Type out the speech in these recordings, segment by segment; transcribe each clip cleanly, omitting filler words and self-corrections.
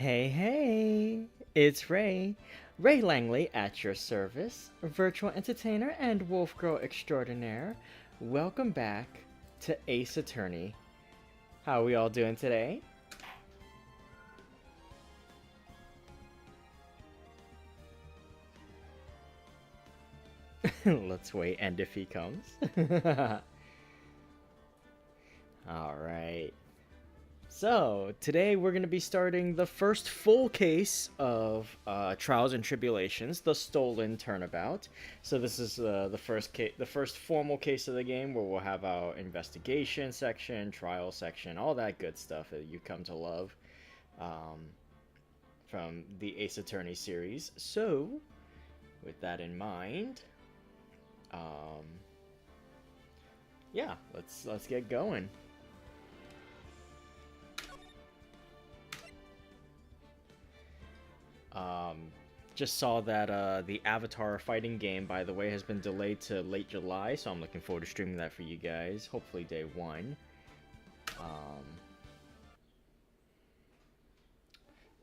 Hey, it's Ray Langley at your service, virtual entertainer and wolf girl extraordinaire. Welcome back to Ace Attorney. How are we all doing today? Let's wait, and if he comes. Alright. So, today we're going to be starting the first full case of Trials and Tribulations, the Stolen Turnabout. So this is the first formal case of the game, where we'll have our investigation section, trial section, all that good stuff that you come to love from the Ace Attorney series. So, with that in mind, yeah, let's get going. Just saw that the Avatar fighting game, by the way, has been delayed to late July, so I'm looking forward to streaming that for you guys. Hopefully day one.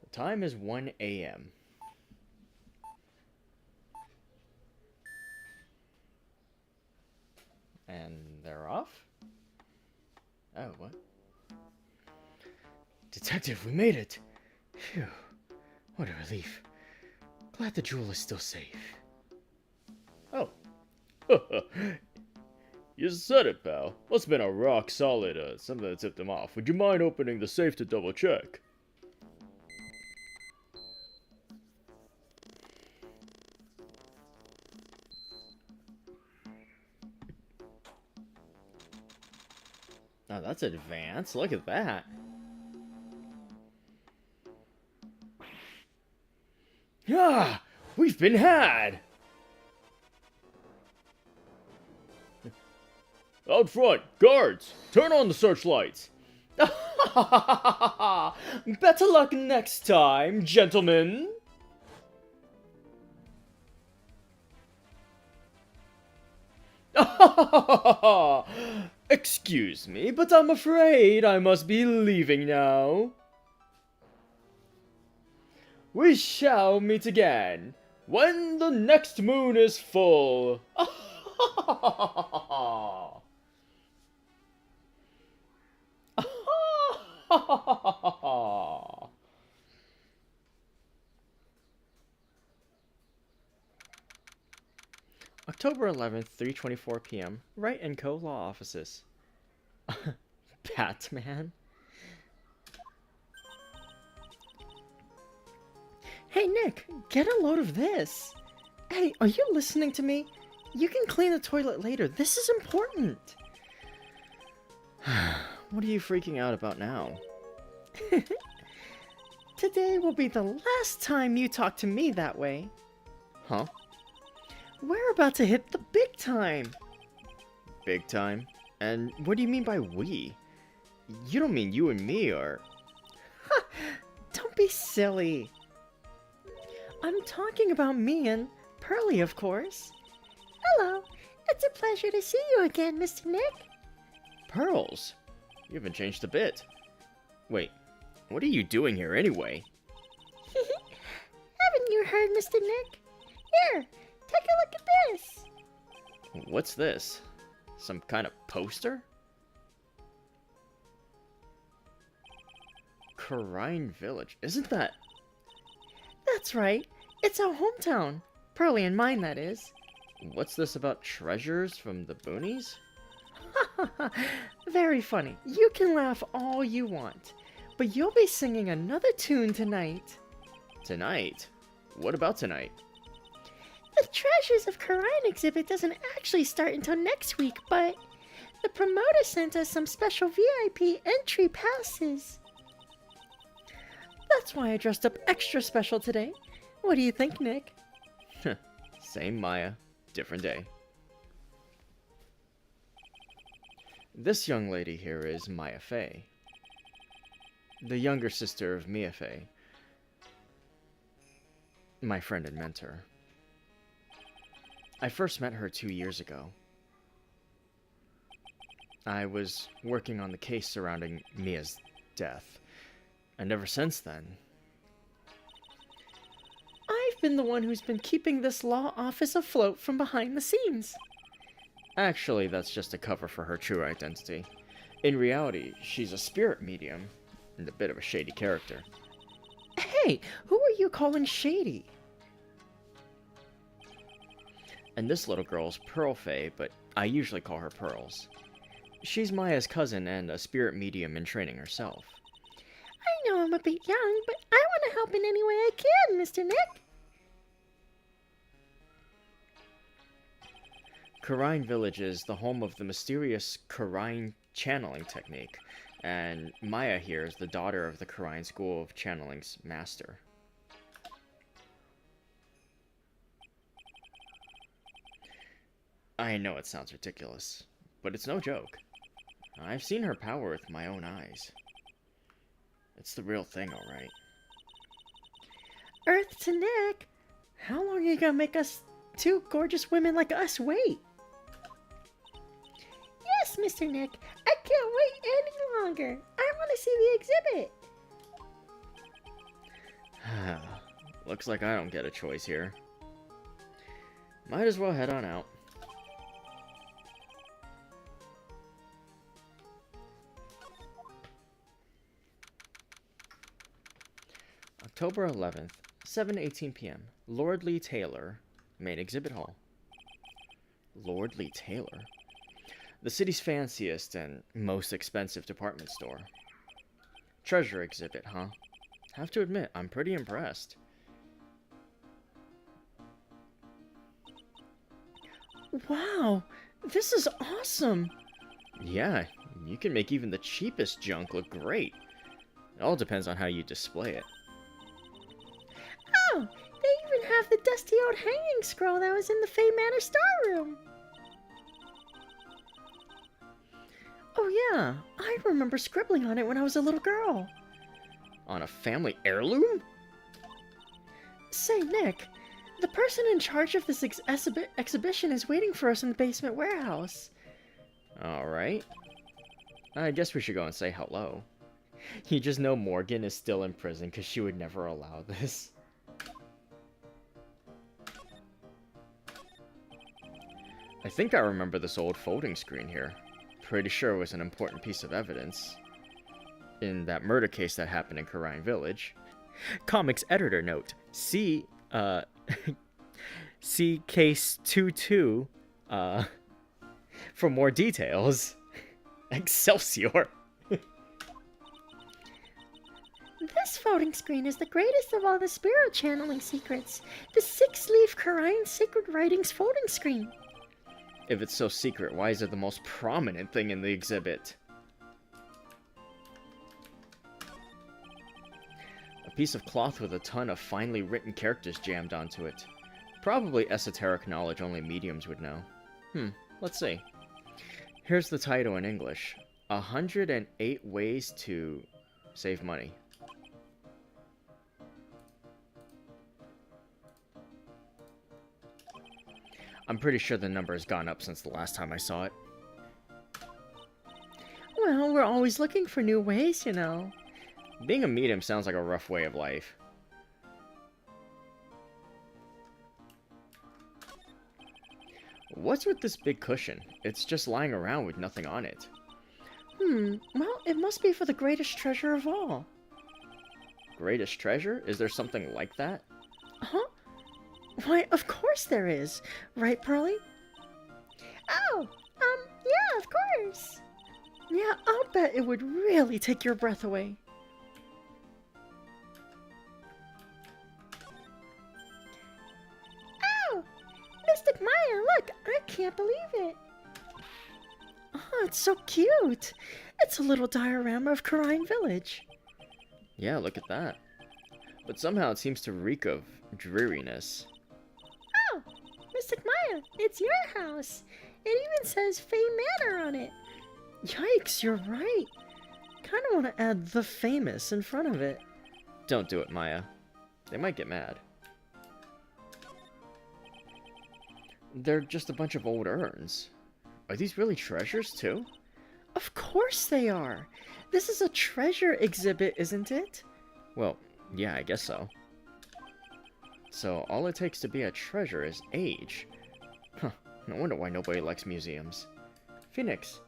The time is 1 a.m. And they're off? Oh, what? Detective, we made it! Phew. What a relief. Glad the jewel is still safe. Oh. You said it, pal. Must have been a rock solid, something that tipped him off. Would you mind opening the safe to double check? Oh, that's advanced. Look at that. Ah! We've been had! Out front! Guards! Turn on the searchlights! Better luck next time, gentlemen! Excuse me, but I'm afraid I must be leaving now. We shall meet again when the next moon is full. October 11th, 3:24 p.m. Wright & Co. Law Offices. Batman? Hey, Nick, get a load of this. Hey, are you listening to me? You can clean the toilet later. This is important. What are you freaking out about now? Today will be the last time you talk to me that way. Huh? We're about to hit the big time. Big time? And what do you mean by we? You don't mean you and me, or... Don't be silly. I'm talking about me and Pearly, of course. Hello. It's a pleasure to see you again, Mr. Nick. Pearls? You haven't changed a bit. Wait, what are you doing here anyway? Haven't you heard, Mr. Nick? Here, take a look at this. What's this? Some kind of poster? Corrine Village. Isn't that... That's right. It's our hometown. Pearly and mine, that is. What's this about treasures from the boonies? Very funny. You can laugh all you want. But you'll be singing another tune tonight. Tonight? What about tonight? The Treasures of Corrine exhibit doesn't actually start until next week, but the promoter sent us some special VIP entry passes. That's why I dressed up extra special today. What do you think, Nick? Same Maya, different day. This young lady here is Maya Fey, the younger sister of Mia Fey, my friend and mentor. I first met her 2 years ago. I was working on the case surrounding Mia's death, and ever since then, been the one who's been keeping this law office afloat from behind the scenes. Actually, that's just a cover for her true identity. In reality, she's a spirit medium, and a bit of a shady character. Hey, who are you calling shady? And this little girl's Pearl Faye, but I usually call her Pearls. She's Maya's cousin and a spirit medium in training herself. I know I'm a bit young, but I want to help in any way I can, Mr. Nick. Karine Village is the home of the mysterious Karine channeling technique, and Maya here is the daughter of the Karine School of Channeling's master. I know it sounds ridiculous, but it's no joke. I've seen her power with my own eyes. It's the real thing, alright. Earth to Nick. How long are you gonna make us two gorgeous women like us wait? Yes, Mr. Nick. I can't wait any longer. I want to see the exhibit. Looks like I don't get a choice here. Might as well head on out. October 11th, 7:18 p.m. Lord Lee Taylor, main exhibit hall. Lord Lee Taylor? The city's fanciest and most expensive department store. Treasure exhibit, huh? Have to admit, I'm pretty impressed. Wow, this is awesome! Yeah, you can make even the cheapest junk look great. It all depends on how you display it. Oh, they even have the dusty old hanging scroll that was in the Fey Manor storeroom. Oh yeah, I remember scribbling on it when I was a little girl. On a family heirloom? Say, Nick, the person in charge of this exhibition is waiting for us in the basement warehouse. Alright. I guess we should go and say hello. You just know Morgan is still in prison because she would never allow this. I think I remember this old folding screen here. Pretty sure it was an important piece of evidence in that murder case that happened in Karine Village. Comics editor note: see case 22 for more details. Excelsior. This folding screen is the greatest of all the spirit channeling secrets. The 6-leaf Karine Sacred Writings folding screen. If it's so secret, why is it the most prominent thing in the exhibit? A piece of cloth with a ton of finely written characters jammed onto it. Probably esoteric knowledge only mediums would know. Let's see. Here's the title in English. 108 Ways to Save Money. I'm pretty sure the number has gone up since the last time I saw it. Well, we're always looking for new ways, you know. Being a medium sounds like a rough way of life. What's with this big cushion? It's just lying around with nothing on it. Well, it must be for the greatest treasure of all. Greatest treasure? Is there something like that? Huh? Why, of course there is. Right, Pearly? Oh, yeah, of course. Yeah, I'll bet it would really take your breath away. Oh, Mystic Maya, look, I can't believe it. Oh, it's so cute. It's a little diorama of Karine Village. Yeah, look at that. But somehow it seems to reek of dreariness. Oh, Mystic Maya, it's your house. It even says Fey Manor on it. Yikes, you're right. Kinda want to add the famous in front of it. Don't do it, Maya. They might get mad. They're just a bunch of old urns. Are these really treasures, too? Of course they are. This is a treasure exhibit, isn't it? Well, yeah, I guess so. So all it takes to be a treasure is age. Huh, no wonder why nobody likes museums. Phoenix,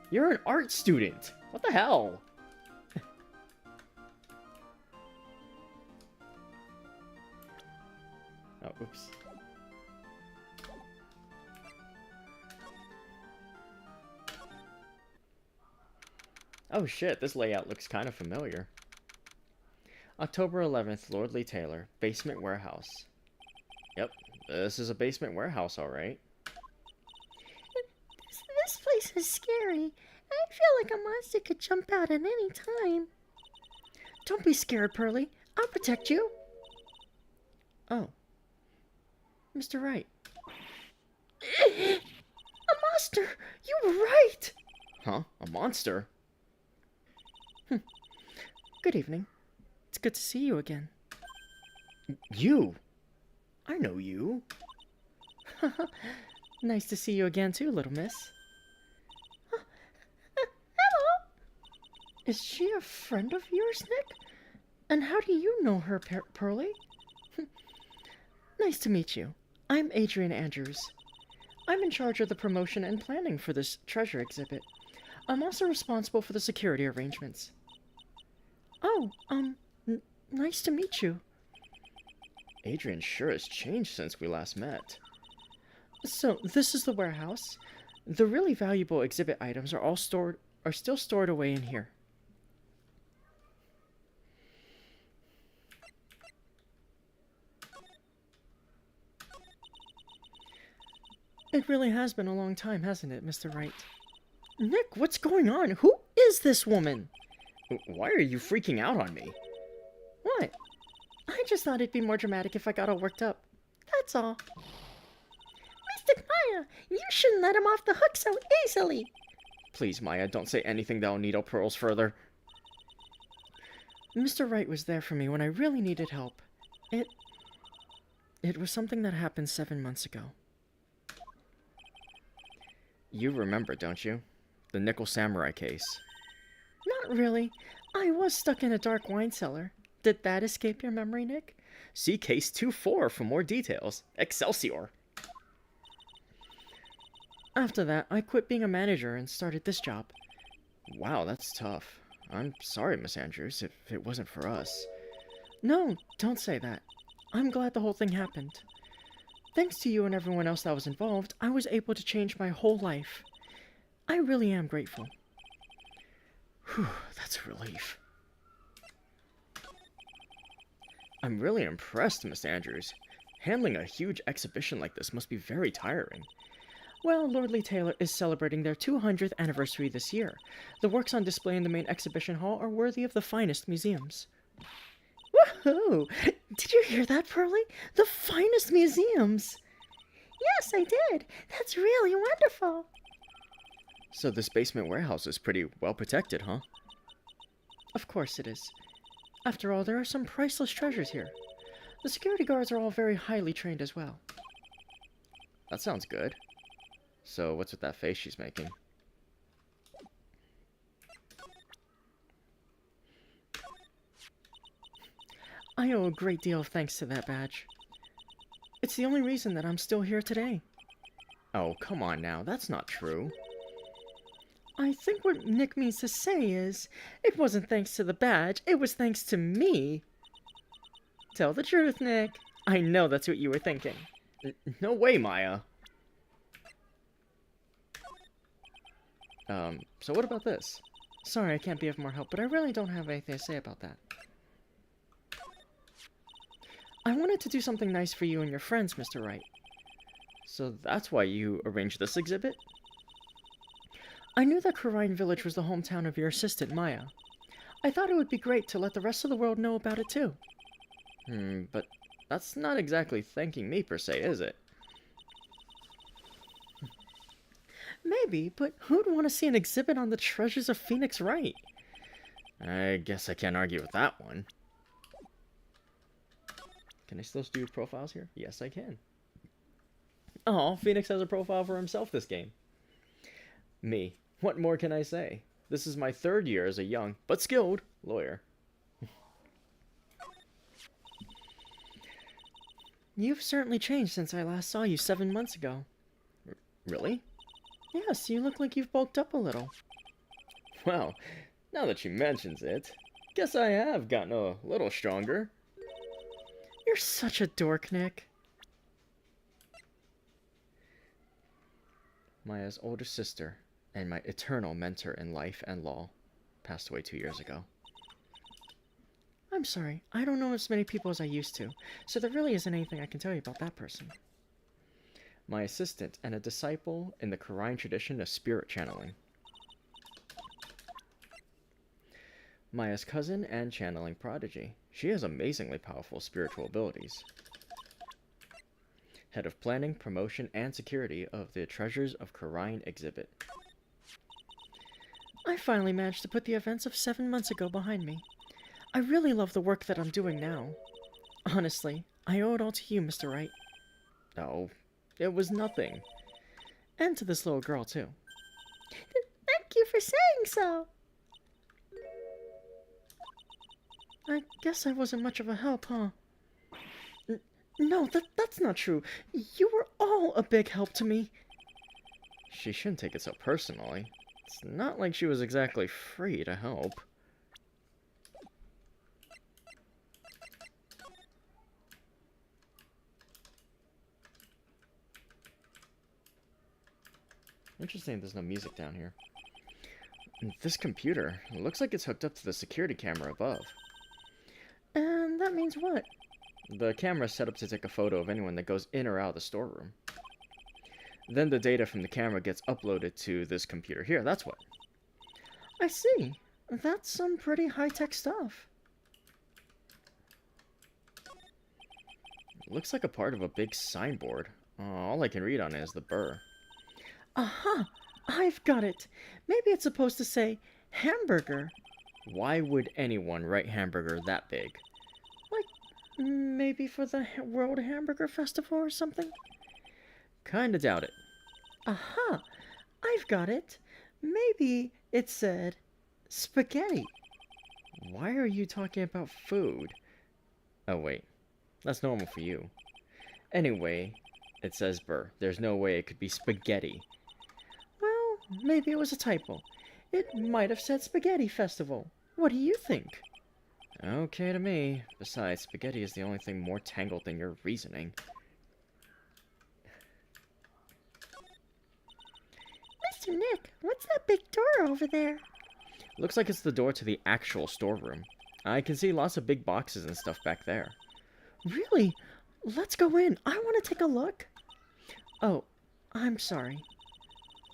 you're an art student! What the hell? Oh, oops. Oh shit, this layout looks kind of familiar. October 11th, Lordly Taylor, basement warehouse. Yep, this is a basement warehouse, alright. This place is scary. I feel like a monster could jump out at any time. Don't be scared, Pearly. I'll protect you. Oh. Mr. Wright. A monster! You were right! Huh? A monster? Good evening. It's good to see you again. You? I know you. Nice to see you again too, little miss. Hello! Is she a friend of yours, Nick? And how do you know her, Pearly? Nice to meet you. I'm Adrian Andrews. I'm in charge of the promotion and planning for this treasure exhibit. I'm also responsible for the security arrangements. Oh, nice to meet you. Adrian sure has changed since we last met. So, this is the warehouse. The really valuable exhibit items are still stored away in here. It really has been a long time, hasn't it, Mr. Wright? Nick, what's going on? Who is this woman? Why are you freaking out on me? What? I just thought it'd be more dramatic if I got all worked up. That's all. Mystic Maya, you shouldn't let him off the hook so easily. Please, Maya, don't say anything that'll needle pearls further. Mr. Wright was there for me when I really needed help. It was something that happened 7 months ago. You remember, don't you? The Nickel Samurai case. Not really. I was stuck in a dark wine cellar. Did that escape your memory, Nick? See case 2-4 for more details. Excelsior! After that, I quit being a manager and started this job. Wow, that's tough. I'm sorry, Miss Andrews, if it wasn't for us. No, don't say that. I'm glad the whole thing happened. Thanks to you and everyone else that was involved, I was able to change my whole life. I really am grateful. Whew, that's a relief. I'm really impressed, Miss Andrews. Handling a huge exhibition like this must be very tiring. Well, Lordly Taylor is celebrating their 200th anniversary this year. The works on display in the main exhibition hall are worthy of the finest museums. Woohoo! Did you hear that, Pearly? The finest museums! Yes, I did. That's really wonderful. So this basement warehouse is pretty well protected, huh? Of course it is. After all, there are some priceless treasures here. The security guards are all very highly trained as well. That sounds good. So what's with that face she's making? I owe a great deal of thanks to that badge. It's the only reason that I'm still here today. Oh, come on now, that's not true. I think what Nick means to say is, it wasn't thanks to the badge, it was thanks to me. Tell the truth, Nick. I know that's what you were thinking. No way, Maya. So what about this? Sorry, I can't be of more help, but I really don't have anything to say about that. I wanted to do something nice for you and your friends, Mr. Wright. So that's why you arranged this exhibit? I knew that Karine Village was the hometown of your assistant, Maya. I thought it would be great to let the rest of the world know about it too. But that's not exactly thanking me per se, is it? Maybe, but who'd want to see an exhibit on the treasures of Phoenix Wright? I guess I can't argue with that one. Can I still do profiles here? Yes, I can. Oh, Phoenix has a profile for himself this game. Me. What more can I say? This is my 3rd year as a young, but skilled, lawyer. You've certainly changed since I last saw you 7 months ago. Really? Yes, you look like you've bulked up a little. Well, now that she mentions it, guess I have gotten a little stronger. You're such a dork, Nick. Maya's older sister and my eternal mentor in life and law passed away 2 years ago. I'm sorry, I don't know as many people as I used to, so there really isn't anything I can tell you about that person. My assistant and a disciple in the Quran tradition of spirit channeling. Maya's cousin and channeling prodigy. She has amazingly powerful spiritual abilities. Head of planning, promotion, and security of the Treasures of Quran exhibit. I finally managed to put the events of 7 months ago behind me. I really love the work that I'm doing now. Honestly, I owe it all to you, Mr. Wright. Oh, it was nothing. And to this little girl, too. Thank you for saying so. I guess I wasn't much of a help, huh? No, that's not true. You were all a big help to me. She shouldn't take it so personally. It's not like she was exactly free to help. Interesting there's no music down here. This computer, it looks like it's hooked up to the security camera above. And that means what? The camera's set up to take a photo of anyone that goes in or out of the storeroom. Then the data from the camera gets uploaded to this computer here, that's what. I see. That's some pretty high-tech stuff. It looks like a part of a big signboard. All I can read on it is the burr. Aha! I've got it! Maybe it's supposed to say hamburger. Why would anyone write hamburger that big? Maybe for the World Hamburger Festival or something? Kinda doubt it. Aha! I've got it. Maybe it said spaghetti. Why are you talking about food? Oh wait, that's normal for you. Anyway, it says burr. There's no way it could be spaghetti. Well, maybe it was a typo. It might have said Spaghetti Festival. What do you think? Okay to me. Besides, spaghetti is the only thing more tangled than your reasoning. Mr. Nick, what's that big door over there? Looks like it's the door to the actual storeroom. I can see lots of big boxes and stuff back there. Really? Let's go in. I want to take a look. Oh, I'm sorry.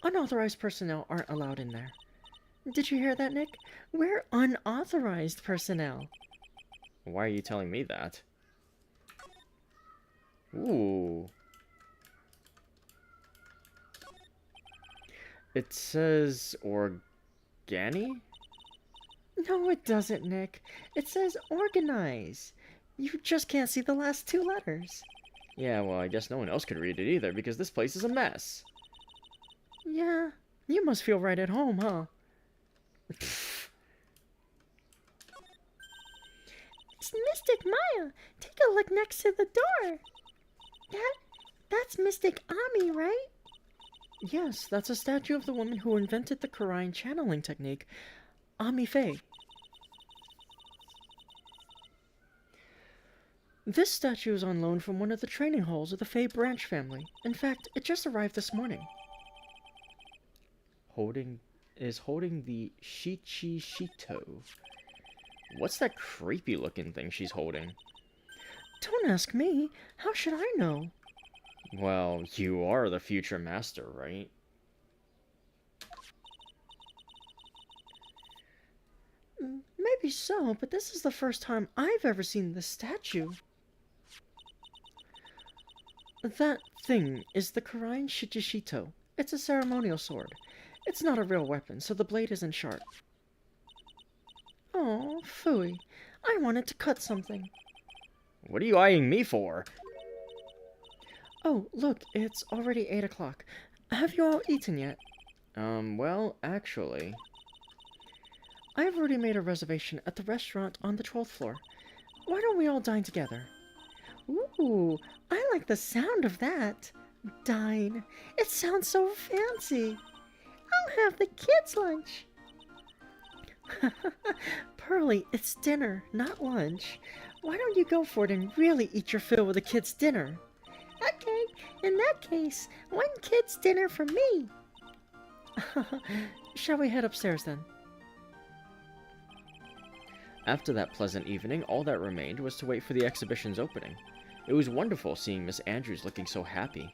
Unauthorized personnel aren't allowed in there. Did you hear that, Nick? We're unauthorized personnel. Why are you telling me that? Ooh. It says organi? No, it doesn't, Nick. It says organize. You just can't see the last 2 letters. Yeah, well, I guess no one else could read it either because this place is a mess. Yeah, you must feel right at home, huh? It's Mystic Maya. Take a look next to the door. That's Mystic Ami, right? Yes, that's a statue of the woman who invented the Quran channeling technique, Ami Faye. This statue is on loan from one of the training halls of the Faye branch family. In fact, it just arrived this morning. Holding the Shichishito. What's that creepy looking thing she's holding? Don't ask me. How should I know? Well, you are the future master, right? Maybe so, but this is the first time I've ever seen this statue. That thing is the Quran Shichishito. It's a ceremonial sword. It's not a real weapon, so the blade isn't sharp. Oh, phooey. I wanted to cut something. What are you eyeing me for? Oh, look, it's already 8 o'clock. Have you all eaten yet? Well, actually... I've already made a reservation at the restaurant on the 12th floor. Why don't we all dine together? Ooh, I like the sound of that. Dine. It sounds so fancy. I'll have the kids' lunch. Pearly, it's dinner, not lunch. Why don't you go for it and really eat your fill with the kids' dinner? Okay, in that case, one kid's dinner for me. Shall we head upstairs then? After that pleasant evening, all that remained was to wait for the exhibition's opening. It was wonderful seeing Miss Andrews looking so happy.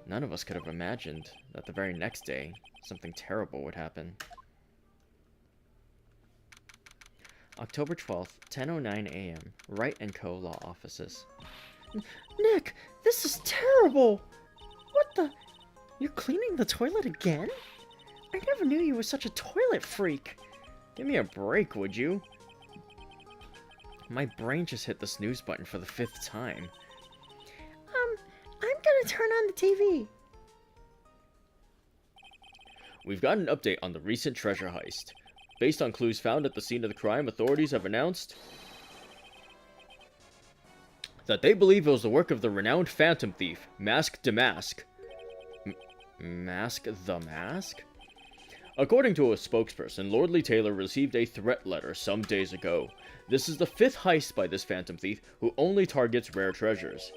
None of us could have imagined that the very next day, something terrible would happen. October 12th, 10:09 a.m., Wright & Co. Law Offices. Nick, this is terrible! What the? You're cleaning the toilet again? I never knew you were such a toilet freak. Give me a break, would you? My brain just hit the snooze button for the 5th time. I'm gonna turn on the TV. We've got an update on the recent treasure heist. Based on clues found at the scene of the crime, authorities have announced that they believe it was the work of the renowned phantom thief, Mask the Mask. Mask the Mask? According to a spokesperson, Lordly Taylor received a threat letter some days ago. This is the 5th heist by this phantom thief, who only targets rare treasures.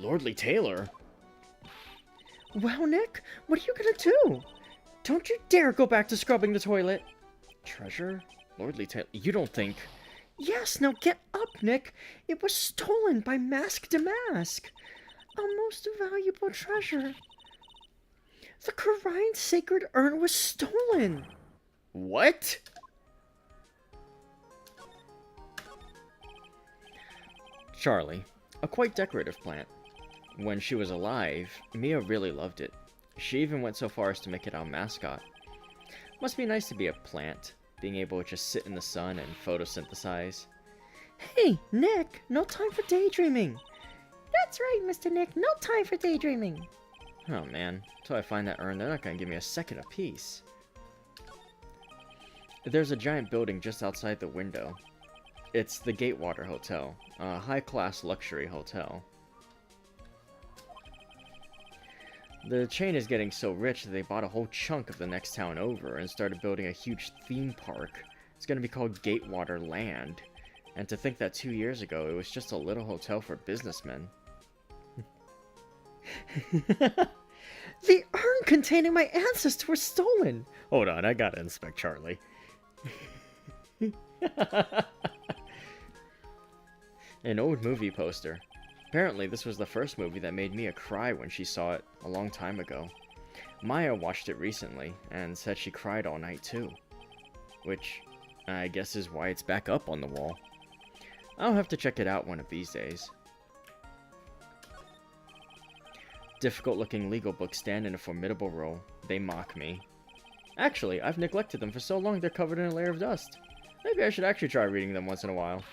Lordly Taylor? Well, Nick, what are you gonna do? Don't you dare go back to scrubbing the toilet. Treasure? Lordly Taylor? You don't think... Yes, now get up, Nick. It was stolen by Mask to Mask. A most valuable treasure. The Karine sacred urn was stolen. What? Charlie, a quite decorative plant. When she was alive, Mia really loved it. She even went so far as to make it our mascot. Must be nice to be a plant, being able to just sit in the sun and photosynthesize. Hey, Nick, no time for daydreaming. That's right, Mr. Nick. No time for daydreaming. Oh man, until I find that urn, they're not gonna give me a second apiece. There's a giant building just outside the window. It's the Gatewater Hotel, a high-class luxury hotel. The chain is getting so rich that they bought a whole chunk of the next town over and started building a huge theme park. It's going to be called Gatewater Land. And to think that 2 years ago, it was just a little hotel for businessmen. The urn containing my ancestors was stolen. Hold on, I gotta inspect Charlie. An old movie poster. Apparently, this was the first movie that made Mia cry when she saw it a long time ago. Maya watched it recently, and said she cried all night too. Which, I guess is why it's back up on the wall. I'll have to check it out one of these days. Difficult-looking legal books stand in a formidable row. They mock me. Actually, I've neglected them for so long they're covered in a layer of dust. Maybe I should actually try reading them once in a while.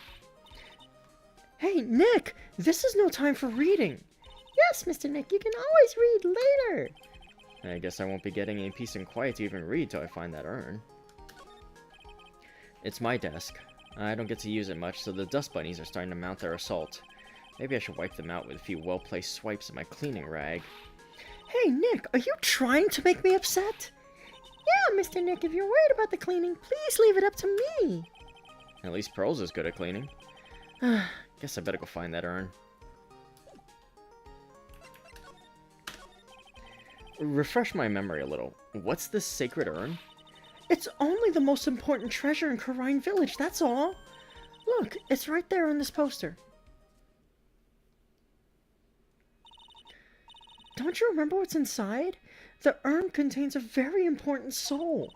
Hey, Nick, this is no time for reading. Yes, Mr. Nick, you can always read later. I guess I won't be getting any peace and quiet to even read till I find that urn. It's my desk. I don't get to use it much, so the dust bunnies are starting to mount their assault. Maybe I should wipe them out with a few well-placed swipes of my cleaning rag. Hey, Nick, are you trying to make me upset? Yeah, Mr. Nick, if you're worried about the cleaning, please leave it up to me. At least Pearl's is good at cleaning. Guess I better go find that urn. Refresh my memory a little. What's this sacred urn? It's only the most important treasure in Karine Village, that's all. Look, it's right there on this poster. Don't you remember what's inside? The urn contains a very important soul.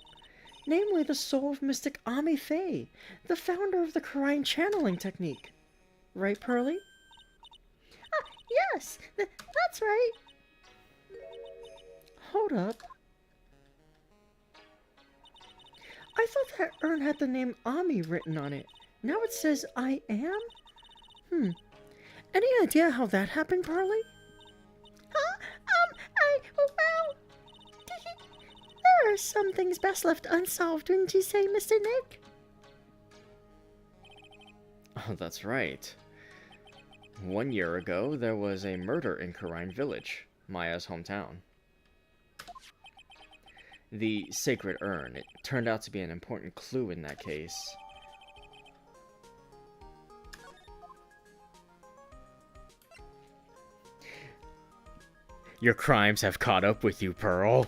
Namely, the soul of mystic Ami Faye, the founder of the Karine channeling technique. Right, Pearly? Yes, that's right. Hold up. I thought that urn had the name Ami written on it. Now it says I am? Any idea how that happened, Pearly? Well, there are some things best left unsolved, wouldn't you say, Mr. Nick? Oh, that's right. 1 year ago, there was a murder in Karine Village, Maya's hometown. The sacred urn, it turned out to be an important clue in that case. Your crimes have caught up with you, Pearl.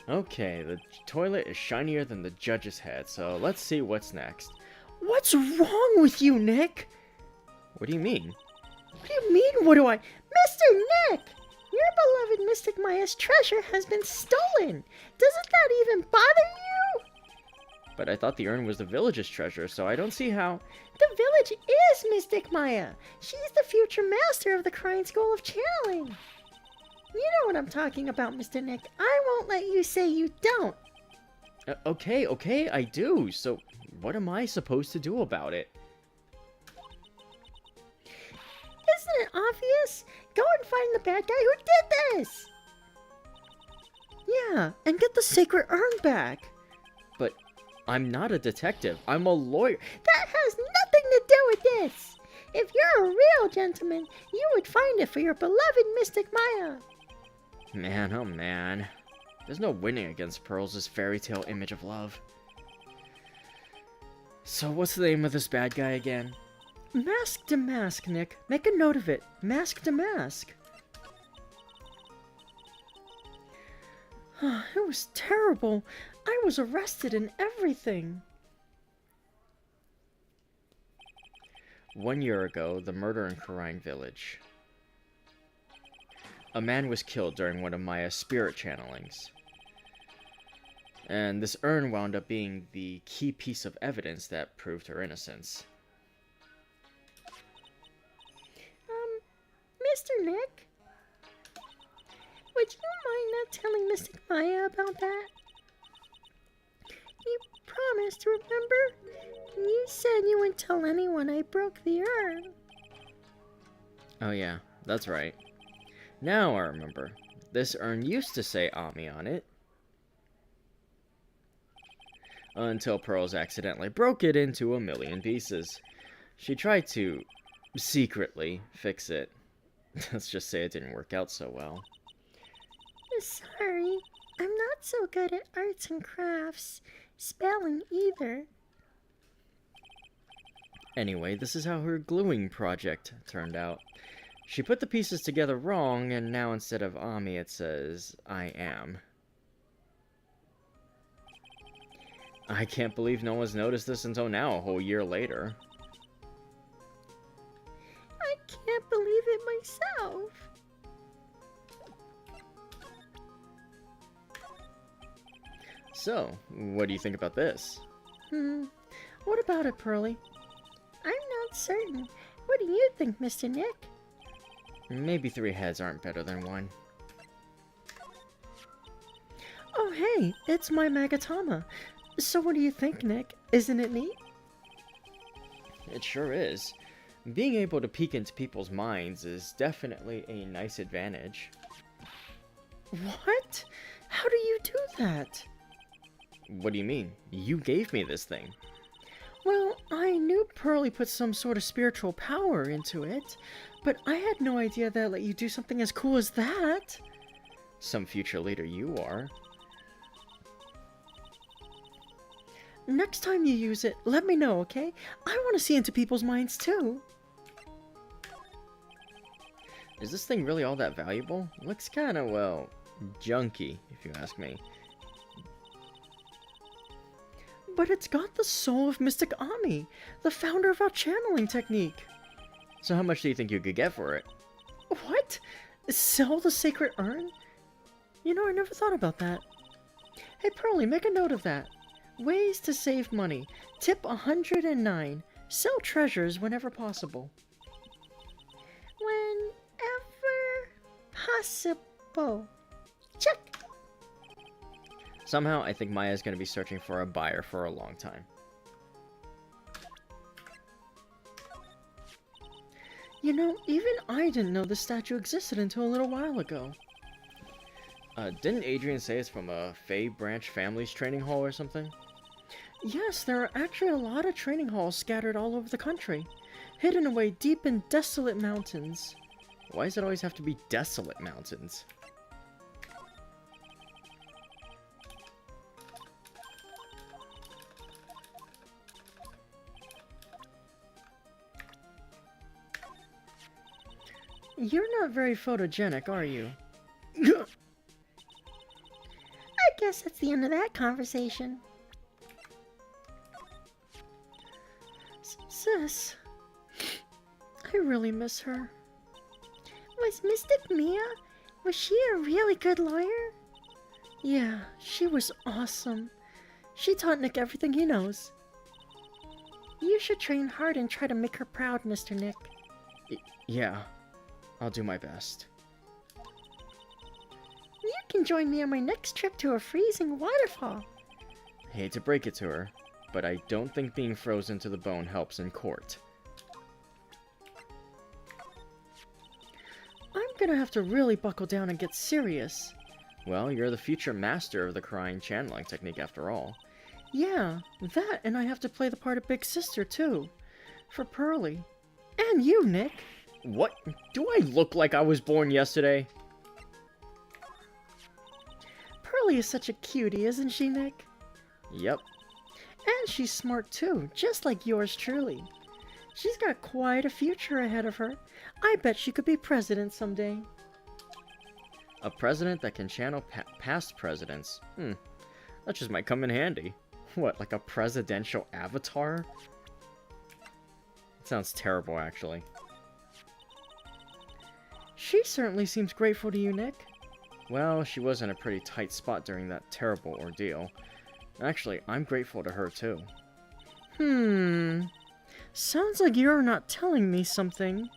Okay, the toilet is shinier than the judge's head, so let's see what's next. What's wrong with you, Nick? What do you mean? What do you mean, what do I... Mr. Nick! Your beloved Mystic Maya's treasure has been stolen! Doesn't that even bother you? But I thought the urn was the village's treasure, so I don't see how... The village is Mystic Maya! She's the future master of the Crying School of Channeling! You know what I'm talking about, Mr. Nick. I won't let you say you don't. Okay, I do. So, what am I supposed to do about it? Isn't it obvious? Go and find the bad guy who did this! Yeah, and get the sacred urn back. But I'm not a detective. I'm a lawyer. That has nothing to do with this. If you're a real gentleman, you would find it for your beloved Mystic Maya. Man, oh man. There's no winning against Pearl's fairy tale image of love. So what's the name of this bad guy again? Mask to Mask, Nick. Make a note of it. Mask to Mask. It was terrible. I was arrested and everything. 1 year ago, the murder in Karine Village. A man was killed during one of Maya's spirit channelings. And this urn wound up being the key piece of evidence that proved her innocence. Mr. Nick? Would you mind not telling Mystic Maya about that? You promised, remember? You said you wouldn't tell anyone I broke the urn. Oh yeah, that's right. Now I remember. This urn used to say Ami on it. Until Pearls accidentally broke it into a million pieces. She tried to secretly fix it. Let's just say it didn't work out so well. Sorry, I'm not so good at arts and crafts, spelling either. Anyway, this is how her gluing project turned out. She put the pieces together wrong, and now instead of Ami, it says, I am. I can't believe no one's noticed this until now, a whole year later. I can't believe it myself. So, what do you think about this? What about it, Pearly? I'm not certain. What do you think, Mr. Nick? Maybe 3 heads aren't better than 1. Oh, hey, it's my Magatama. So what do you think, Nick? Isn't it neat? It sure is. Being able to peek into people's minds is definitely a nice advantage. What? How do you do that? What do you mean? You gave me this thing. Well, I knew Pearly put some sort of spiritual power into it, but I had no idea that let you do something as cool as that. Some future leader you are. Next time you use it, let me know, okay? I want to see into people's minds too. Is this thing really all that valuable? Looks kinda, well, junky, if you ask me. But it's got the soul of Mystic Ami, the founder of our channeling technique. So how much do you think you could get for it? What? Sell the sacred urn? You know, I never thought about that. Hey, Pearly, make a note of that. Ways to save money. Tip 109. Sell treasures whenever possible. Whenever possible. Check. Somehow, I think Maya's gonna be searching for a buyer for a long time. You know, even I didn't know this statue existed until a little while ago. Didn't Adrian say it's from a Fey Branch Family's training hall or something? Yes, there are actually a lot of training halls scattered all over the country. hidden away deep in desolate mountains. Why does it always have to be desolate mountains? You're not very photogenic, are you? I guess that's the end of that conversation. Sis, I really miss her. Was Mystic Mia? Was she a really good lawyer? Yeah, she was awesome. She taught Nick everything he knows. You should train hard and try to make her proud, Mr. Nick. Yeah, I'll do my best. You can join me on my next trip to a freezing waterfall. Hate to break it to her, but I don't think being frozen to the bone helps in court. I'm gonna have to really buckle down and get serious. Well, you're the future master of the crying channeling technique after all. Yeah, that, and I have to play the part of Big Sister too. For Pearly. And you, Nick. What? Do I look like I was born yesterday? Pearly is such a cutie, isn't she, Nick? Yep. And she's smart too, just like yours truly. She's got quite a future ahead of her. I bet she could be president someday. A president that can channel past presidents. That just might come in handy. What, like a presidential avatar? It sounds terrible, actually. She certainly seems grateful to you, Nick. Well, she was in a pretty tight spot during that terrible ordeal. Actually, I'm grateful to her, too. Sounds like you're not telling me something.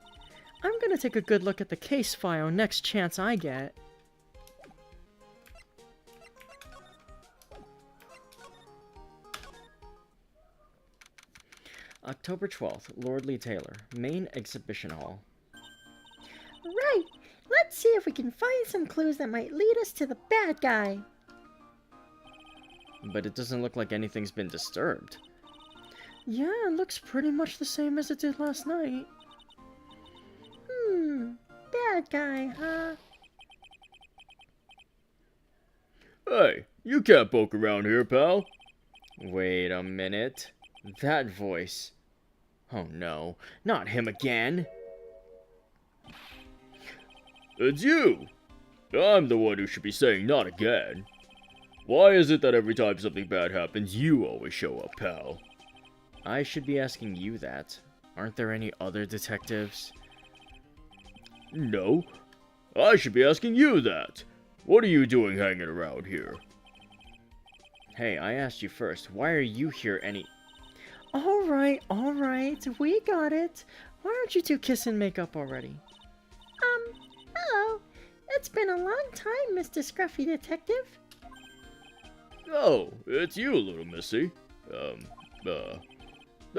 I'm gonna take a good look at the case file next chance I get. October 12th, Lordly Taylor, Main Exhibition Hall. Right! Let's see if we can find some clues that might lead us to the bad guy. But it doesn't look like anything's been disturbed. Yeah, it looks pretty much the same as it did last night. Bad guy, huh? Hey, you can't poke around here, pal. Wait a minute. That voice. Oh no, not him again. It's you. I'm the one who should be saying not again. Why is it that every time something bad happens, you always show up, pal? I should be asking you that. Aren't there any other detectives? No. I should be asking you that. What are you doing hanging around here? Hey, I asked you first. Why are you here Alright, we got it. Why aren't you two kissing make up already? Hello. It's been a long time, Mr. Scruffy Detective. Oh, it's you, little missy.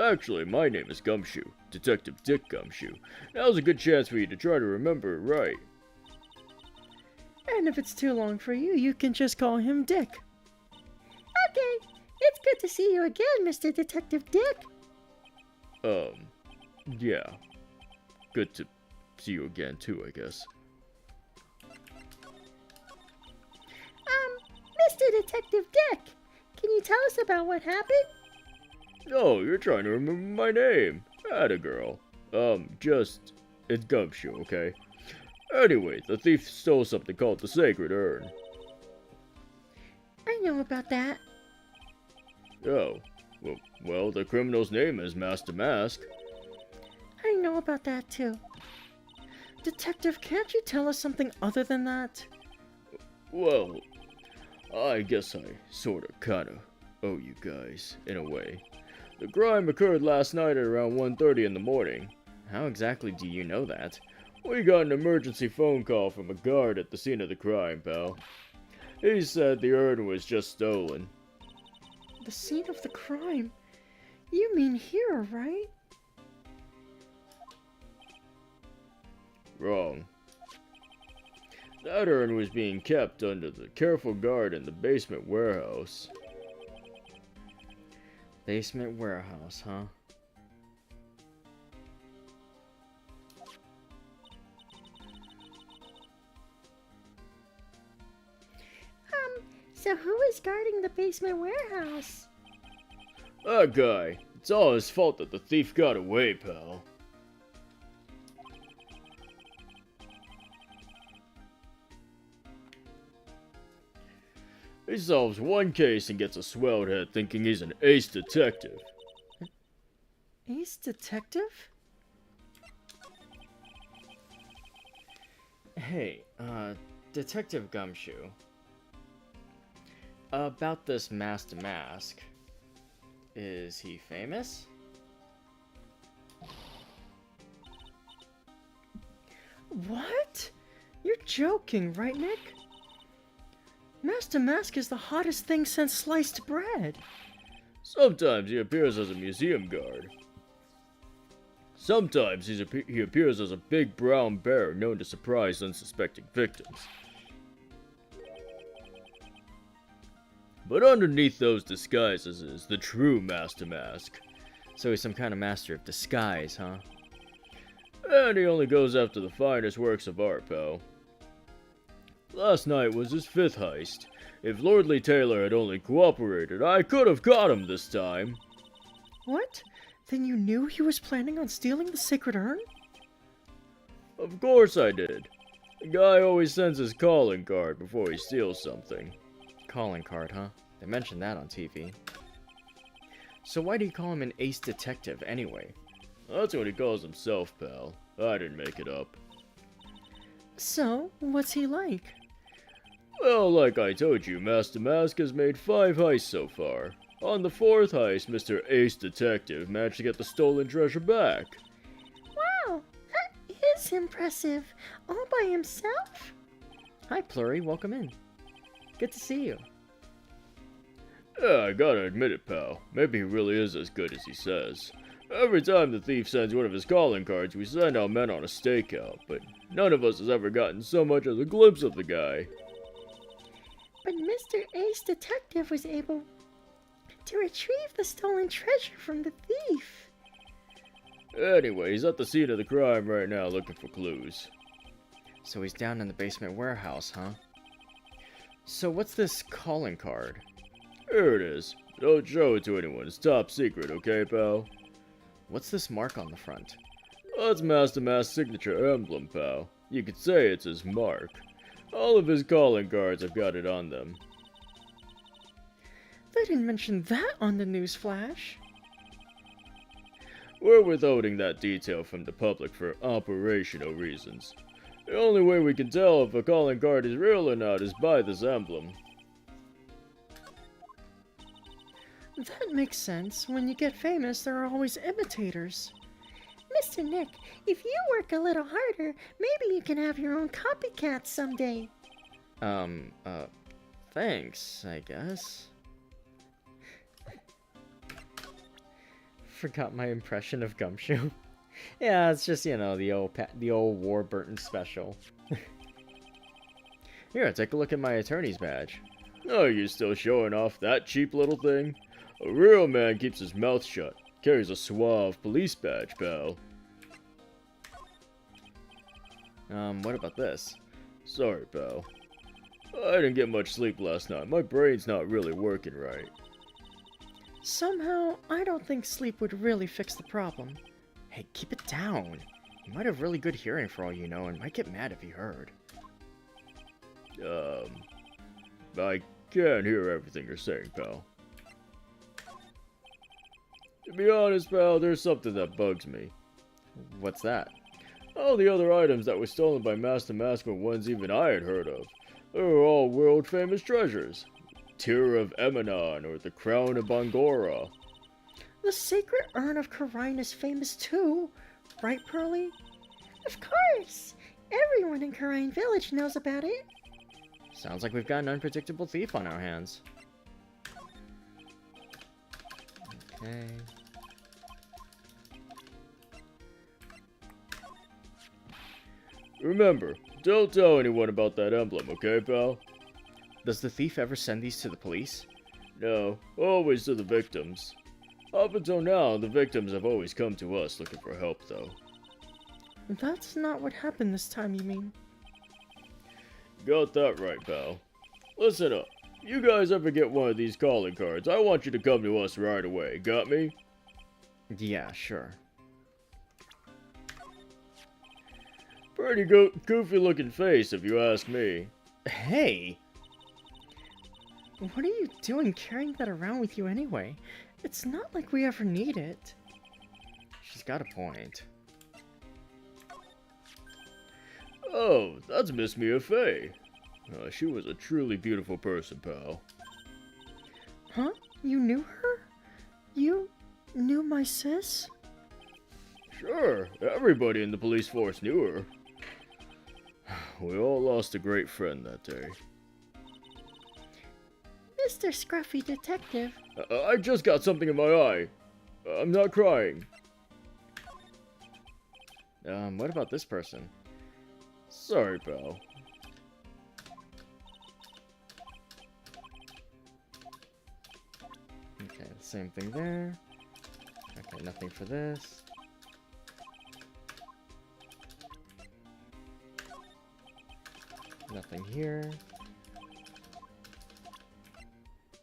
Actually, my name is Gumshoe, Detective Dick Gumshoe. Now's a good chance for you to try to remember it right. And if it's too long for you, you can just call him Dick. Okay, it's good to see you again, Mr. Detective Dick. Yeah. Good to see you again, too, I guess. Mr. Detective Dick, can you tell us about what happened? Oh, you're trying to remember my name. Atta girl. It's Gumshoe, okay? Anyway, the thief stole something called the Sacred Urn. I know about that. Oh, well, the criminal's name is Master Mask. I know about that too. Detective, can't you tell us something other than that? Well, I guess I sorta kinda owe you guys, in a way. The crime occurred last night at around 1:30 in the morning. How exactly do you know that? We got an emergency phone call from a guard at the scene of the crime, pal. He said the urn was just stolen. The scene of the crime? You mean here, right? Wrong. That urn was being kept under the careful guard in the basement warehouse. Basement warehouse, huh? So who is guarding the basement warehouse? That guy. It's all his fault that the thief got away, pal. He solves one case and gets a swelled head thinking he's an ace detective. Ace Detective? Hey, Detective Gumshoe. About this masked mask. Is he famous? What? You're joking, right, Nick? Master Mask is the hottest thing since sliced bread. Sometimes he appears as a museum guard. Sometimes he appears as a big brown bear known to surprise unsuspecting victims. But underneath those disguises is the true Master Mask. So he's some kind of master of disguise, huh? And he only goes after the finest works of art, pal. Last night was his 5th heist. If Lordly Taylor had only cooperated, I could have caught him this time. What? Then you knew he was planning on stealing the sacred urn? Of course I did. The guy always sends his calling card before he steals something. Calling card, huh? They mentioned that on TV. So why do you call him an ace detective anyway? That's what he calls himself, pal. I didn't make it up. So, what's he like? Well, like I told you, Master Mask has made 5 heists so far. On the 4th heist, Mr. Ace Detective managed to get the stolen treasure back. Wow, that is impressive. All by himself? Hi, Plurry. Welcome in. Good to see you. Yeah, I gotta admit it, pal. Maybe he really is as good as he says. Every time the thief sends one of his calling cards, we send our men on a stakeout, but none of us has ever gotten so much as a glimpse of the guy. But Mr. Ace Detective was able to retrieve the stolen treasure from the thief. Anyway, he's at the scene of the crime right now looking for clues. So he's down in the basement warehouse, huh? So what's this calling card? Here it is. Don't show it to anyone. It's top secret, okay, pal? What's this mark on the front? That's Master Mask's signature emblem, pal. You could say it's his mark. All of his calling cards have got it on them. They didn't mention that on the news flash. We're withholding that detail from the public for operational reasons. The only way we can tell if a calling card is real or not is by this emblem. That makes sense. When you get famous, there are always imitators. Mr. Nick, if you work a little harder, maybe you can have your own copycat someday. Thanks, I guess. Forgot my impression of Gumshoe. Yeah, it's just, you know, the old Warburton special. Here, take a look at my attorney's badge. Oh, you're still showing off that cheap little thing? A real man keeps his mouth shut. Carries a suave police badge, pal. What about this? Sorry, pal. I didn't get much sleep last night. My brain's not really working right. Somehow, I don't think sleep would really fix the problem. Hey, keep it down. You might have really good hearing for all you know and might get mad if he heard. I can't hear everything you're saying, pal. To be honest, pal, there's something that bugs me. What's that? All the other items that were stolen by Master Mask were ones even I had heard of. They were all world-famous treasures. Tear of Emanon or the Crown of Bangora. The Sacred Urn of Karine is famous too, right, Pearly? Of course! Everyone in Karine Village knows about it. Sounds like we've got an unpredictable thief on our hands. Okay. Remember, don't tell anyone about that emblem, okay, pal? Does the thief ever send these to the police? No, always to the victims. Up until now, the victims have always come to us looking for help, though. That's not what happened this time, you mean? Got that right, pal. Listen up. if you guys ever get one of these calling cards, I want you to come to us right away. Got me? Yeah, sure. Pretty goofy looking face, if you ask me. Hey! What are you doing carrying that around with you anyway? It's not like we ever need it. She's got a point. Oh, that's Miss Mia Fey. She was a truly beautiful person, pal. Huh? You knew her? You knew my sis? Sure, everybody in the police force knew her. We all lost a great friend that day. Mr. Scruffy Detective. I just got something in my eye. I'm not crying. What about this person? Sorry, pal. Okay, same thing there. Okay, nothing for this. Nothing here.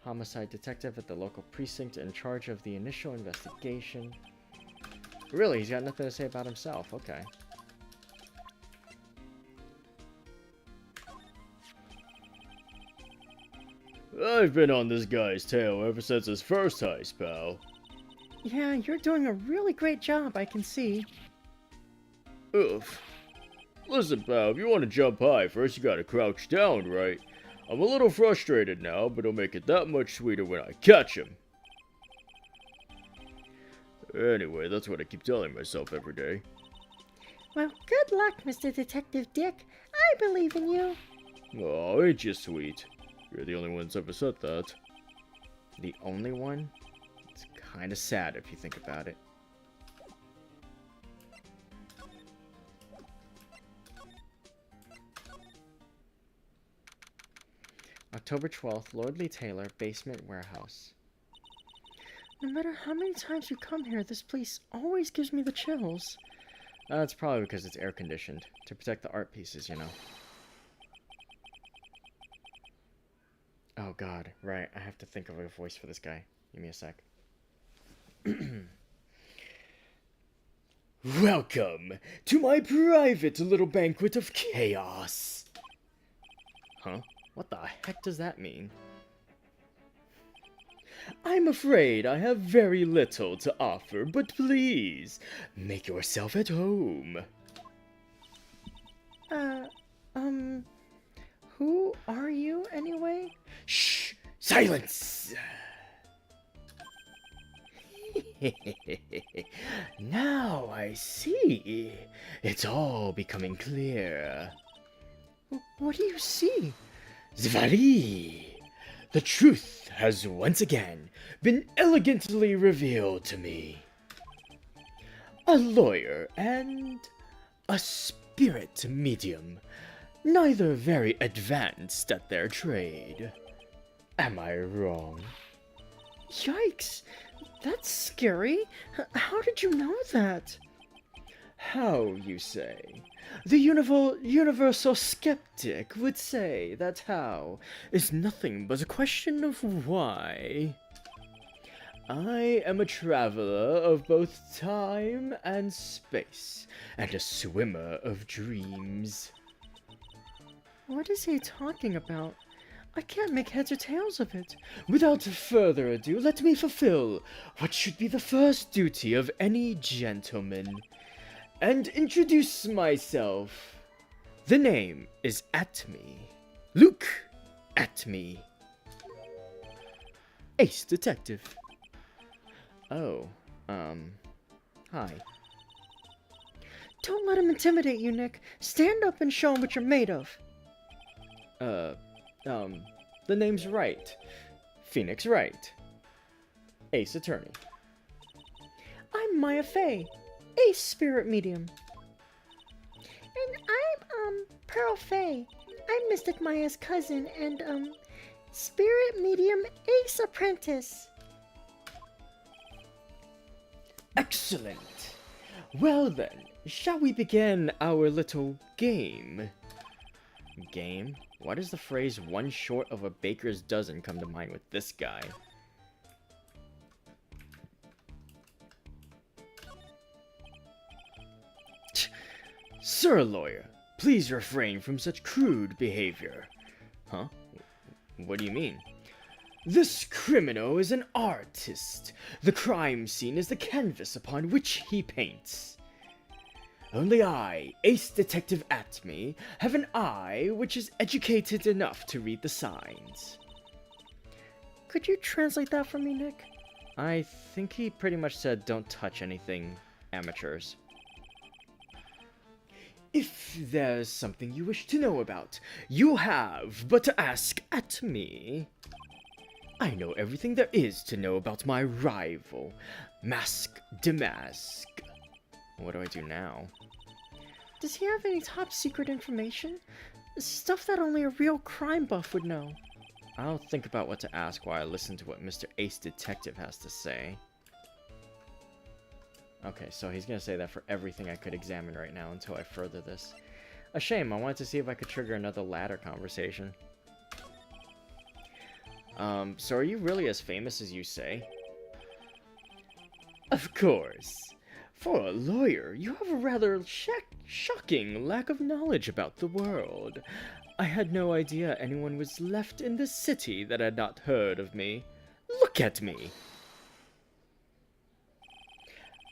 Homicide detective at the local precinct in charge of the initial investigation. Really, he's got nothing to say about himself. Okay. I've been on this guy's tail ever since his first heist, pal. Yeah, you're doing a really great job, I can see. Oof. Listen, pal, if you want to jump high, first you gotta crouch down, right? I'm a little frustrated now, but it'll make it that much sweeter when I catch him. Anyway, that's what I keep telling myself every day. Well, good luck, Mr. Detective Dick. I believe in you. Oh, ain't you sweet? You're the only one that's ever said that. The only one? It's kind of sad if you think about it. October 12th, Lordly Taylor, Basement Warehouse. No matter how many times you come here, this place always gives me the chills. That's probably because it's air conditioned, to protect the art pieces, you know. Oh god, right, I have to think of a voice for this guy. Give me a sec. Welcome to my private little banquet of chaos. Huh? What the heck does that mean? I'm afraid I have very little to offer, but please, make yourself at home. Who are you, anyway? Shh! Silence! Now I see. It's all becoming clear. What do you see? Zvari! The truth has once again been elegantly revealed to me. A lawyer and a spirit medium, neither very advanced at their trade. Am I wrong? Yikes! That's scary. How did you know that? How, you say? The universal skeptic would say that how is nothing but a question of why. I am a traveler of both time and space, and a swimmer of dreams. What is he talking about? I can't make heads or tails of it. Without further ado, let me fulfill what should be the first duty of any gentleman, and introduce myself. The name is Atme. Luke Atme. Ace Detective. Oh, hi. Don't let him intimidate you, Nick. Stand up and show him what you're made of. The name's Wright. Phoenix Wright. Ace Attorney. I'm Maya Fey, Ace Spirit Medium. And I'm, Pearl Fey. I'm Mystic Maya's cousin and, Spirit Medium Ace Apprentice. Excellent. Well then, shall we begin our little game? Game? Why does the phrase one short of a baker's dozen come to mind with this guy? Sir Lawyer, please refrain from such crude behavior. Huh? What do you mean? This criminal is an artist. The crime scene is the canvas upon which he paints. Only I, Ace Detective Atme, have an eye which is educated enough to read the signs. Could you translate that for me, Nick? I think he pretty much said don't touch anything, amateurs. If there's something you wish to know about, you have but to ask at me. I know everything there is to know about my rival, Mask Damask. What do I do now? Does he have any top secret information? Stuff that only a real crime buff would know. I'll think about what to ask while I listen to what Mr. Ace Detective has to say. Okay, so he's gonna say that for everything I could examine right now until I further this. A shame, I wanted to see if I could trigger another ladder conversation. So are you really as famous as you say? Of course. For a lawyer, you have a rather shocking lack of knowledge about the world. I had no idea anyone was left in this city that had not heard of me. Look at me!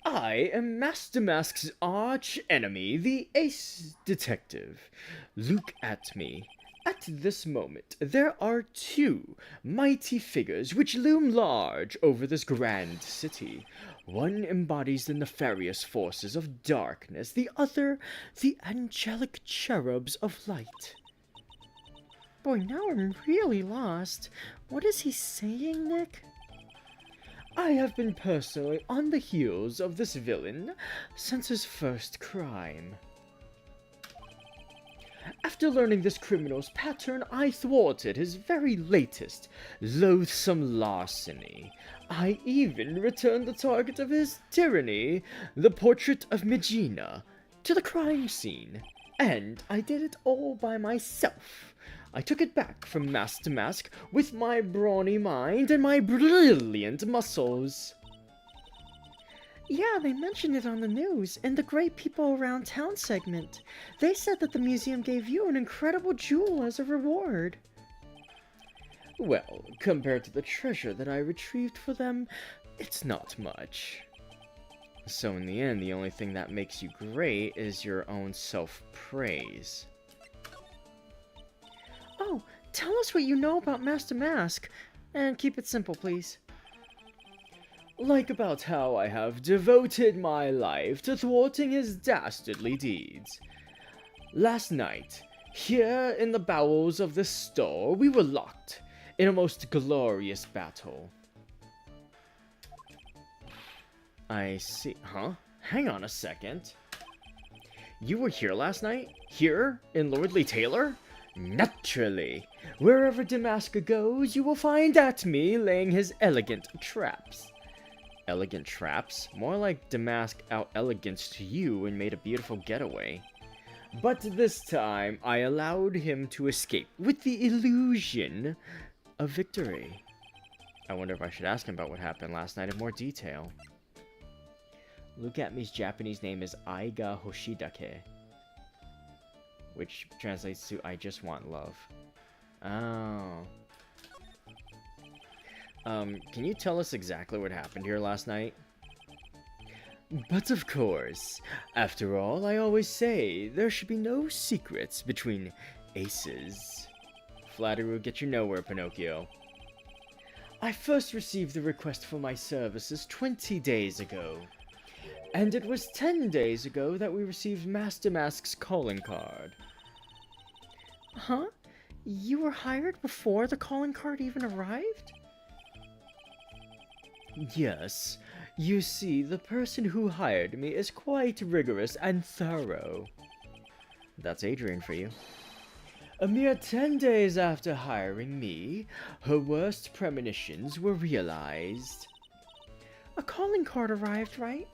I am Master Mask's arch enemy, the Ace Detective. Look at me. At this moment, there are two mighty figures which loom large over this grand city. One embodies the nefarious forces of darkness, the other, the angelic cherubs of light. Boy, now I'm really lost. What is he saying, Nick? I have been personally on the heels of this villain since his first crime. After learning this criminal's pattern, I thwarted his very latest, loathsome larceny. I even returned the target of his tyranny, the portrait of Megina, to the crime scene. And I did it all by myself. I took it back from mask to mask with my brawny mind and my brilliant muscles. Yeah, they mentioned it on the news in the Great People Around Town segment. They said that the museum gave you an incredible jewel as a reward. Well, compared to the treasure that I retrieved for them, it's not much. So in the end, the only thing that makes you great is your own self-praise. Oh, tell us what you know about Master Mask. And keep it simple, please. Like about how I have devoted my life to thwarting his dastardly deeds. Last night, here in the bowels of this store, we were locked in a most glorious battle. I see. Huh? Hang on a second. You were here last night? Here? In Lordly Taylor? Naturally. Wherever Damask goes, you will find Atme laying his elegant traps. Elegant traps? More like Damask out-eleganced you and made a beautiful getaway. But this time, I allowed him to escape with the illusion of victory. I wonder if I should ask him about what happened last night in more detail. Look at me's Japanese name is Aiga Hoshidake, which translates to I just want love. Oh. Can you tell us exactly what happened here last night? But of course. After all, I always say there should be no secrets between aces. Flattery will get you nowhere, Pinocchio. I first received the request for my services 20 days ago. And it was 10 days ago that we received Master Mask's calling card. Huh? You were hired before the calling card even arrived? Yes. You see, the person who hired me is quite rigorous and thorough. That's Adrian for you. A mere 10 days after hiring me, her worst premonitions were realized. A calling card arrived, right?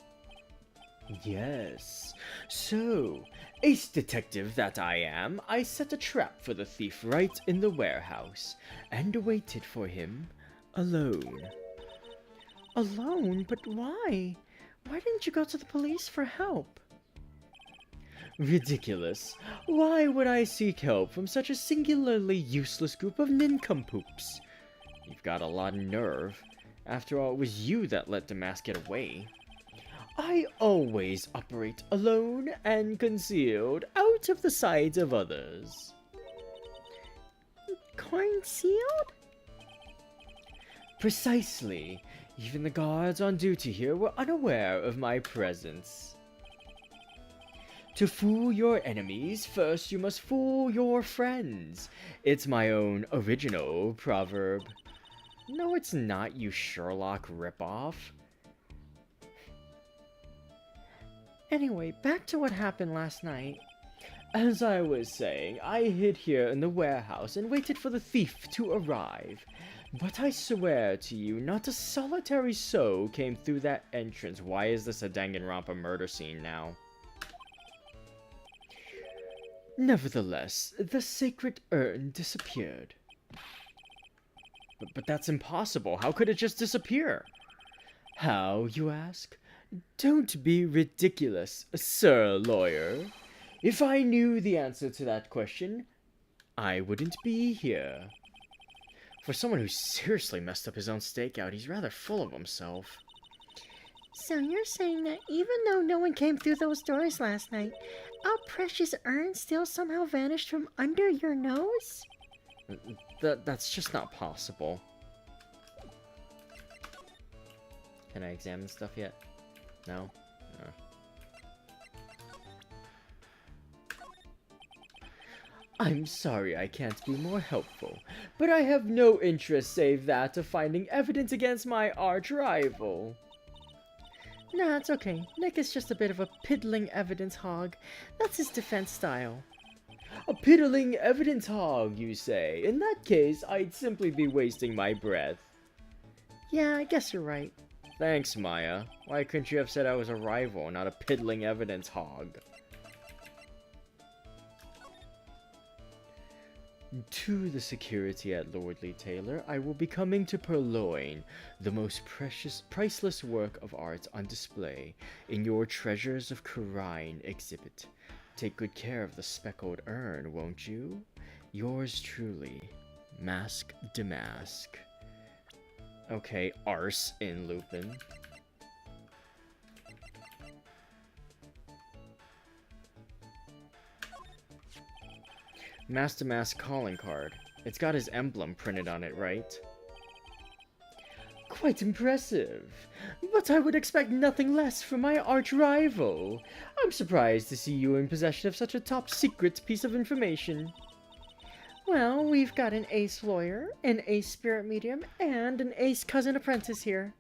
Yes. So, Ace detective that I am, I set a trap for the thief right in the warehouse, and waited for him, alone. Alone? But why? Why didn't you go to the police for help? Ridiculous. Why would I seek help from such a singularly useless group of nincompoops? You've got a lot of nerve. After all, it was you that let Damask get away. I always operate alone and concealed, out of the sight of others. Concealed? Precisely. Even the guards on duty here were unaware of my presence. To fool your enemies, first you must fool your friends. It's my own original proverb. No, it's not, you Sherlock ripoff. Anyway, back to what happened last night. As I was saying, I hid here in the warehouse and waited for the thief to arrive. But I swear to you, not a solitary soul came through that entrance. Why is this a Danganronpa murder scene now? Nevertheless, the sacred urn disappeared. But that's impossible. How could it just disappear? How, you ask? Don't be ridiculous, sir lawyer. If I knew the answer to that question, I wouldn't be here. For someone who seriously messed up his own stakeout, he's rather full of himself. So you're saying that even though no one came through those doors last night, our precious urn still somehow vanished from under your nose? That's just not possible. Can I examine stuff yet? No? No. I'm sorry I can't be more helpful, but I have no interest save that of finding evidence against my arch-rival. Nah, it's okay. Nick is just a bit of a piddling evidence hog. That's his defense style. A piddling evidence hog, you say? In that case, I'd simply be wasting my breath. Yeah, I guess you're right. Thanks, Maya. Why couldn't you have said I was a rival, not a piddling evidence hog? To the security at Lordly Taylor, I will be coming to purloin the most priceless work of art on display in your Treasures of Khura'in exhibit. Take good care of the speckled urn, won't you? Yours truly, Mask Damask. Okay, arse in Lupin. Mask Damask calling card. It's got his emblem printed on it, right? Quite impressive. But I would expect nothing less from my arch-rival. I'm surprised to see you in possession of such a top-secret piece of information. Well, we've got an ace lawyer, an ace spirit medium, and an ace cousin apprentice here.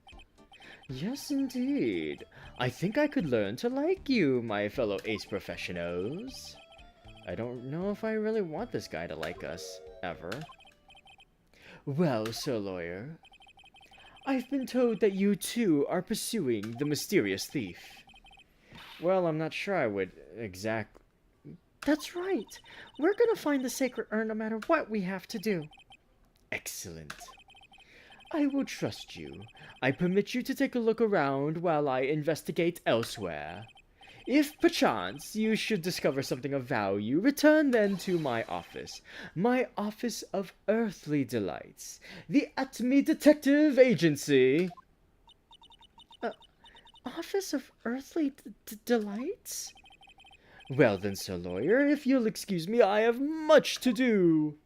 Yes, indeed. I think I could learn to like you, my fellow ace professionals. I don't know if I really want this guy to like us, ever. Well, Sir Lawyer, I've been told that you too are pursuing the mysterious thief. Well, I'm not sure I would exactly... That's right. We're gonna find the sacred urn no matter what we have to do. Excellent. I will trust you. I permit you to take a look around while I investigate elsewhere. If, perchance, you should discover something of value, return then to my office of earthly delights, the Atomy Detective Agency. Office of Earthly Delights? Well then, Sir Lawyer, if you'll excuse me, I have much to do.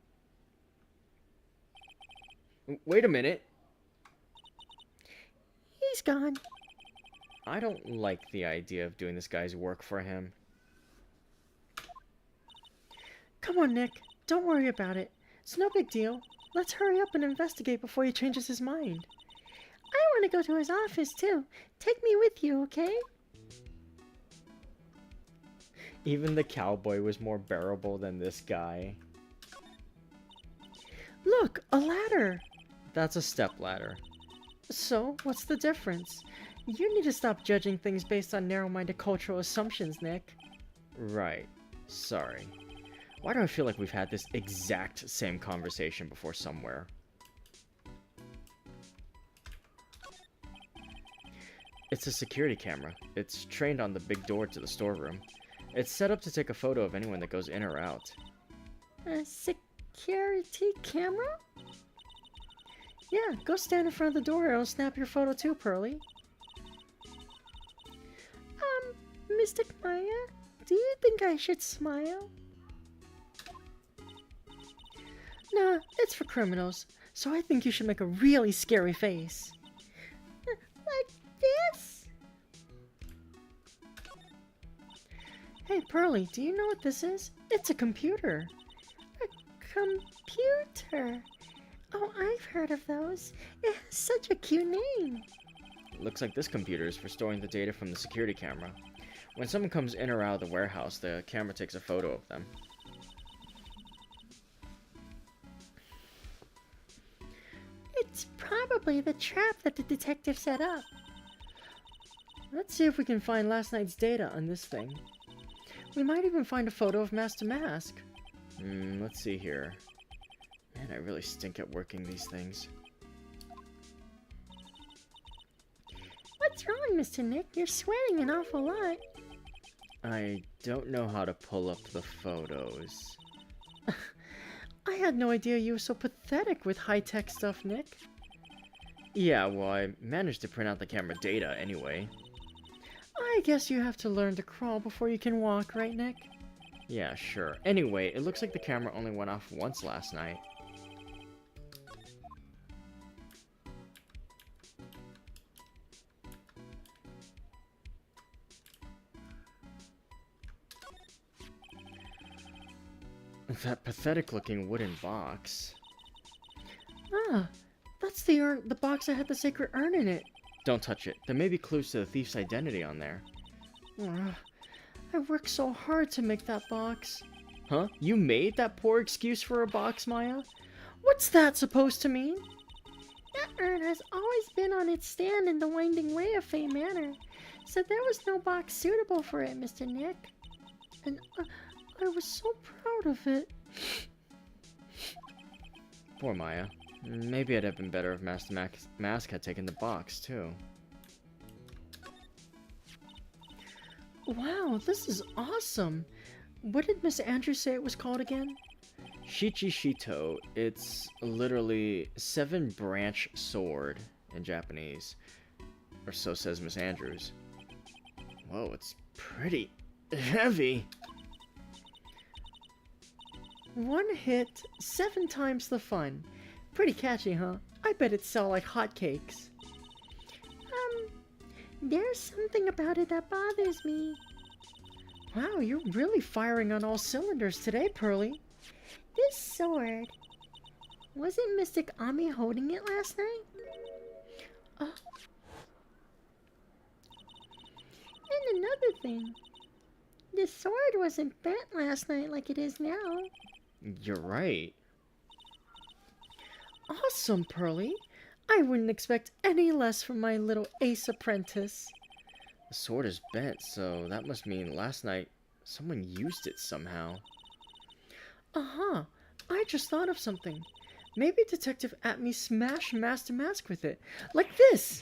Wait a minute. He's gone. I don't like the idea of doing this guy's work for him. Come on, Nick. Don't worry about it. It's no big deal. Let's hurry up and investigate before he changes his mind. I want to go to his office too. Take me with you, okay? Even the cowboy was more bearable than this guy. Look, a ladder! That's a stepladder. So, what's the difference? You need to stop judging things based on narrow-minded cultural assumptions, Nick. Right. Sorry. Why do I feel like we've had this exact same conversation before somewhere? It's a security camera. It's trained on the big door to the storeroom. It's set up to take a photo of anyone that goes in or out. A security camera? Yeah, go stand in front of the door. It'll snap your photo too, Pearly. Mystic Maya, do you think I should smile? Nah, it's for criminals. So I think you should make a really scary face. Like this? Hey, Pearly, do you know what this is? It's a computer. A computer? Oh, I've heard of those. It has such a cute name. Looks like this computer is for storing the data from the security camera. When someone comes in or out of the warehouse, the camera takes a photo of them. It's probably the trap that the detective set up. Let's see if we can find last night's data on this thing. We might even find a photo of Master Mask. Let's see here. Man, I really stink at working these things. What's wrong, Mr. Nick? You're sweating an awful lot. I don't know how to pull up the photos. I had no idea you were so pathetic with high-tech stuff, Nick. Yeah, well, I managed to print out the camera data anyway. I guess you have to learn to crawl before you can walk, right, Nick? Yeah, sure. Anyway, it looks like the camera only went off once last night. That pathetic-looking wooden box. Ah, that's the box that had the sacred urn in it. Don't touch it. There may be clues to the thief's identity on there. I worked so hard to make that box. Huh? You made that poor excuse for a box, Maya? What's that supposed to mean? That urn has always been on its stand in the winding way of Fey Manor, so there was no box suitable for it, Mr. Nick. And I was so proud of it. Poor Maya. Maybe it'd have been better if Master Mask had taken the box, too. Wow, this is awesome. What did Miss Andrews say it was called again? Shichishito. It's literally 7-branch sword in Japanese. Or so says Miss Andrews. Whoa, it's pretty heavy. 1 hit, 7 times the fun. Pretty catchy, huh? I bet it sell like hotcakes. There's something about it that bothers me. Wow, you're really firing on all cylinders today, Pearly. This sword. Wasn't Mystic Ami holding it last night? And another thing. The sword wasn't bent last night like it is now. You're right. Awesome, Pearly. I wouldn't expect any less from my little ace apprentice. The sword is bent, so that must mean last night someone used it somehow. Uh-huh. I just thought of something. Maybe Detective Atme smashed Master Mask with it. Like this!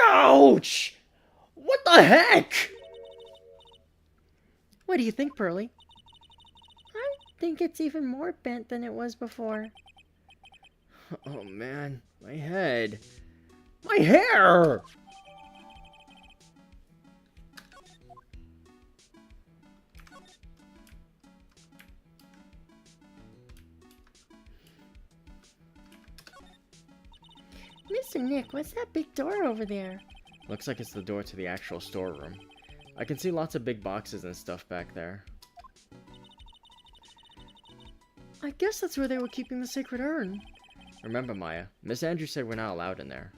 Ouch! What the heck? What do you think, Pearly? I think it's even more bent than it was before. Oh man, my head. My hair! Mr. Nick, what's that big door over there? Looks like it's the door to the actual storeroom. I can see lots of big boxes and stuff back there. I guess that's where they were keeping the sacred urn. Remember, Maya, Miss Andrews said we're not allowed in there.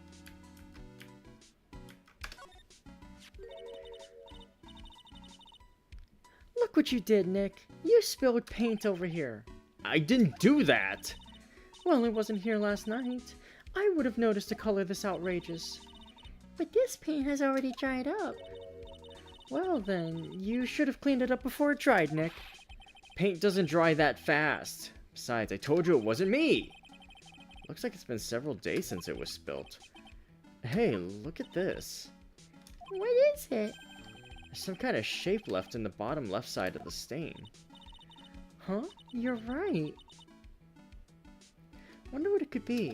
Look what you did, Nick. You spilled paint over here. I didn't do that! Well, it wasn't here last night. I would have noticed a color this outrageous. But this paint has already dried up. Well then, you should have cleaned it up before it dried, Nick. Paint doesn't dry that fast. Besides, I told you it wasn't me. Looks like it's been several days since it was spilt. Hey, look at this. What is it? There's some kind of shape left in the bottom left side of the stain. Huh? You're right. Wonder what it could be.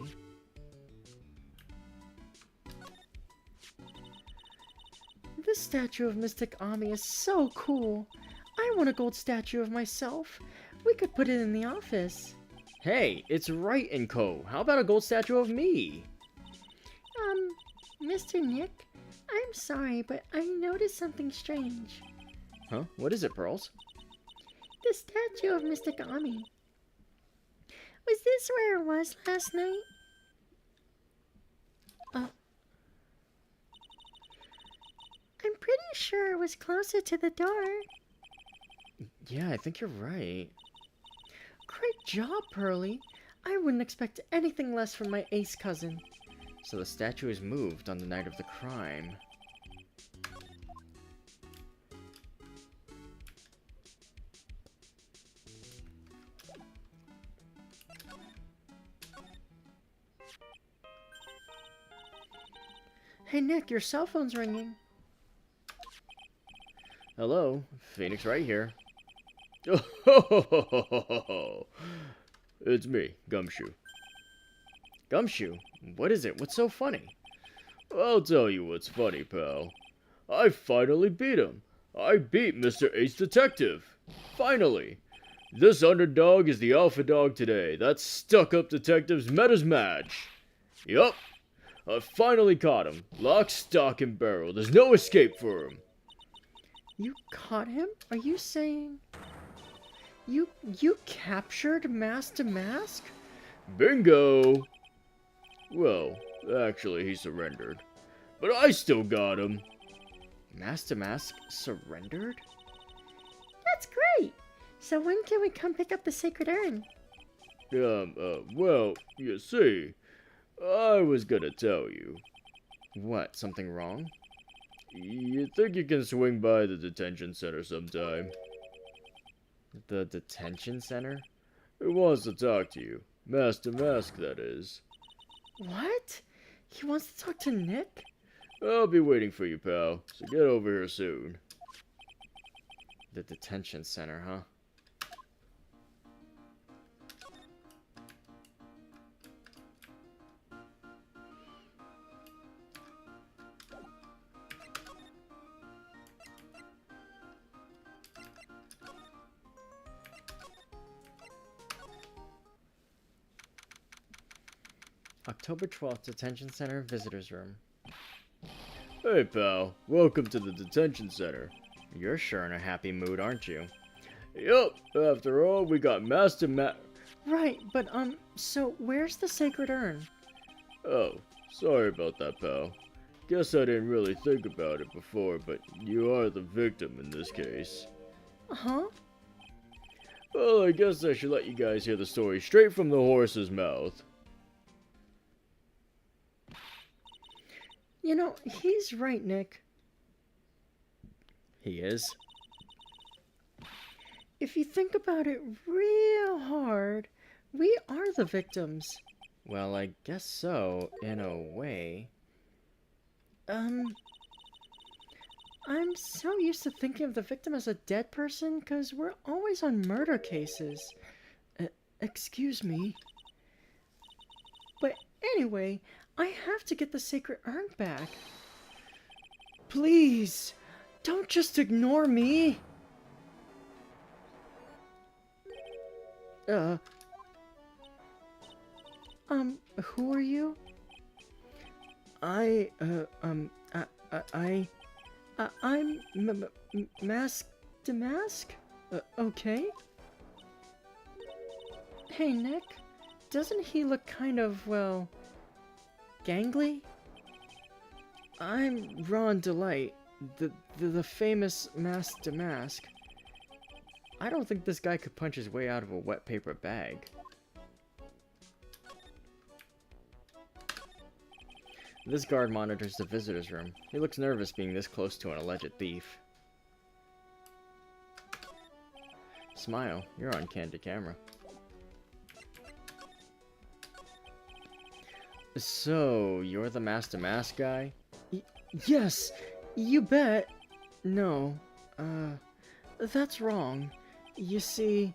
This statue of Mystic Ami is so cool. I want a gold statue of myself. We could put it in the office. Hey, it's right, Inko. How about a gold statue of me? Mr. Nick, I'm sorry, but I noticed something strange. Huh? What is it, Pearls? The statue of Mystic Ami. Was this where it was last night? I'm pretty sure it was closer to the door. Yeah, I think you're right. Great job, Pearly. I wouldn't expect anything less from my ace cousin. So the statue is moved on the night of the crime. Hey Nick, your cell phone's ringing. Hello, Phoenix right here. It's me, Gumshoe. Gumshoe? What is it? What's so funny? I'll tell you what's funny, pal. I finally beat him. I beat Mr. Ace Detective. Finally. This underdog is the alpha dog today. That stuck-up detective's met his match. Yup. I finally caught him. Lock, stock, and barrel. There's no escape for him. You caught him? Are you saying... You captured Mask to Mask? Bingo! Well, actually, he surrendered. But I still got him. Mask to Mask surrendered? That's great. So when can we come pick up the sacred urn? Well, you see, I was gonna tell you. What, something wrong? You think you can swing by the detention center sometime? The detention center? Who wants to talk to you? Mask to mask, that is. What? He wants to talk to Nick? I'll be waiting for you, pal, so get over here soon. The detention center, huh? October 12th, Detention Center, Visitors Room. Hey, pal. Welcome to the detention center. You're sure in a happy mood, aren't you? Yup. After all, we got Mask to Mask. Right, but, so where's the sacred urn? Oh, sorry about that, pal. Guess I didn't really think about it before, but you are the victim in this case. Huh? Well, I guess I should let you guys hear the story straight from the horse's mouth. You know, he's right, Nick. He is? If you think about it real hard, we are the victims. Well, I guess so, in a way. I'm so used to thinking of the victim as a dead person because we're always on murder cases. Excuse me. But anyway, I have to get the sacred urn back. Please, don't just ignore me. Who are you? I'm Mask to Mask? Okay. Hey, Nick, doesn't he look kind of, well, gangly? I'm Ron Delight, the famous Mask to Mask. I don't think this guy could punch his way out of a wet paper bag. This guard monitors the visitor's room. He looks nervous being this close to an alleged thief. smile. You're on candid camera. So, you're the Master Mask guy? Yes, you bet. No, that's wrong. You see,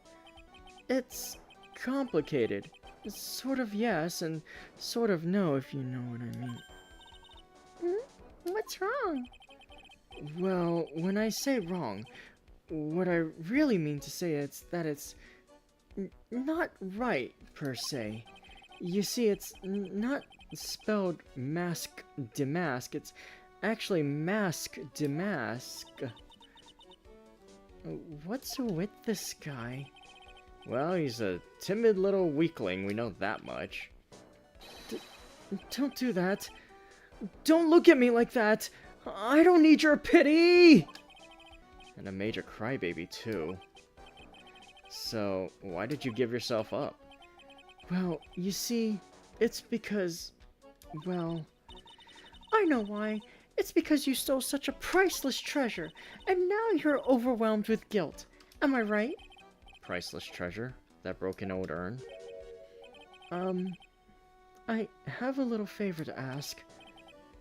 it's complicated. Sort of yes and sort of no, if you know what I mean. What's wrong? Well, when I say wrong, what I really mean to say is that it's not right, per se. You see, it's not spelled mask demask, it's actually mask demask. What's with this guy? Well, he's a timid little weakling, we know that much. Don't do that. Don't look at me like that. I don't need your pity! And a major crybaby, too. So, why did you give yourself up? Well, you see, it's because, well, I know why. It's because you stole such a priceless treasure, and now you're overwhelmed with guilt. Am I right? Priceless treasure? That broken old urn? I have a little favor to ask.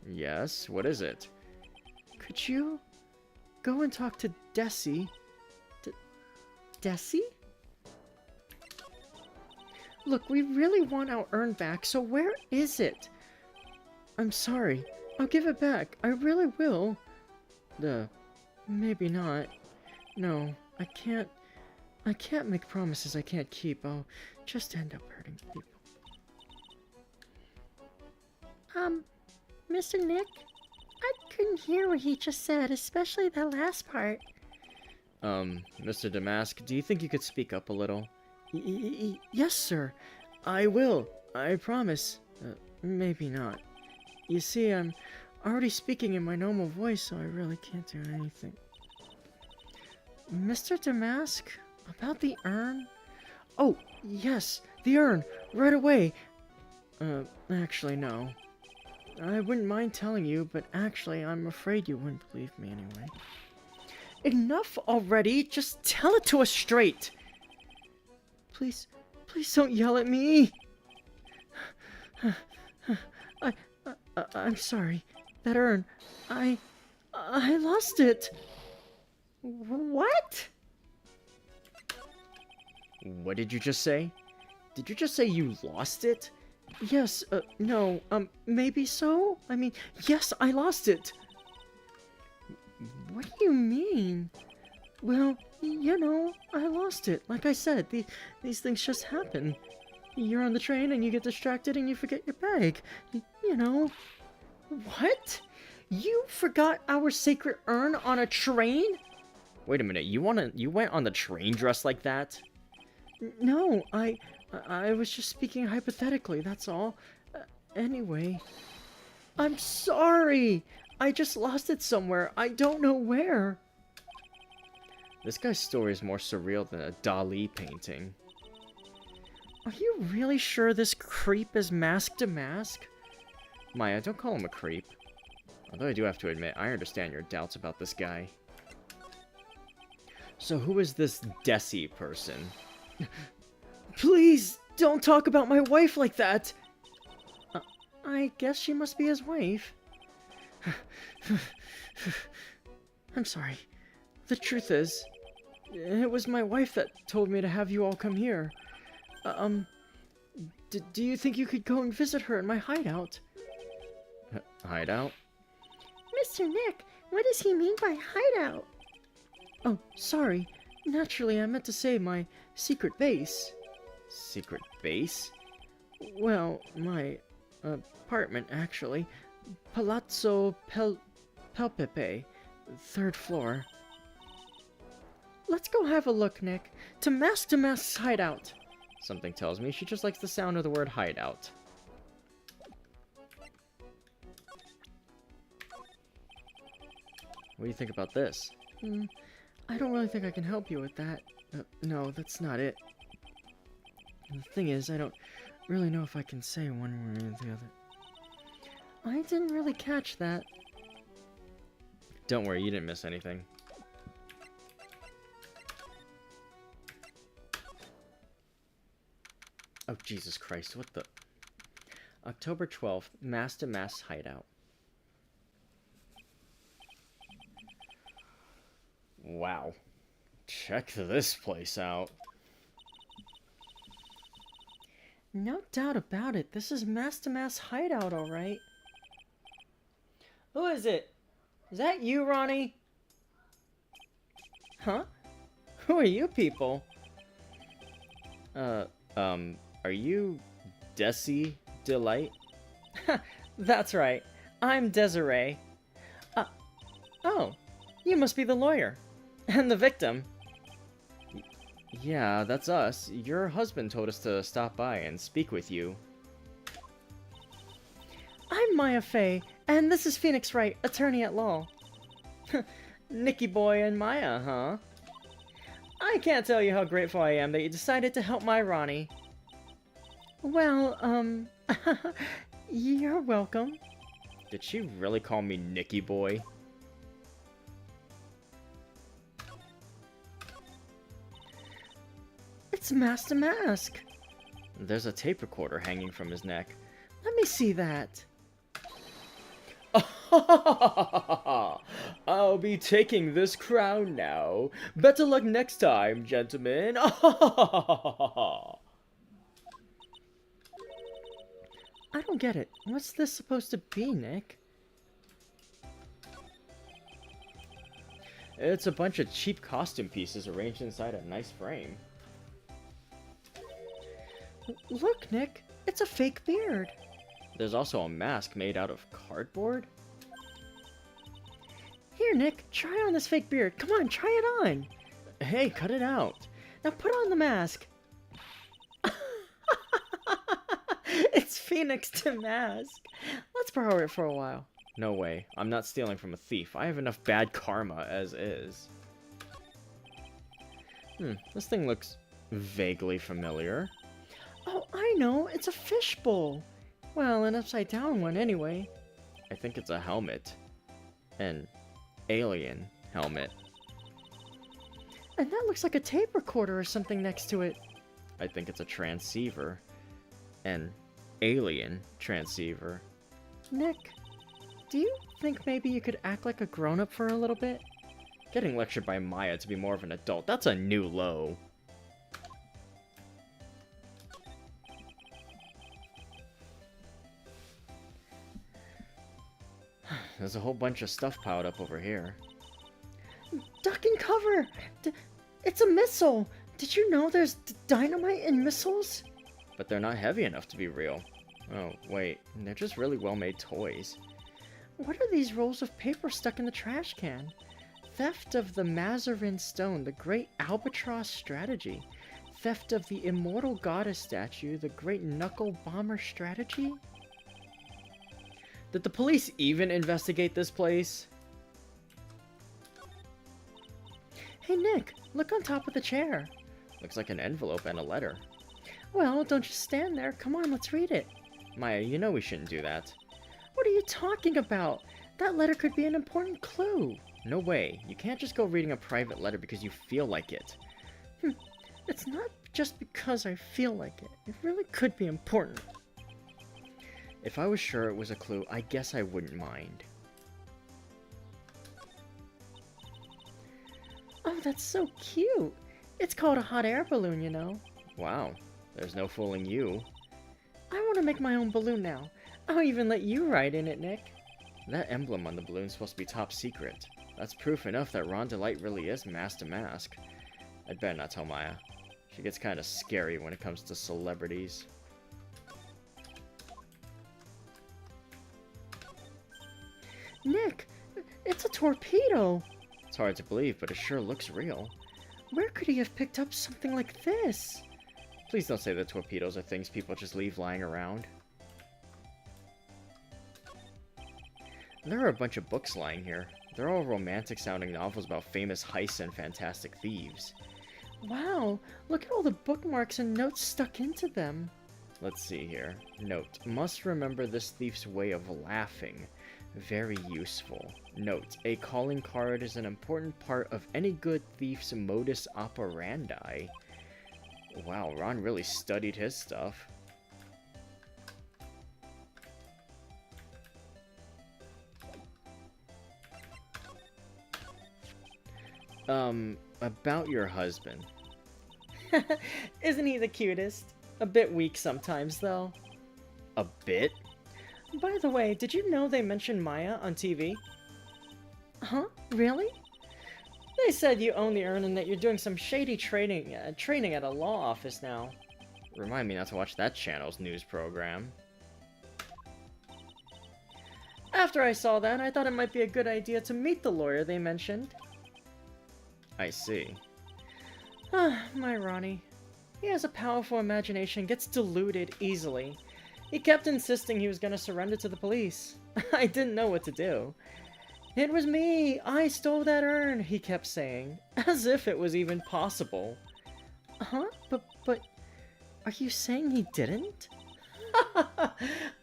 Yes, what is it? Could you go and talk to Desi? Desi? Look, we really want our urn back, so where is it? I'm sorry. I'll give it back. I really will. Maybe not. No, I can't make promises I can't keep. I'll just end up hurting people. Mr. Nick? I couldn't hear what he just said, especially that last part. Mr. Damask, do you think you could speak up a little? Yes, sir. I will. I promise. Maybe not. You see, I'm already speaking in my normal voice, so I really can't do anything. Mr. Damask? About the urn? Oh, yes, the urn! Right away! Actually, no. I wouldn't mind telling you, but actually, I'm afraid you wouldn't believe me anyway. Enough already! Just tell it to us straight! Please don't yell at me! I'm sorry. That urn, I lost it! What? What did you just say? Did you just say you lost it? Yes, no, maybe so? I mean, yes, I lost it! What do you mean? Well, you know, I lost it. Like I said, these things just happen. You're on the train and you get distracted and you forget your bag. You know. What? You forgot our sacred urn on a train? Wait a minute, you went on the train dressed like that? No, I was just speaking hypothetically, that's all. Anyway. I'm sorry! I just lost it somewhere. I don't know where. This guy's story is more surreal than a Dali painting. Are you really sure this creep is Mask to Mask? Maya, don't call him a creep. Although I do have to admit, I understand your doubts about this guy. So who is this Desi person? Please, don't talk about my wife like that! I guess she must be his wife. I'm sorry. The truth is, it was my wife that told me to have you all come here. Do you think you could go and visit her in my hideout? Hideout? Mr. Nick, what does he mean by hideout? Oh, sorry. Naturally, I meant to say my secret base. Secret base? Well, my apartment, actually. Palazzo Pelpepe, 3rd floor. Let's go have a look, Nick. To Mask's hideout. Something tells me she just likes the sound of the word hideout. What do you think about this? I don't really think I can help you with that. No, that's not it. The thing is, I don't really know if I can say one way or the other. I didn't really catch that. Don't worry, you didn't miss anything. Oh, Jesus Christ, what the... October 12th, Mass hideout. Wow. Check this place out. No doubt about it, this is Mass hideout, alright. Who is it? Is that you, Ronnie? Huh? Who are you people? Are you Desi Delight? That's right. I'm Desiree. Oh, you must be the lawyer. And the victim. Yeah, that's us. Your husband told us to stop by and speak with you. I'm Maya Fey, and this is Phoenix Wright, attorney at law. Nicky Boy and Maya, huh? I can't tell you how grateful I am that you decided to help my Ronnie. Well, you're welcome. Did she really call me Nicky Boy? It's Master Mask. There's a tape recorder hanging from his neck. Let me see that. I'll be taking this crown now. Better luck next time, gentlemen. I don't get it. What's this supposed to be, Nick? It's a bunch of cheap costume pieces arranged inside a nice frame. Look, Nick. It's a fake beard. There's also a mask made out of cardboard. Here, Nick. Try on this fake beard. Come on, try it on. Hey, cut it out. Now put on the mask. It's Phoenix to Mask. Let's borrow it for a while. No way. I'm not stealing from a thief. I have enough bad karma as is. This thing looks vaguely familiar. Oh, I know. It's a fishbowl. Well, an upside-down one, anyway. I think it's a helmet. An alien helmet. And that looks like a tape recorder or something next to it. I think it's a transceiver. An alien transceiver. Nick, do you think maybe you could act like a grown-up for a little bit? Getting lectured by Maya to be more of an adult, that's a new low. There's a whole bunch of stuff piled up over here. Duck and cover! It's a missile! Did you know there's dynamite in missiles? But they're not heavy enough to be real. Oh, wait. They're just really well-made toys. What are these rolls of paper stuck in the trash can? Theft of the Mazarin Stone, the Great Albatross Strategy. Theft of the Immortal Goddess Statue, the Great Knuckle Bomber Strategy? Did the police even investigate this place? Hey Nick, look on top of the chair. Looks like an envelope and a letter. Well, don't just stand there. Come on, let's read it. Maya, you know we shouldn't do that. What are you talking about? That letter could be an important clue. No way. You can't just go reading a private letter because you feel like it. It's not just because I feel like it. It really could be important. If I was sure it was a clue, I guess I wouldn't mind. Oh, that's so cute. It's called a hot air balloon, you know. Wow. There's no fooling you. I want to make my own balloon now. I'll even let you ride in it, Nick. That emblem on the balloon's supposed to be top secret. That's proof enough that Ron Delight really is Master Mask. I'd better not tell Maya. She gets kind of scary when it comes to celebrities. Nick, it's a torpedo. It's hard to believe, but it sure looks real. Where could he have picked up something like this? Please don't say that torpedoes are things people just leave lying around. There are a bunch of books lying here. They're all romantic-sounding novels about famous heists and fantastic thieves. Wow, look at all the bookmarks and notes stuck into them. Let's see here. Note, must remember this thief's way of laughing. Very useful. Note, a calling card is an important part of any good thief's modus operandi. Wow, Ron really studied his stuff. About your husband. Isn't he the cutest? A bit weak sometimes, though. A bit? By the way, did you know they mentioned Maya on TV? Huh? Really? They said you own the urn and that you're doing some shady training at a law office now. Remind me not to watch that channel's news program. After I saw that, I thought it might be a good idea to meet the lawyer they mentioned. I see. Ah, my Ronnie. He has a powerful imagination, gets deluded easily. He kept insisting he was going to surrender to the police. I didn't know what to do. It was me! I stole that urn, he kept saying, as if it was even possible. Huh? But, are you saying he didn't?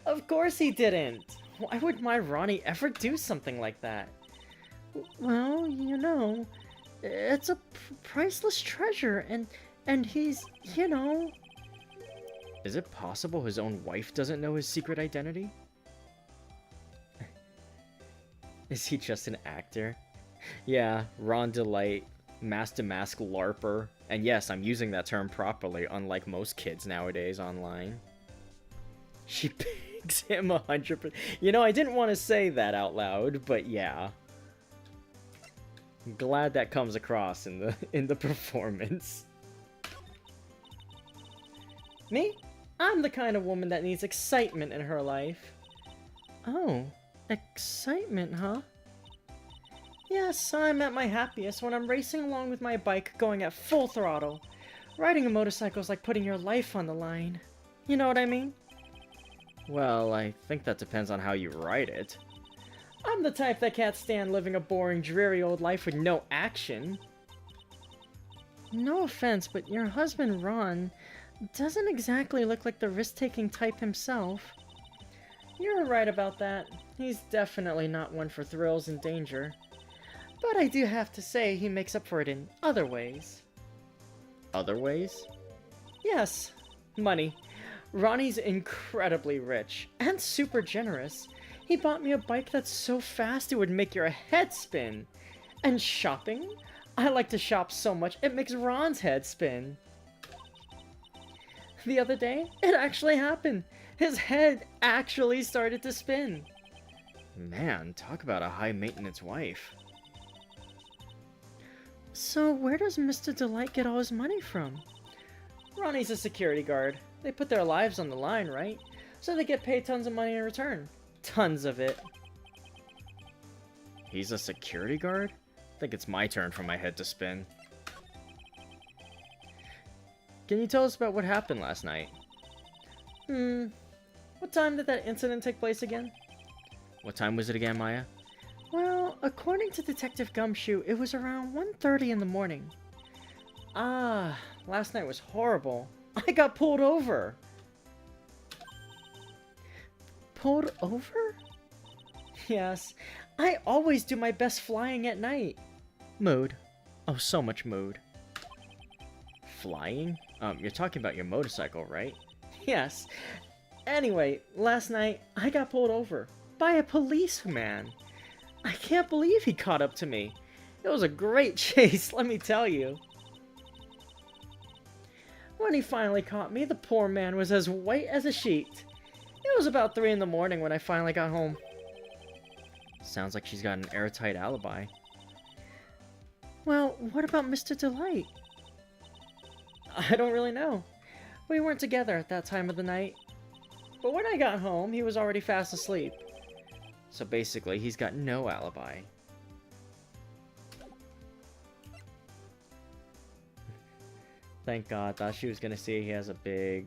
Of course he didn't! Why would my Ronnie ever do something like that? Well, you know, it's a priceless treasure, and he's, you know... Is it possible his own wife doesn't know his secret identity? Is he just an actor? Yeah, Ron Delight, mask-to-mask LARPer. And yes, I'm using that term properly, unlike most kids nowadays online. She pigs him 100%. You know, I didn't want to say that out loud, but yeah. I'm glad that comes across in the performance. Me? I'm the kind of woman that needs excitement in her life. Oh, excitement, huh? Yes, I'm at my happiest when I'm racing along with my bike going at full throttle. Riding a motorcycle is like putting your life on the line. You know what I mean? Well, I think that depends on how you ride it. I'm the type that can't stand living a boring, dreary old life with no action. No offense, but your husband, Ron, doesn't exactly look like the risk-taking type himself. You're right about that. He's definitely not one for thrills and danger. But I do have to say he makes up for it in other ways. Other ways? Yes, money. Ronnie's incredibly rich and super generous. He bought me a bike that's so fast it would make your head spin. And shopping? I like to shop so much it makes Ron's head spin. The other day, it actually happened. His head actually started to spin. Man, talk about a high-maintenance wife. So where does Mr. Delight get all his money from? Ronnie's a security guard. They put their lives on the line, right? So they get paid tons of money in return. Tons of it. He's a security guard? I think it's my turn for my head to spin. Can you tell us about what happened last night? What time did that incident take place again? What time was it again, Maya? Well, according to Detective Gumshoe, it was around 1:30 in the morning. Ah, last night was horrible. I got pulled over. Pulled over? Yes, I always do my best flying at night. Mood. Oh, so much mood. Flying? You're talking about your motorcycle, right? Yes. Anyway, last night I got pulled over by a policeman. I can't believe he caught up to me. It was a great chase, let me tell you. When he finally caught me, the poor man was as white as a sheet. It was about 3 in the morning when I finally got home. Sounds like she's got an airtight alibi. Well, what about Mr. Delight? I don't really know. We weren't together at that time of the night. But when I got home, he was already fast asleep. So basically, he's got no alibi. Thank God. Thought she was gonna say he has a big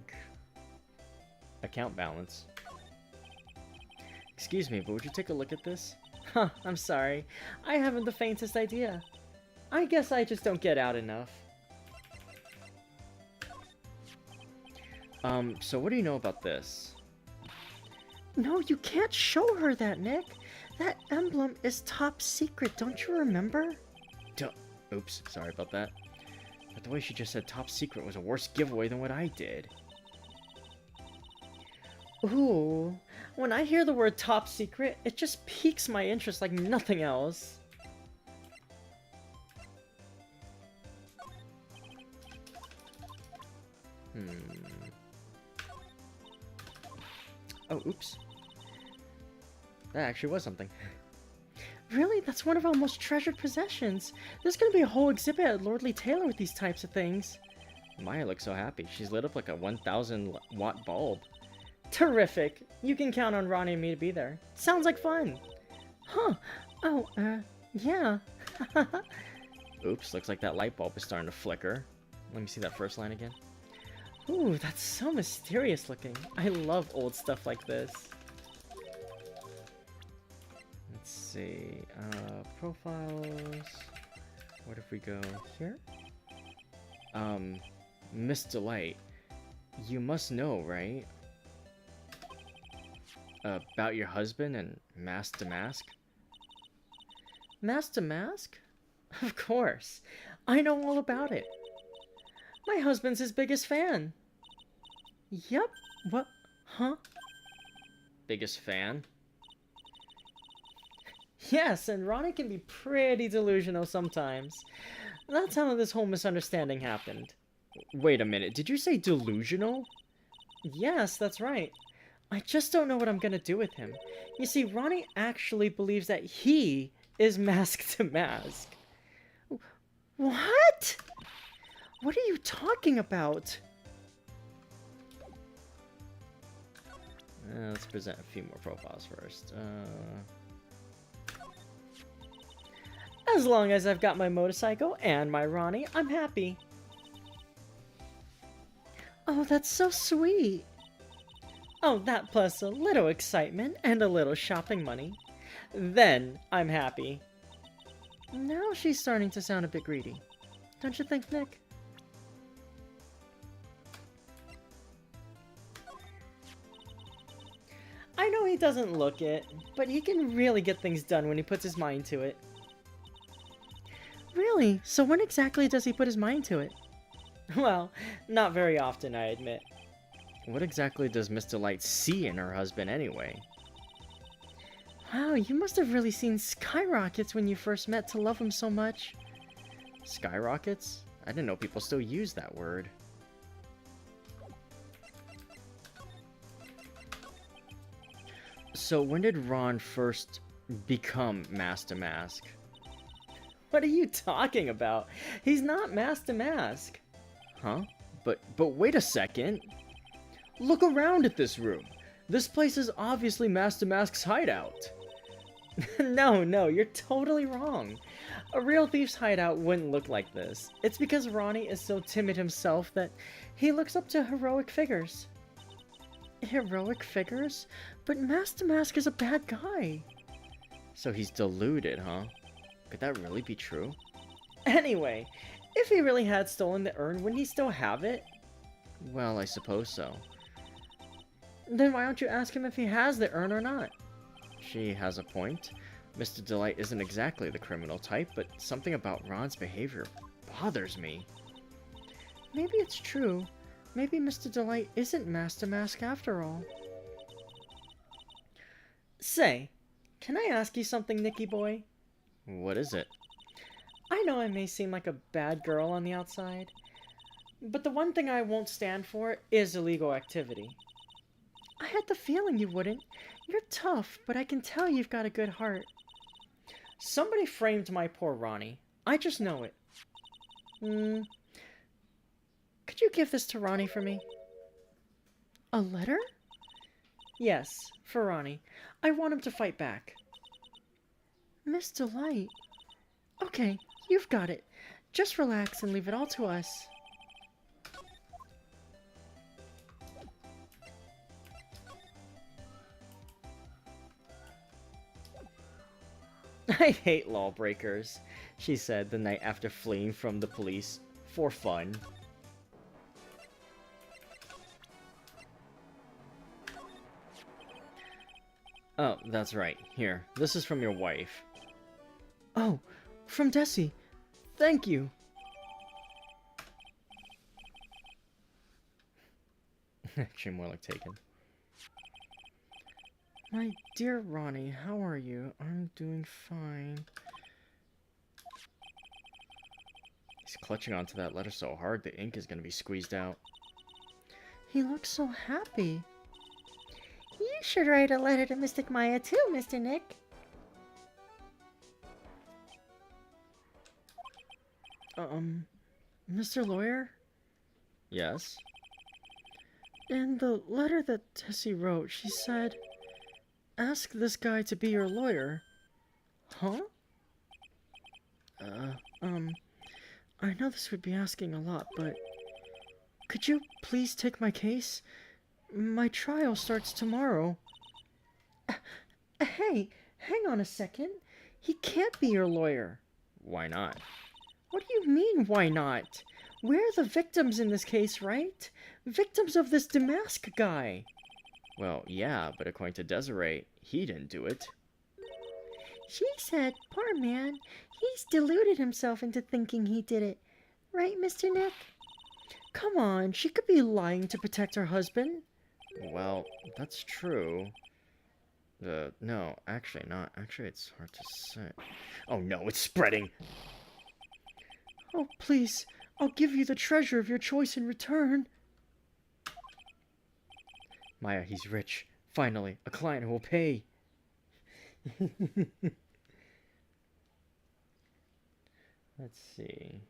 account balance. Excuse me, but would you take a look at this? Huh, I'm sorry. I haven't the faintest idea. I guess I just don't get out enough. So what do you know about this? No, you can't show her that, Nick. That emblem is top secret, don't you remember? Oops, sorry about that. But the way she just said top secret was a worse giveaway than what I did. Ooh, when I hear the word top secret, it just piques my interest like nothing else. Oh, oops. That actually was something. Really? That's one of our most treasured possessions. There's gonna be a whole exhibit at Lordly Taylor with these types of things. Maya looks so happy. She's lit up like a 1,000 watt bulb. Terrific. You can count on Ronnie and me to be there. Sounds like fun. Huh. Oh, yeah. Oops, looks like that light bulb is starting to flicker. Let me see that first line again. Ooh, that's so mysterious looking. I love old stuff like this. Let's see. Profiles. What if we go here? Miss Delight. You must know, right? About your husband and Mask to Mask? Mask to Mask? Of course. I know all about it. My husband's his biggest fan. Yep. What? Huh? Biggest fan? Yes, and Ronnie can be pretty delusional sometimes. That's how this whole misunderstanding happened. Wait a minute, did you say delusional? Yes, that's right. I just don't know what I'm gonna do with him. You see, Ronnie actually believes that he is Mask to Mask. What? What are you talking about? Let's present a few more profiles first. As long as I've got my motorcycle and my Ronnie, I'm happy. Oh, that's so sweet. Oh, that plus a little excitement and a little shopping money. Then I'm happy. Now she's starting to sound a bit greedy. Don't you think, Nick? I know he doesn't look it, but he can really get things done when he puts his mind to it. Really? So when exactly does he put his mind to it? Well, not very often, I admit. What exactly does Miss Delight see in her husband anyway? Wow, you must have really seen skyrockets when you first met to love him so much. Skyrockets? I didn't know people still use that word. So when did Ron first become Mask to Mask? What are you talking about? He's not Mask to Mask. Huh? But wait a second. Look around at this room. This place is obviously Mask to Mask's hideout. No, you're totally wrong. A real thief's hideout wouldn't look like this. It's because Ronnie is so timid himself that he looks up to heroic figures. Heroic figures? But Mask to Mask is a bad guy. So he's deluded, huh? Could that really be true? Anyway, if he really had stolen the urn, wouldn't he still have it? Well, I suppose so. Then why don't you ask him if he has the urn or not? She has a point. Mr. Delight isn't exactly the criminal type, but something about Ron's behavior bothers me. Maybe it's true. Maybe Mr. Delight isn't Mask to Mask after all. Say, can I ask you something, Nicky boy? What is it? I know I may seem like a bad girl on the outside, but the one thing I won't stand for is illegal activity. I had the feeling you wouldn't. You're tough, but I can tell you've got a good heart. Somebody framed my poor Ronnie. I just know it. Could you give this to Ronnie for me? A letter? Yes, for Ronnie. I want him to fight back. Miss Delight. Okay, you've got it. Just relax and leave it all to us. I hate lawbreakers, she said the night after fleeing from the police for fun. Oh, that's right. Here, this is from your wife. Oh, from Desi. Thank you. Actually, more like taken. My dear Ronnie, how are you? I'm doing fine. He's clutching onto that letter so hard the ink is going to be squeezed out. He looks so happy. You should write a letter to Mystic Maya too, Mr. Nick. Mr. Lawyer? Yes? In the letter that Tessie wrote, she said, ask this guy to be your lawyer. Huh? I know this would be asking a lot, but could you please take my case? My trial starts tomorrow. Hey, hang on a second. He can't be your lawyer. Why not? What do you mean, why not? We're the victims in this case, right? Victims of this Damask guy. Well, yeah, but according to Desiree, he didn't do it. She said, poor man, he's deluded himself into thinking he did it. Right, Mr. Nick? Come on, she could be lying to protect her husband. Well, that's true. No, actually not. Actually, it's hard to say. Oh no, it's spreading! Oh, please, I'll give you the treasure of your choice in return. Maya, he's rich. Finally, a client who will pay. Let's see.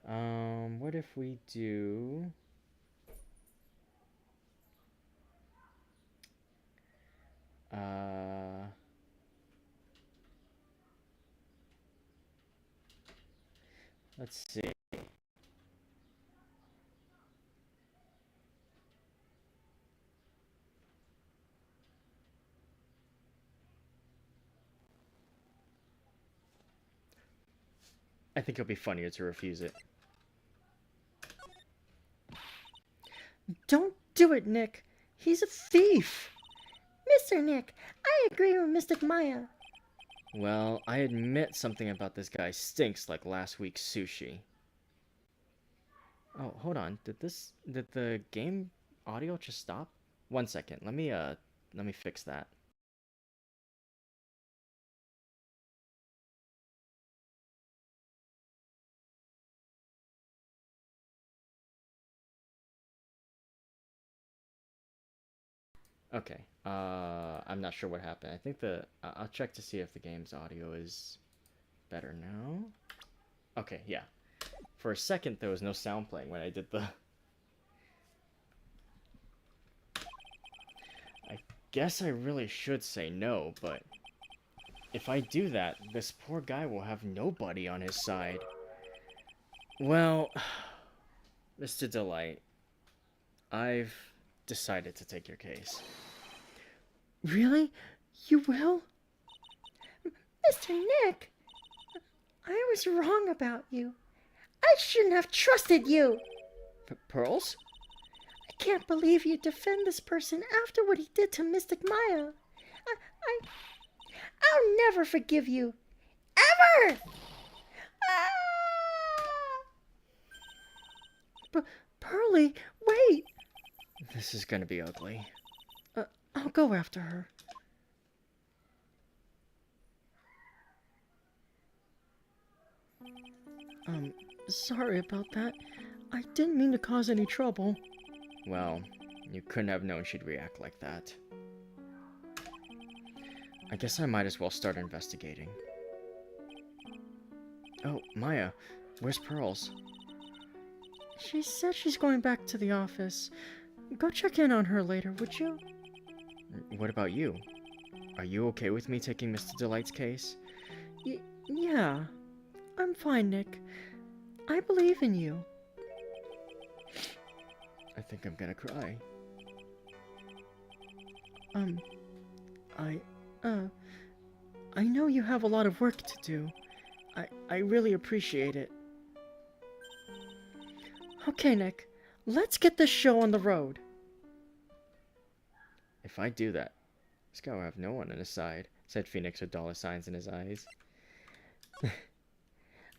What if we do... Let's see. I think it'll be funnier to refuse it. Don't do it, Nick. He's a thief. Mr. Nick, I agree with Mystic Maya. Well, I admit something about this guy stinks like last week's sushi. Oh, hold on. Did the game audio just stop? 1 second. Let me fix that. Okay. I'm not sure what happened. I think I'll check to see if the game's audio is better now. Okay, yeah. For a second, there was no sound playing when I did the... I guess I really should say no, but if I do that, this poor guy will have nobody on his side. Well, Mr. Delight, I've decided to take your case. Really? You will? Mr. Nick, I was wrong about you. I shouldn't have trusted you. Pearls? I can't believe you defend this person after what he did to Mystic Maya. I'll never forgive you. Ever! Pearly, wait! This is gonna be ugly. I'll go after her. Sorry about that. I didn't mean to cause any trouble. Well, you couldn't have known she'd react like that. I guess I might as well start investigating. Oh, Maya, where's Pearls? She said she's going back to the office. Go check in on her later, would you? What about you? Are you okay with me taking Mr. Delight's case? Yeah. I'm fine, Nick. I believe in you. I think I'm gonna cry. I know you have a lot of work to do. I really appreciate it. Okay, Nick. Let's get this show on the road. If I do that, this guy will have no one on his side, said Phoenix with dollar signs in his eyes.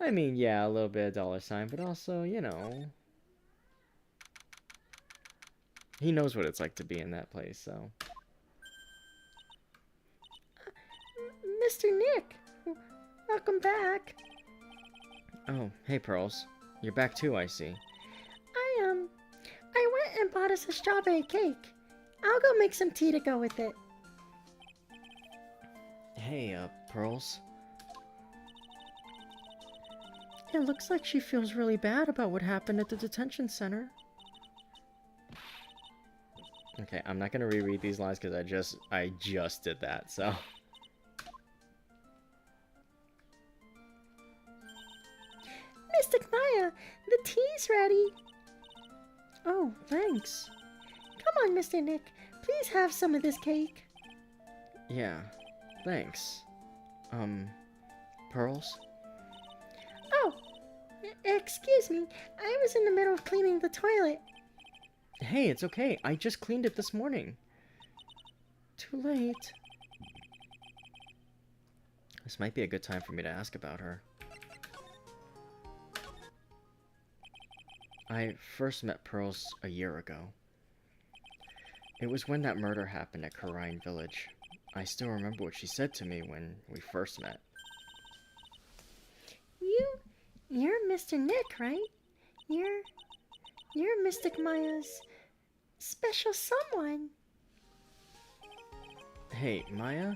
I mean, yeah, a little bit of dollar sign, but also, you know, He knows what it's like to be in that place, so... Mr. Nick, welcome back. Oh, hey, Pearls. You're back too, I see. I went and bought us a strawberry cake. I'll go make some tea to go with it. Hey, Pearls. It looks like she feels really bad about what happened at the detention center. Okay, I'm not gonna reread these lines because I just did that, so... Mystic Maya, the tea's ready. Oh, thanks. Come on, Mr. Nick. Please have some of this cake. Yeah, thanks. Pearls? Oh, excuse me. I was in the middle of cleaning the toilet. Hey, it's okay. I just cleaned it this morning. Too late. This might be a good time for me to ask about her. I first met Pearls a year ago. It was when that murder happened at Karine Village. I still remember what she said to me when we first met. You're Mr. Nick, right? You're Mystic Maya's special someone. Hey, Maya?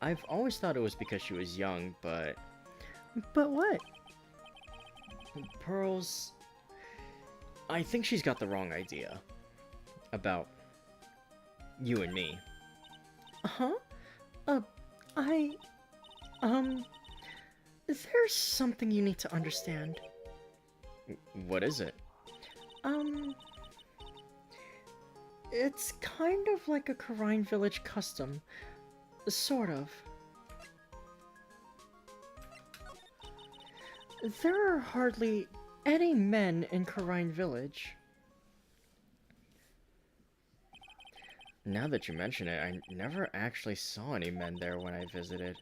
I've always thought it was because she was young, but... But what? Pearls... I think she's got the wrong idea. About... you and me. Huh? There's something you need to understand. What is it? It's kind of like a Karine Village custom. Sort of. There are hardly any men in Karine Village. Now that you mention it, I never actually saw any men there when I visited.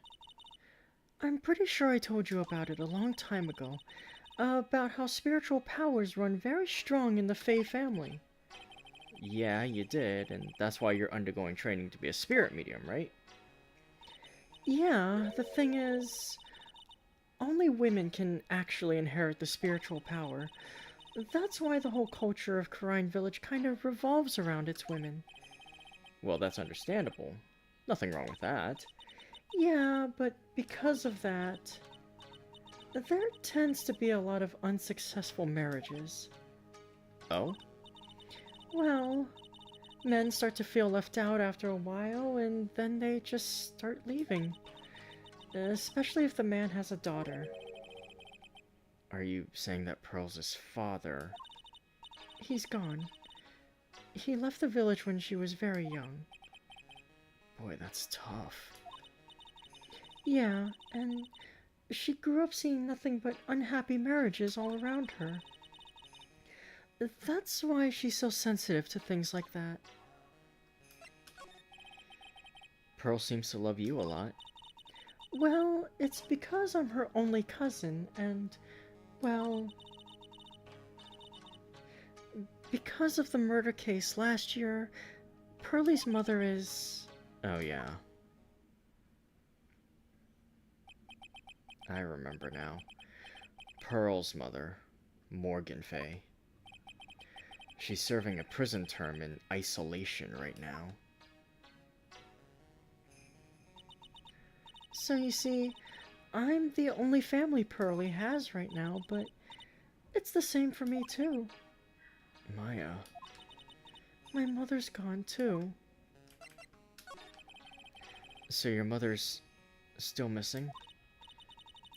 I'm pretty sure I told you about it a long time ago. About how spiritual powers run very strong in the Fae family. Yeah, you did, and that's why you're undergoing training to be a spirit medium, right? Yeah, the thing is... only women can actually inherit the spiritual power. That's why the whole culture of Karine Village kind of revolves around its women. Well, that's understandable. Nothing wrong with that. Yeah, but because of that, there tends to be a lot of unsuccessful marriages. Oh? Well, men start to feel left out after a while, and then they just start leaving. Especially if the man has a daughter. Are you saying that Pearls' father... He's gone. He left the village when she was very young. Boy, that's tough. Yeah, and she grew up seeing nothing but unhappy marriages all around her. That's why she's so sensitive to things like that. Pearl seems to love you a lot. Well, it's because I'm her only cousin, and, well... because of the murder case last year, Pearlie's mother is... Oh, yeah. I remember now. Pearl's mother, Morgan Fay. She's serving a prison term in isolation right now. So you see, I'm the only family Pearlie has right now, but it's the same for me too. Maya. My mother's gone too. So your mother's still missing?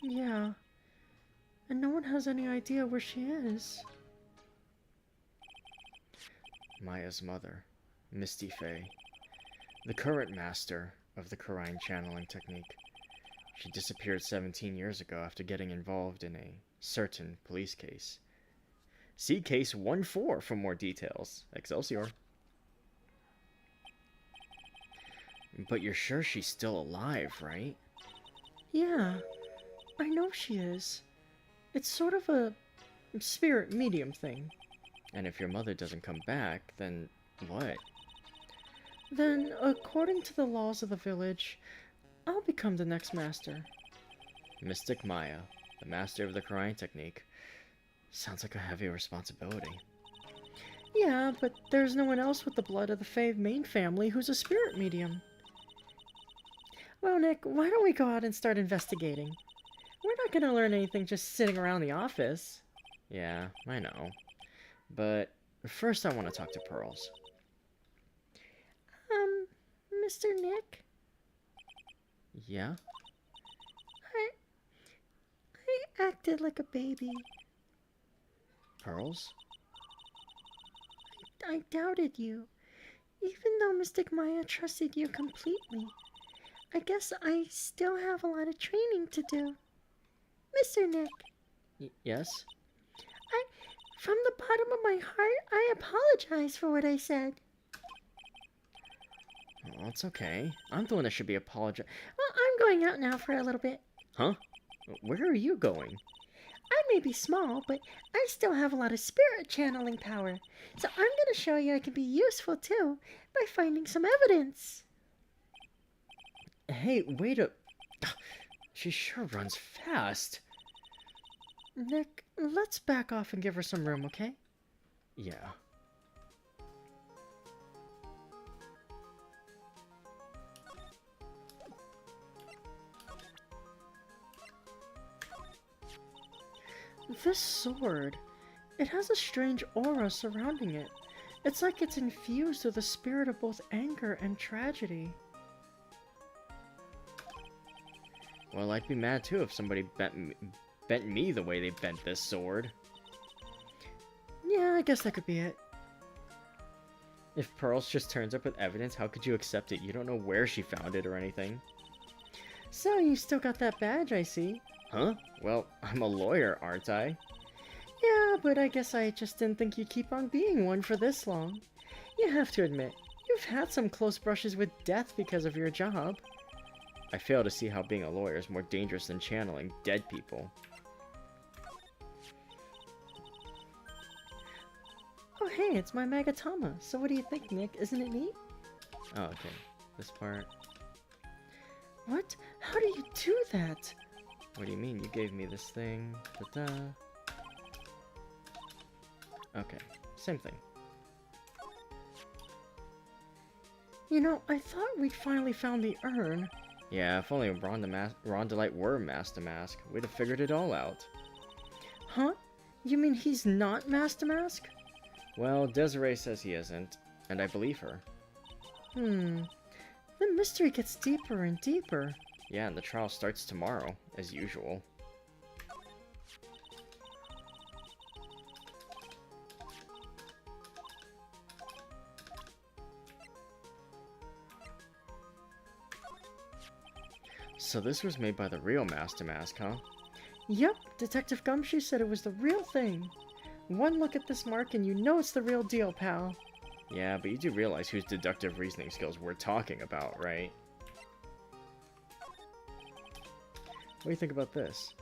Yeah. And no one has any idea where she is. Maya's mother, Misty Fay, the current master of the Karine channeling technique. She disappeared 17 years ago after getting involved in a certain police case. See case 1-4 for more details. Excelsior. But you're sure she's still alive, right? Yeah, I know she is. It's sort of a spirit medium thing. And if your mother doesn't come back, then What? Then, according to the laws of the village, I'll become the next master. Mystic Maya, the master of the crying technique. Sounds like a heavy responsibility. Yeah, but there's no one else with the blood of the Fae main family who's a spirit medium. Well, Nick, why don't we go out and start investigating? We're not gonna learn anything just sitting around the office. Yeah, I know. But first I want to talk to Pearls. Mr. Nick, Yeah? I acted like a baby. Pearls? I doubted you, even though Mystic Maya trusted you completely. I guess I still have a lot of training to do. Mr. Nick, Yes? from the bottom of my heart, I apologize for what I said. Oh, it's okay. I'm the one that should be apologizing. Well, I'm going out now for a little bit. Huh? Where are you going? I may be small, but I still have a lot of spirit channeling power. So I'm going to show you I can be useful too by finding some evidence. Hey, wait a... She sure runs fast. Nick, let's back off and give her some room, okay? Yeah. This sword, it has a strange aura surrounding it. It's like it's infused with the spirit of both anger and tragedy. Well, I'd be mad too if somebody bent me the way they bent this sword. Yeah, I guess that could be it. If Pearls just turns up with evidence, how could you accept it? You don't know where she found it or anything. So, you still got that badge, I see. Huh? Well, I'm a lawyer, aren't I? Yeah, but I guess I just didn't think you'd keep on being one for this long. You have to admit, you've had some close brushes with death because of your job. I fail to see how being a lawyer is more dangerous than channeling dead people. Oh hey, it's my Magatama. So what do you think, Nick? Isn't it neat? Oh, okay. This part... What? How do you do that? What do you mean? You gave me this thing. Ta-da. Okay, same thing. You know, I thought we'd finally found the urn. Yeah, if only Rondelight were Master Mask, we'd have figured it all out. Huh? You mean he's not Master Mask? Well, Desiree says he isn't, and I believe her. The mystery gets deeper and deeper. Yeah, and the trial starts tomorrow, as usual. So this was made by the real Master Mask, huh? Yep, Detective Gumshoe said it was the real thing. One look at this mark and you know it's the real deal, pal. Yeah, but you do realize whose deductive reasoning skills we're talking about, right? What do you think about this?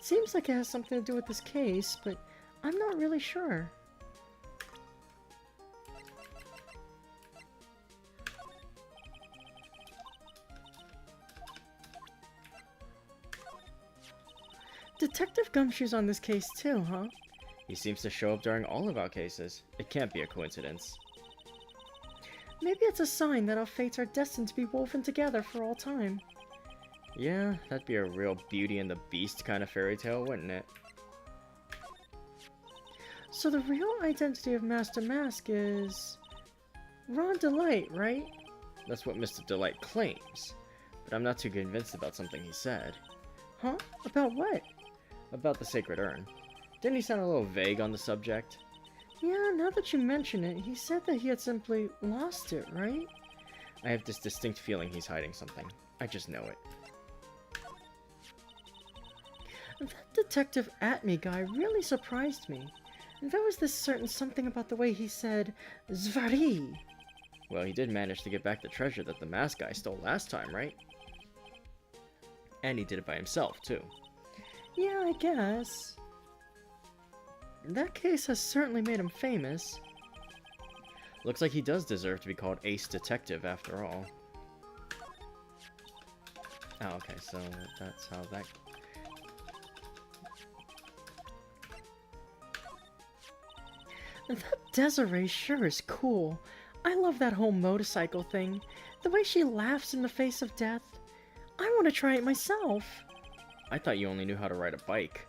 Seems like it has something to do with this case, but I'm not really sure. Detective Gumshoe's on this case too, huh? He seems to show up during all of our cases. It can't be a coincidence. Maybe it's a sign that our fates are destined to be woven together for all time. Yeah, that'd be a real Beauty and the Beast kind of fairy tale, wouldn't it? So the real identity of Master Mask is... Ron Delight, right? That's what Mr. Delight claims. But I'm not too convinced about something he said. Huh? About what? About the Sacred Urn. Didn't he sound a little vague on the subject? Yeah, now that you mention it, he said that he had simply lost it, right? I have this distinct feeling he's hiding something. I just know it. That Detective Atme guy really surprised me. There was this certain something about the way he said, Zvari. Well, he did manage to get back the treasure that the mask guy stole last time, right? And he did it by himself, too. Yeah, I guess. That case has certainly made him famous. Looks like he does deserve to be called Ace Detective after all. Oh, okay, so that's how that... That Desiree sure is cool. I love that whole motorcycle thing. The way she laughs in the face of death. I want to try it myself. I thought you only knew how to ride a bike.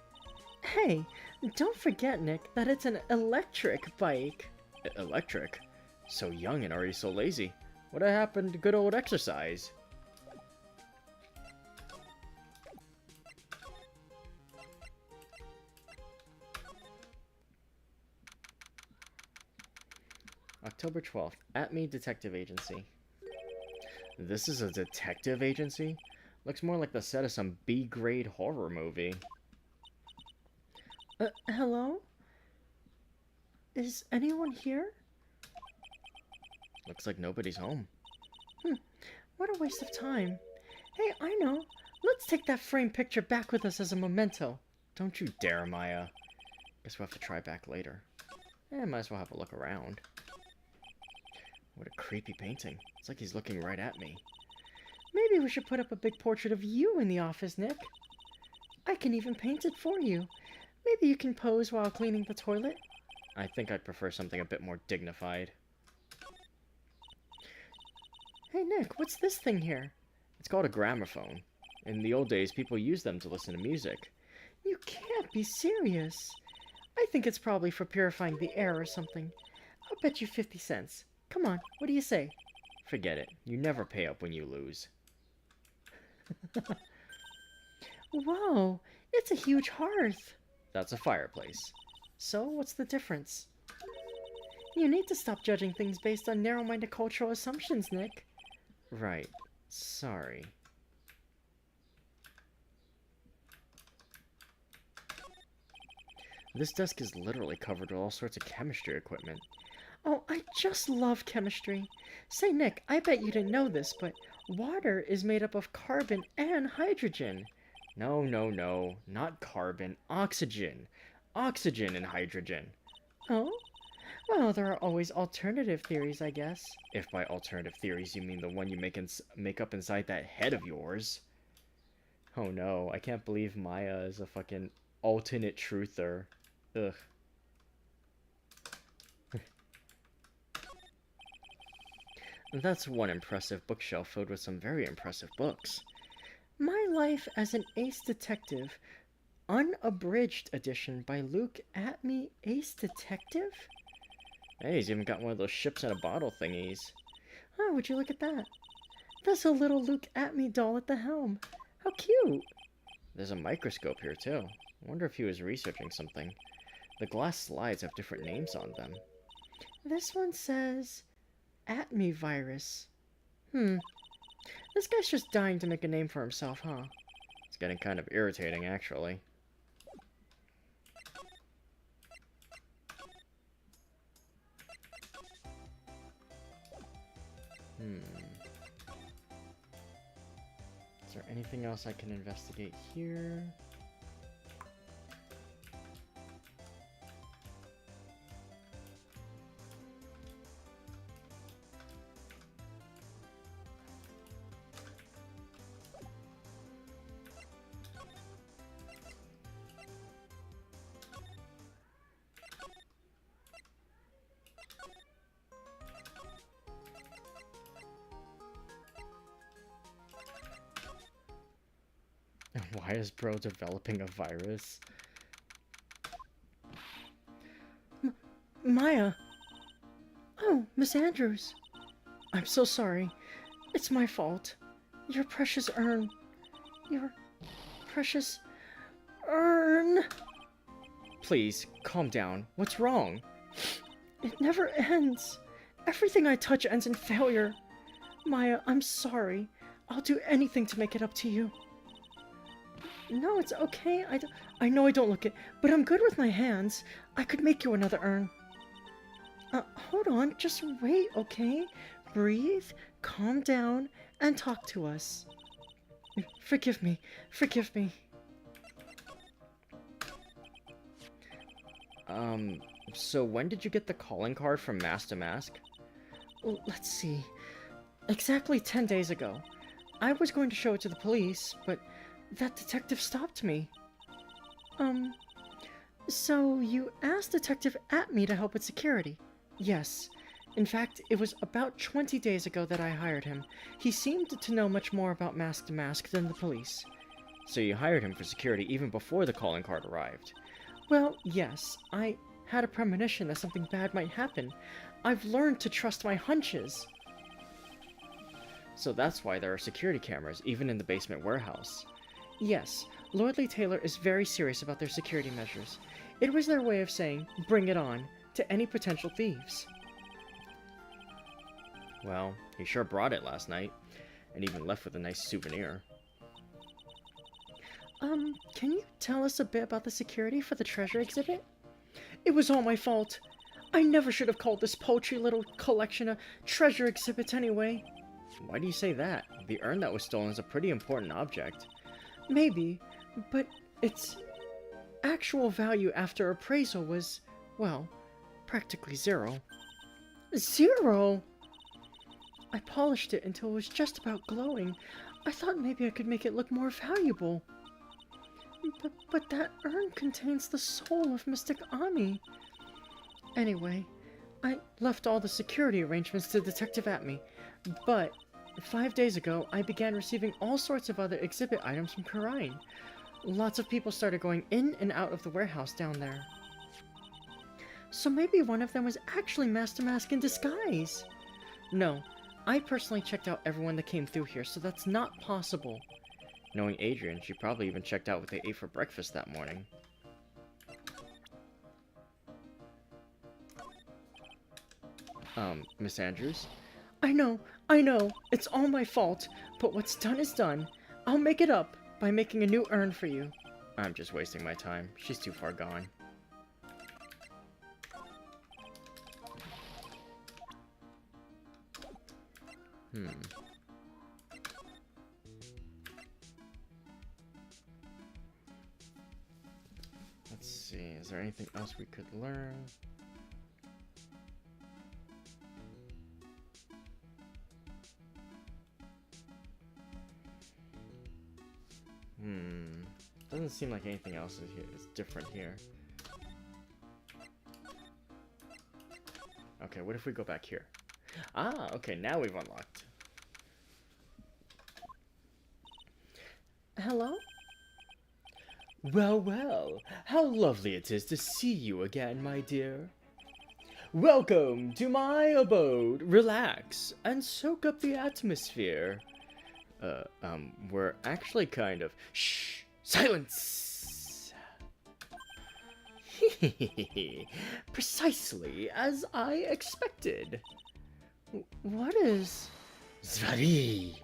Hey, don't forget, Nick, that it's an electric bike. Electric? So young and already so lazy. What happened to good old exercise? October 12th. Atme Detective Agency. This is a detective agency? Looks more like the set of some B-grade horror movie. Hello? Is anyone here? Looks like nobody's home. What a waste of time. Hey, I know. Let's take that framed picture back with us as a memento. Don't you dare, Maya. Guess we'll have to try back later. Might as well have a look around. What a creepy painting. It's like he's looking right at me. Maybe we should put up a big portrait of you in the office, Nick. I can even paint it for you. Maybe you can pose while cleaning the toilet. I think I'd prefer something a bit more dignified. Hey, Nick, what's this thing here? It's called a gramophone. In the old days, people used them to listen to music. You can't be serious. I think it's probably for purifying the air or something. I'll bet you 50 cents. Come on, what do you say? Forget it. You never pay up when you lose. Whoa, it's a huge hearth. That's a fireplace. So, what's the difference? You need to stop judging things based on narrow-minded cultural assumptions, Nick. Right. Sorry. This desk is literally covered with all sorts of chemistry equipment. Oh, I just love chemistry. Say, Nick, I bet you didn't know this, but water is made up of carbon and hydrogen. No, no, no. Not carbon. Oxygen. Oxygen and hydrogen. Oh? Well, there are always alternative theories, I guess. If by alternative theories you mean the one you make up inside that head of yours. Oh no, I can't believe Maya is a fucking alternate truther. Ugh. That's one impressive bookshelf filled with some very impressive books. My Life as an Ace Detective, unabridged edition by Luke Atme, Ace Detective? Hey, he's even got one of those ships in a bottle thingies. Oh, would you look at that? There's a little Luke Atme doll at the helm. How cute! There's a microscope here too. I wonder if he was researching something. The glass slides have different names on them. This one says Atme virus. This guy's just dying to make a name for himself, huh? It's getting kind of irritating, actually. Is there anything else I can investigate here? Why is bro developing a virus? Maya! Oh, Miss Andrews. I'm so sorry. It's my fault. Your precious urn. Your precious urn. Please, calm down. What's wrong? It never ends. Everything I touch ends in failure. Maya, I'm sorry. I'll do anything to make it up to you. No, it's okay. I know I don't look it, but I'm good with my hands. I could make you another urn. Hold on. Just wait, okay? Breathe, calm down, and talk to us. Forgive me. Forgive me. So when did you get the calling card from Mask to Mask? let's see. Exactly 10 days ago. I was going to show it to the police, but that detective stopped me. So you asked Detective Atme to help with security? Yes. In fact, it was about 20 days ago that I hired him. He seemed to know much more about Mask to Mask than the police. So you hired him for security even before the calling card arrived? Well, yes. I had a premonition that something bad might happen. I've learned to trust my hunches. So that's why there are security cameras, even in the basement warehouse. Yes, Lordly Taylor is very serious about their security measures. It was their way of saying, bring it on, to any potential thieves. Well, he sure brought it last night, and even left with a nice souvenir. Can you tell us a bit about the security for the treasure exhibit? It was all my fault. I never should have called this paltry little collection a treasure exhibit anyway. Why do you say that? The urn that was stolen is a pretty important object. Maybe, but its actual value after appraisal was, well, practically zero. Zero? I polished it until it was just about glowing. I thought maybe I could make it look more valuable. But that urn contains the soul of Mystic Ami. Anyway, I left all the security arrangements to Detective Atme, but 5 days ago, I began receiving all sorts of other exhibit items from Karine. Lots of people started going in and out of the warehouse down there. So maybe one of them was actually Master Mask in disguise. No, I personally checked out everyone that came through here, so that's not possible. Knowing Adrian, she probably even checked out what they ate for breakfast that morning. Miss Andrews? I know, it's all my fault, but what's done is done. I'll make it up by making a new urn for you. I'm just wasting my time. She's too far gone. Let's see, is there anything else we could learn? Doesn't seem like anything else is different here. Okay, what if we go back here? Ah, okay, now we've unlocked. Hello? Well, well, how lovely it is to see you again, my dear. Welcome to my abode. Relax and soak up the atmosphere. We're actually kind of... Shh! Silence! Precisely as I expected. What is... Zvari!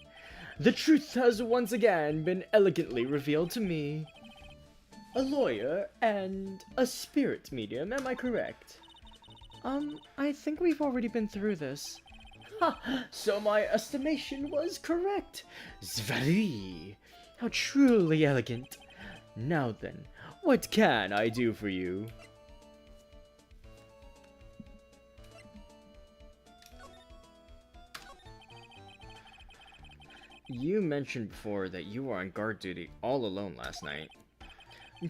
The truth has once again been elegantly revealed to me. A lawyer and a spirit medium, am I correct? I think we've already been through this. Ha! So my estimation was correct. Zvari! How truly elegant. Now then, what can I do for you? You mentioned before that you were on guard duty all alone last night.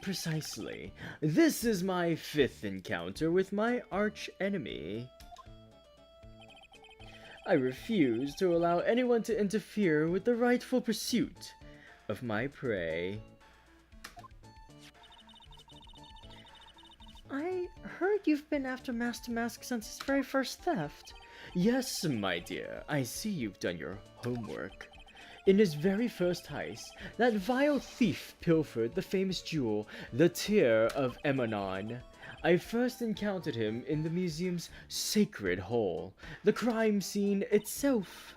Precisely. This is my 5th encounter with my arch enemy. I refuse to allow anyone to interfere with the rightful pursuit of my prey. I heard you've been after Master Mask since his very first theft. Yes, my dear, I see you've done your homework. In his very first heist, that vile thief pilfered the famous jewel, the Tear of Emanon. I first encountered him in the museum's sacred hall, the crime scene itself.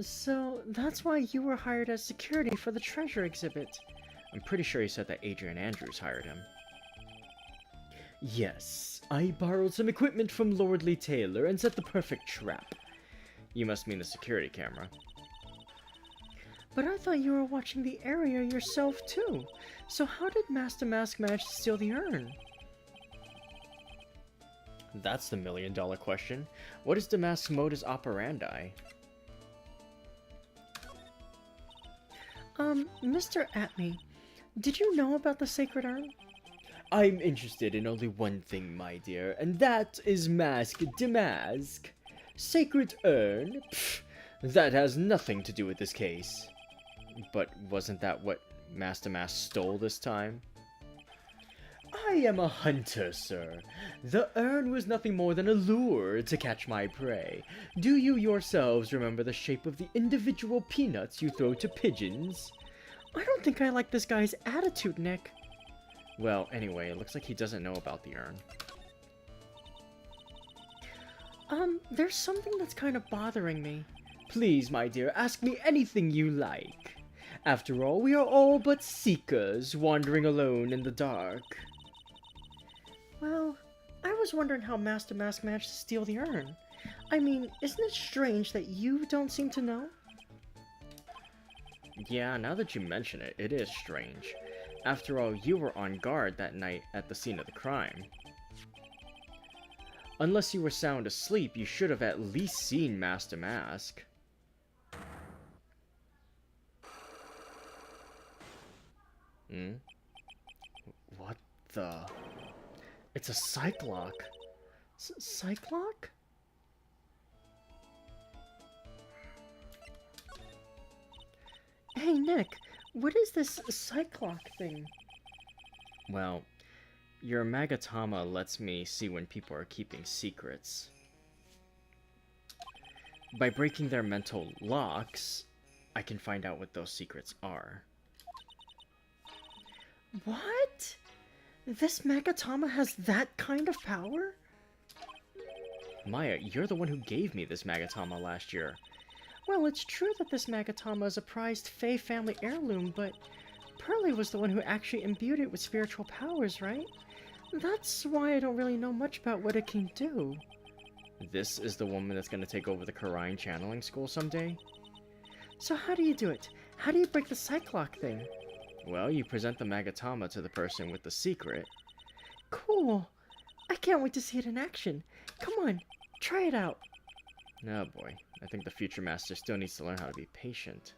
So, that's why you were hired as security for the treasure exhibit. I'm pretty sure he said that Adrian Andrews hired him. Yes, I borrowed some equipment from Lordly Taylor and set the perfect trap. You must mean the security camera. But I thought you were watching the area yourself too. So how did Master Mask manage to steal the urn? That's the million-dollar question. What is Damask's modus operandi? Mr. Atme, did you know about the Sacred Urn? I'm interested in only one thing, my dear, and that is Mask Damask. Sacred Urn? Pfft, that has nothing to do with this case. But wasn't that what Master Mask stole this time? I am a hunter, sir. The urn was nothing more than a lure to catch my prey. Do you yourselves remember the shape of the individual peanuts you throw to pigeons? I don't think I like this guy's attitude, Nick. Well, anyway, it looks like he doesn't know about the urn. There's something that's kind of bothering me. Please, my dear, ask me anything you like. After all, we are all but seekers, wandering alone in the dark. Well, I was wondering how Master Mask managed to steal the urn. I mean, isn't it strange that you don't seem to know? Yeah, now that you mention it, it is strange. After all, you were on guard that night at the scene of the crime. Unless you were sound asleep, you should have at least seen Master Mask. What the... It's a Cyclock. Cyclock? Hey, Nick, what is this Cyclock thing? Well, your Magatama lets me see when people are keeping secrets. By breaking their mental locks, I can find out what those secrets are. What? This Magatama has that kind of power? Maya, you're the one who gave me this Magatama last year. Well, it's true that this Magatama is a prized Fae family heirloom, but Pearly was the one who actually imbued it with spiritual powers, right? That's why I don't really know much about what it can do. This is the woman that's going to take over the Karine channeling school someday? So how do you do it? How do you break the Cyclock thing? Well, you present the Magatama to the person with the secret. Cool. I can't wait to see it in action. Come on, try it out. Oh boy, I think the future master still needs to learn how to be patient.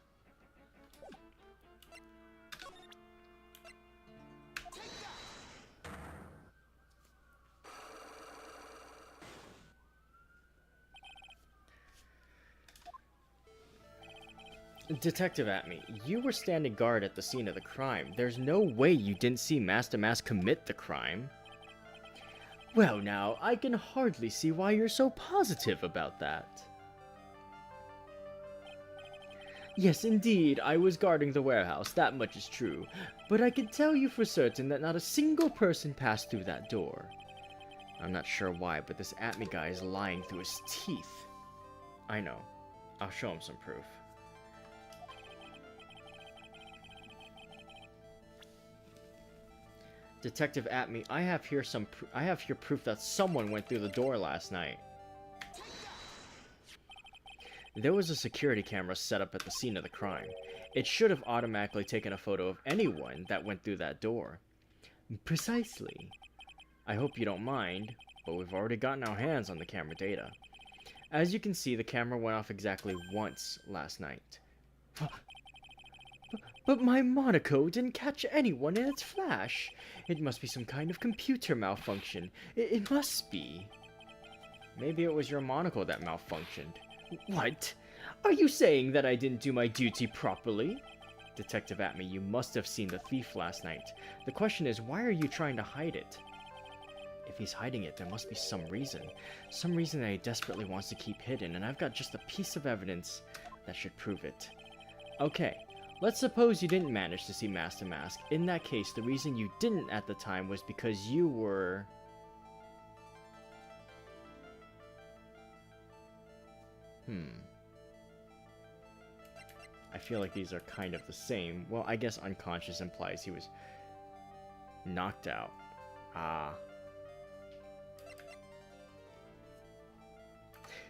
Detective Atme, you were standing guard at the scene of the crime. There's no way you didn't see Master Mask commit the crime. Well now, I can hardly see why you're so positive about that. Yes, indeed, I was guarding the warehouse, that much is true. But I can tell you for certain that not a single person passed through that door. I'm not sure why, but this Atme guy is lying through his teeth. I know. I'll show him some proof. Detective Atme, I have here proof that someone went through the door last night. There was a security camera set up at the scene of the crime. It should have automatically taken a photo of anyone that went through that door. Precisely. I hope you don't mind, but we've already gotten our hands on the camera data. As you can see, the camera went off exactly once last night. But my Monaco didn't catch anyone in its flash. It must be some kind of computer malfunction. It must be. Maybe it was your Monaco that malfunctioned. What? Are you saying that I didn't do my duty properly? Detective Atme, you must have seen the thief last night. The question is, why are you trying to hide it? If he's hiding it, there must be some reason. Some reason that he desperately wants to keep hidden, and I've got just a piece of evidence that should prove it. Okay. Let's suppose you didn't manage to see Master Mask. In that case, the reason you didn't at the time was because you were... I feel like these are kind of the same. Well, I guess unconscious implies he was knocked out.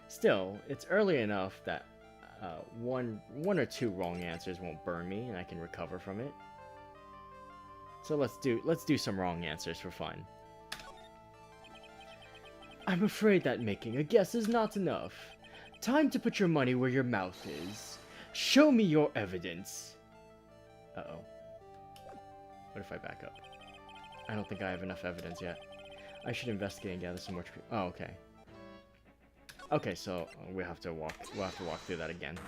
Still, it's early enough that one or two wrong answers won't burn me, and I can recover from it. So let's do some wrong answers for fun. I'm afraid that making a guess is not enough. Time to put your money where your mouth is. Show me your evidence. Uh-oh. What if I back up? I don't think I have enough evidence yet. I should investigate and gather some more. Oh, okay. Okay, so we'll have to walk through that again.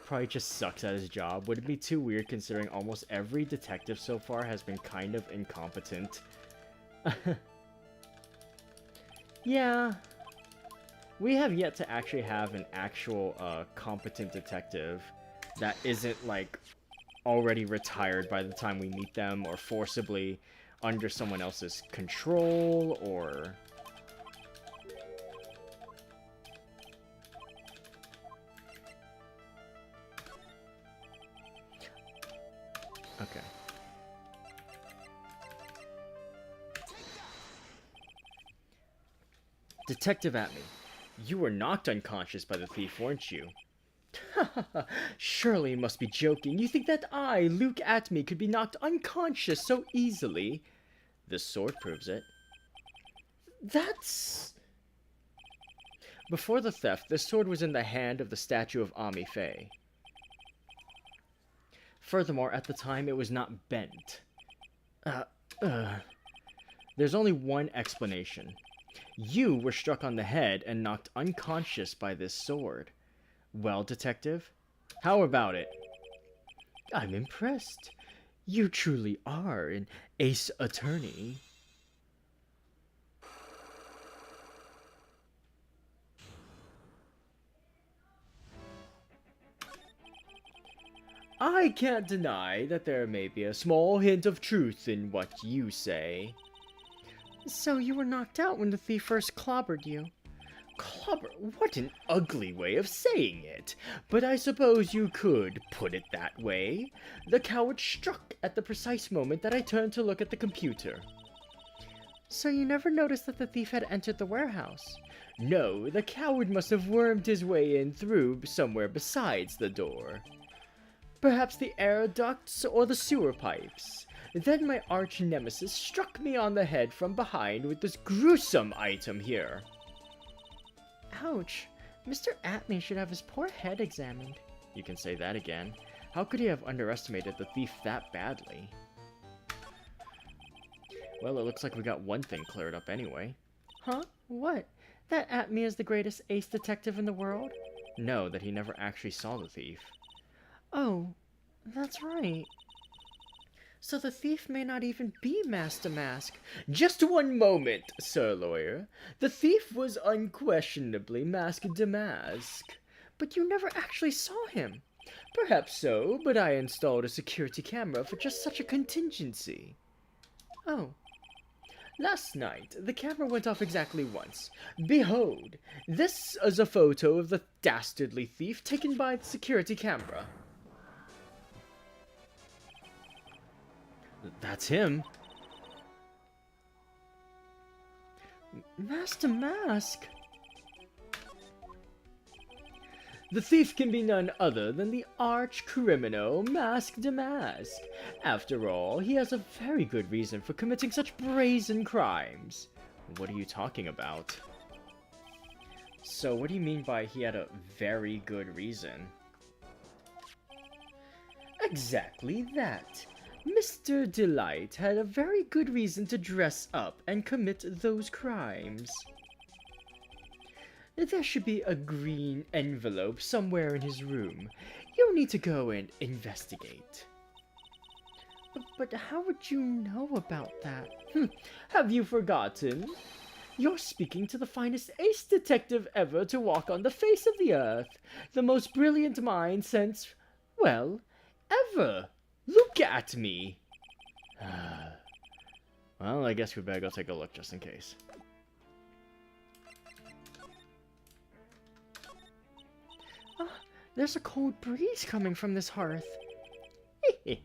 Probably just sucks at his job. Would it be too weird considering almost every detective so far has been kind of incompetent? Yeah. We have yet to actually have an actual competent detective that isn't like already retired by the time we meet them, or forcibly under someone else's control, or... Okay. Detective Atme, you were knocked unconscious by the thief, weren't you? Surely you must be joking. You think that I, Luke Atme, could be knocked unconscious so easily? This sword proves it. That's... Before the theft, this sword was in the hand of the statue of Ami Faye. Furthermore, at the time, it was not bent. There's only one explanation. You were struck on the head and knocked unconscious by this sword. Well, detective, how about it? I'm impressed. You truly are an ace attorney. I can't deny that there may be a small hint of truth in what you say. So you were knocked out when the thief first clobbered you. Clobber? What an ugly way of saying it. But I suppose you could put it that way. The coward struck at the precise moment that I turned to look at the computer. So you never noticed that the thief had entered the warehouse? No, the coward must have wormed his way in through somewhere besides the door. Perhaps the air ducts or the sewer pipes. Then my arch nemesis struck me on the head from behind with this gruesome item here. Ouch. Mr. Atme should have his poor head examined. You can say that again. How could he have underestimated the thief that badly? Well, it looks like we got one thing cleared up anyway. Huh? What? That Atme is the greatest ace detective in the world? No, that he never actually saw the thief. Oh, that's right. So the thief may not even be Master Mask. Just one moment, Sir Lawyer. The thief was unquestionably Mask Damask. But you never actually saw him. Perhaps so, but I installed a security camera for just such a contingency. Oh. Last night, the camera went off exactly once. Behold, this is a photo of the dastardly thief taken by the security camera. That's him. Master Mask? The thief can be none other than the arch-criminal Mask Damask. After all, he has a very good reason for committing such brazen crimes. What are you talking about? So what do you mean by he had a very good reason? Exactly that. Mr. Delight had a very good reason to dress up and commit those crimes. There should be a green envelope somewhere in his room. You'll need to go and investigate. But how would you know about that? Have you forgotten? You're speaking to the finest ace detective ever to walk on the face of the earth. The most brilliant mind since, well, ever. Look at me! Well, I guess we better go take a look just in case. Ah, there's a cold breeze coming from this hearth. It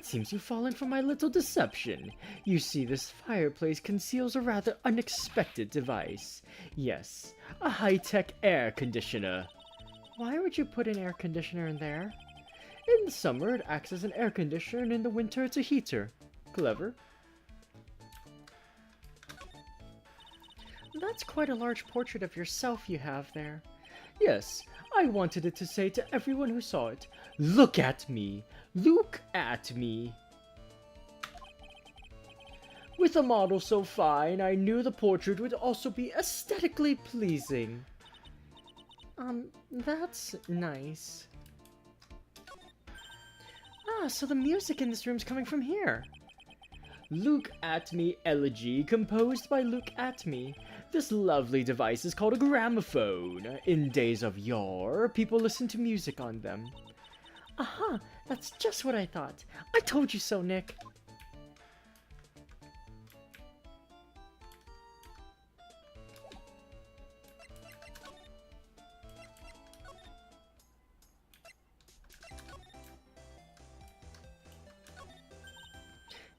seems you've fallen for my little deception. You see, this fireplace conceals a rather unexpected device. Yes, a high-tech air conditioner. Why would you put an air conditioner in there? In the summer, it acts as an air conditioner, and in the winter, it's a heater. Clever. That's quite a large portrait of yourself you have there. Yes, I wanted it to say to everyone who saw it, look at me, look at me. With a model so fine, I knew the portrait would also be aesthetically pleasing. That's nice. Ah, so the music in this room's coming from here. Look at Me Elegy, composed by Look at Me. This lovely device is called a gramophone. In days of yore, people listened to music on them. Aha, that's just what I thought. I told you so, Nick.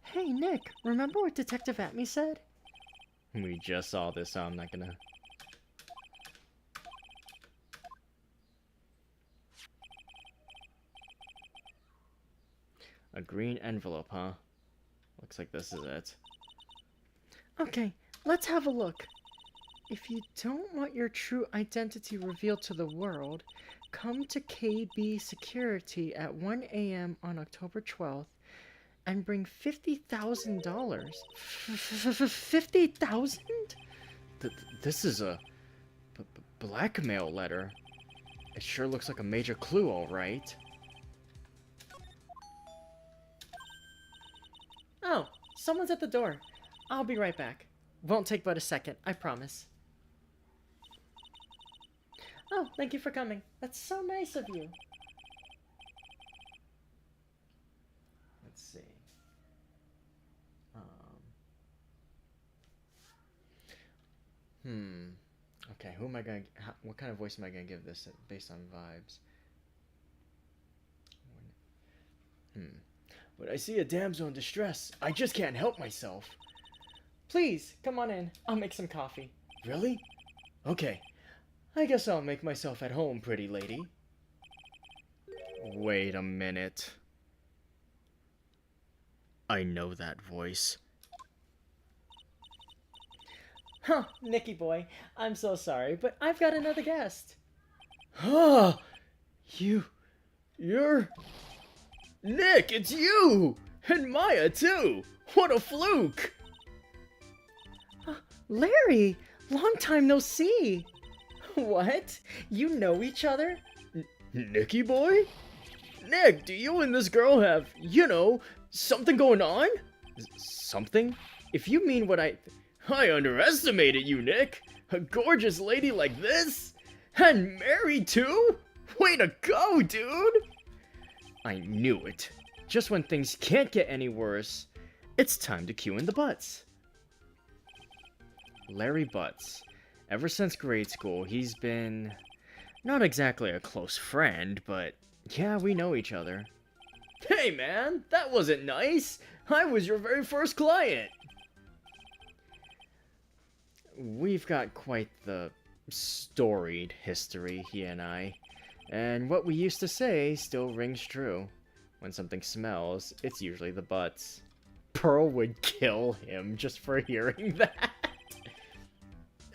Hey, Nick, remember what Detective Atme said? We just saw this, so I'm not gonna... A green envelope, huh? Looks like this is it. Okay, let's have a look. If you don't want your true identity revealed to the world, come to KB Security at 1 a.m. on October 12th and bring $50,000. 50,000? This is a blackmail letter. It sure looks like a major clue, all right. Oh, someone's at the door. I'll be right back. Won't take but a second, I promise. Oh, thank you for coming. That's so nice of you. Let's see. Okay, who am I gonna... what kind of voice am I gonna give this based on vibes? When I see a damsel in distress, I just can't help myself. Please, come on in. I'll make some coffee. Really? Okay. I guess I'll make myself at home, pretty lady. Wait a minute. I know that voice. Huh, Nicky boy. I'm so sorry, but I've got another guest. Ah! You're... Nick, it's you! And Maya, too! What a fluke! Larry! Long time no see! What? You know each other? Nicky boy? Nick, do you and this girl have, you know, something going on? Something? If you mean what I underestimated you, Nick! A gorgeous lady like this? And married too? Way to go, dude! I knew it. Just when things can't get any worse, it's time to cue in the Butts. Larry Butts. Ever since grade school, he's been... not exactly a close friend, but yeah, we know each other. Hey man, that wasn't nice! I was your very first client! We've got quite the storied history, he and I. And what we used to say still rings true. When something smells, it's usually the Butts. Pearl would kill him just for hearing that.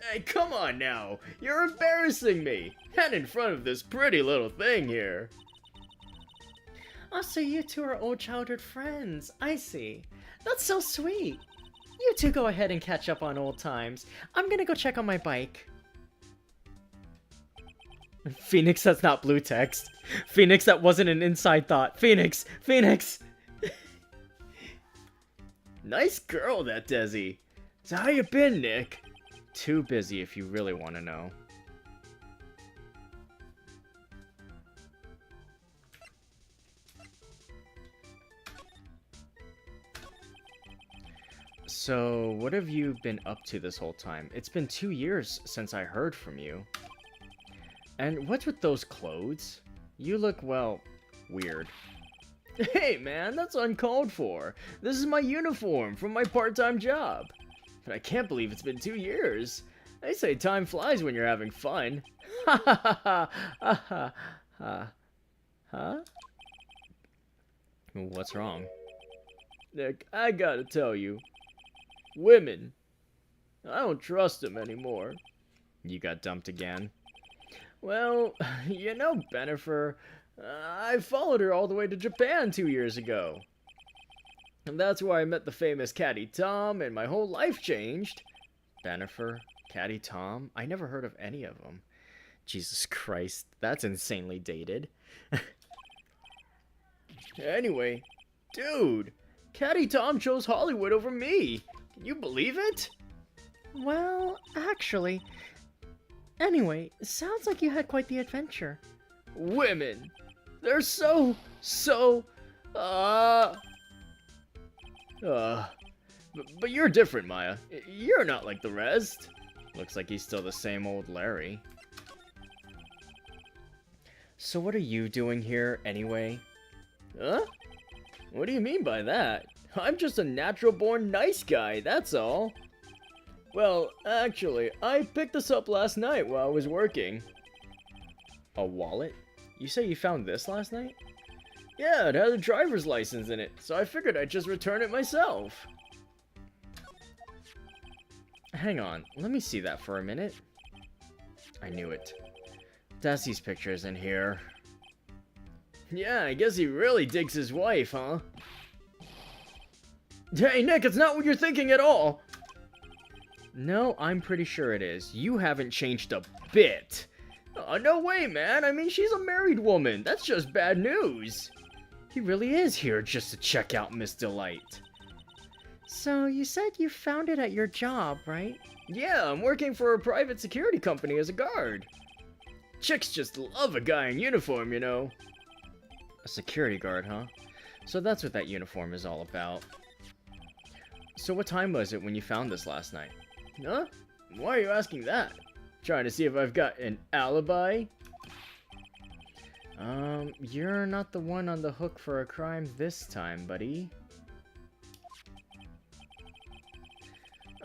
Hey, come on now! You're embarrassing me! And in front of this pretty little thing here! Oh, so you two are old childhood friends. I see. That's so sweet. You two go ahead and catch up on old times. I'm gonna go check on my bike. Phoenix, that's not blue text. Phoenix, that wasn't an inside thought. Phoenix! Phoenix! Nice girl, that Desi. So how you been, Nick? Too busy if you really want to know. So, what have you been up to this whole time? It's been 2 years since I heard from you. And what's with those clothes? You look, well, weird. Hey man, that's uncalled for. This is my uniform from my part-time job. But I can't believe it's been 2 years. They say time flies when you're having fun. Ha ha ha ha ha ha ha. Huh? What's wrong? Nick, I gotta tell you. Women. I don't trust him anymore. You got dumped again? Well, you know, Bennifer, I followed her all the way to Japan 2 years ago. And that's where I met the famous Caddy Tom, and my whole life changed. Bennifer, Caddy Tom? I never heard of any of them. Jesus Christ, that's insanely dated. Anyway, dude, Caddy Tom chose Hollywood over me. Can you believe it? Well, actually... Anyway, sounds like you had quite the adventure. Women, they're so, but you're different, Maya. You're not like the rest. Looks like he's still the same old Larry. So what are you doing here, anyway? Huh? What do you mean by that? I'm just a natural-born nice guy, that's all. Well, actually, I picked this up last night while I was working. A wallet? You say you found this last night? Yeah, it had a driver's license in it, so I figured I'd just return it myself. Hang on, let me see that for a minute. I knew it. Desi's picture's in here. Yeah, I guess he really digs his wife, huh? Hey, Nick, it's not what you're thinking at all! No, I'm pretty sure it is. You haven't changed a bit. No way, man. I mean, she's a married woman. That's just bad news. He really is here just to check out Miss Delight. So, you said you found it at your job, right? Yeah, I'm working for a private security company as a guard. Chicks just love a guy in uniform, you know. A security guard, huh? So that's what that uniform is all about. So what time was it when you found this last night? Huh? Why are you asking that? Trying to see if I've got an alibi? You're not the one on the hook for a crime this time, buddy.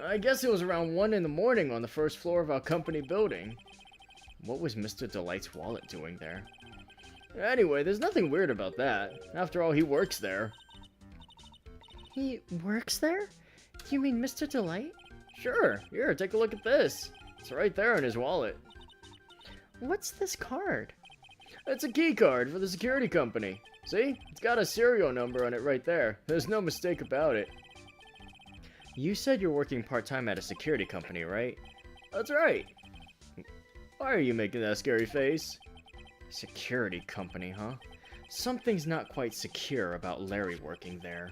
I guess it was around 1 in the morning on the first floor of our company building. What was Mr. Delight's wallet doing there? Anyway, there's nothing weird about that. After all, he works there. He works there? You mean Mr. Delight? Sure. Here, take a look at this. It's right there in his wallet. What's this card? It's a key card for the security company. See? It's got a serial number on it right there. There's no mistake about it. You said you're working part-time at a security company, right? That's right. Why are you making that scary face? Security company, huh? Something's not quite secure about Larry working there.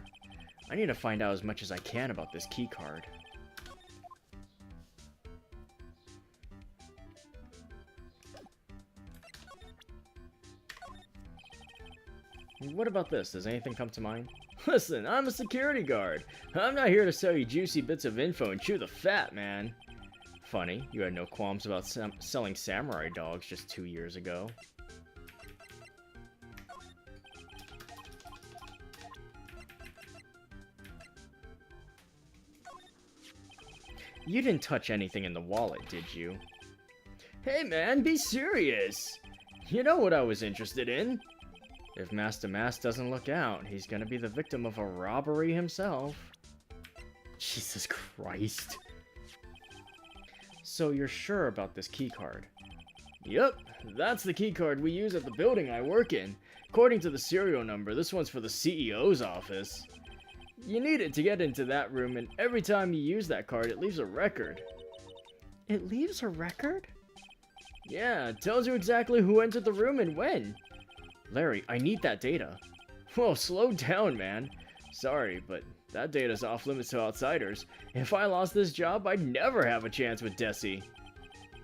I need to find out as much as I can about this key card. What about this? Does anything come to mind? Listen, I'm a security guard. I'm not here to sell you juicy bits of info and chew the fat, man. Funny, you had no qualms about selling samurai dogs just 2 years ago. You didn't touch anything in the wallet, did you? Hey man, be serious! You know what I was interested in? If Master Mask doesn't look out, he's gonna be the victim of a robbery himself. Jesus Christ. So you're sure about this keycard? Yep, that's the keycard we use at the building I work in. According to the serial number, this one's for the CEO's office. You need it to get into that room, and every time you use that card, it leaves a record. It leaves a record? Yeah, it tells you exactly who entered the room and when. Larry, I need that data. Whoa, slow down, man. Sorry, but that data's off limits to outsiders. If I lost this job, I'd never have a chance with Desi.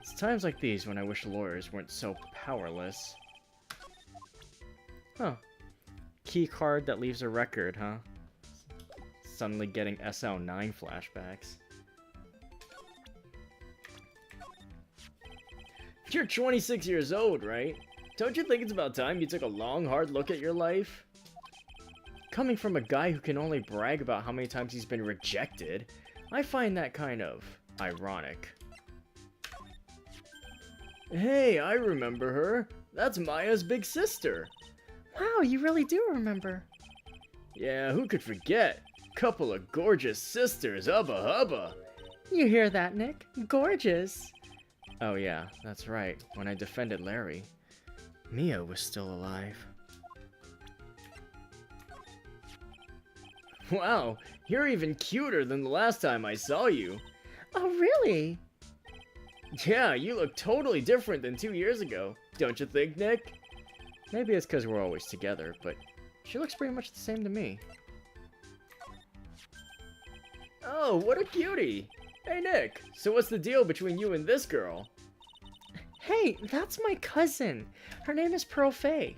It's times like these when I wish lawyers weren't so powerless. Huh. Key card that leaves a record, huh? Suddenly getting SL9 flashbacks. You're 26 years old, right? Don't you think it's about time you took a long, hard look at your life? Coming from a guy who can only brag about how many times he's been rejected, I find that kind of ironic. Hey, I remember her. That's Maya's big sister. Wow, you really do remember. Yeah, who could forget? Couple of gorgeous sisters, hubba hubba. You hear that, Nick? Gorgeous. Oh yeah, that's right, when I defended Larry. Mia was still alive. Wow, you're even cuter than the last time I saw you. Oh, really? Yeah, you look totally different than 2 years ago, don't you think, Nick? Maybe it's because we're always together, but she looks pretty much the same to me. Oh, what a cutie! Hey, Nick, so what's the deal between you and this girl? Hey, that's my cousin. Her name is Pearl Faye.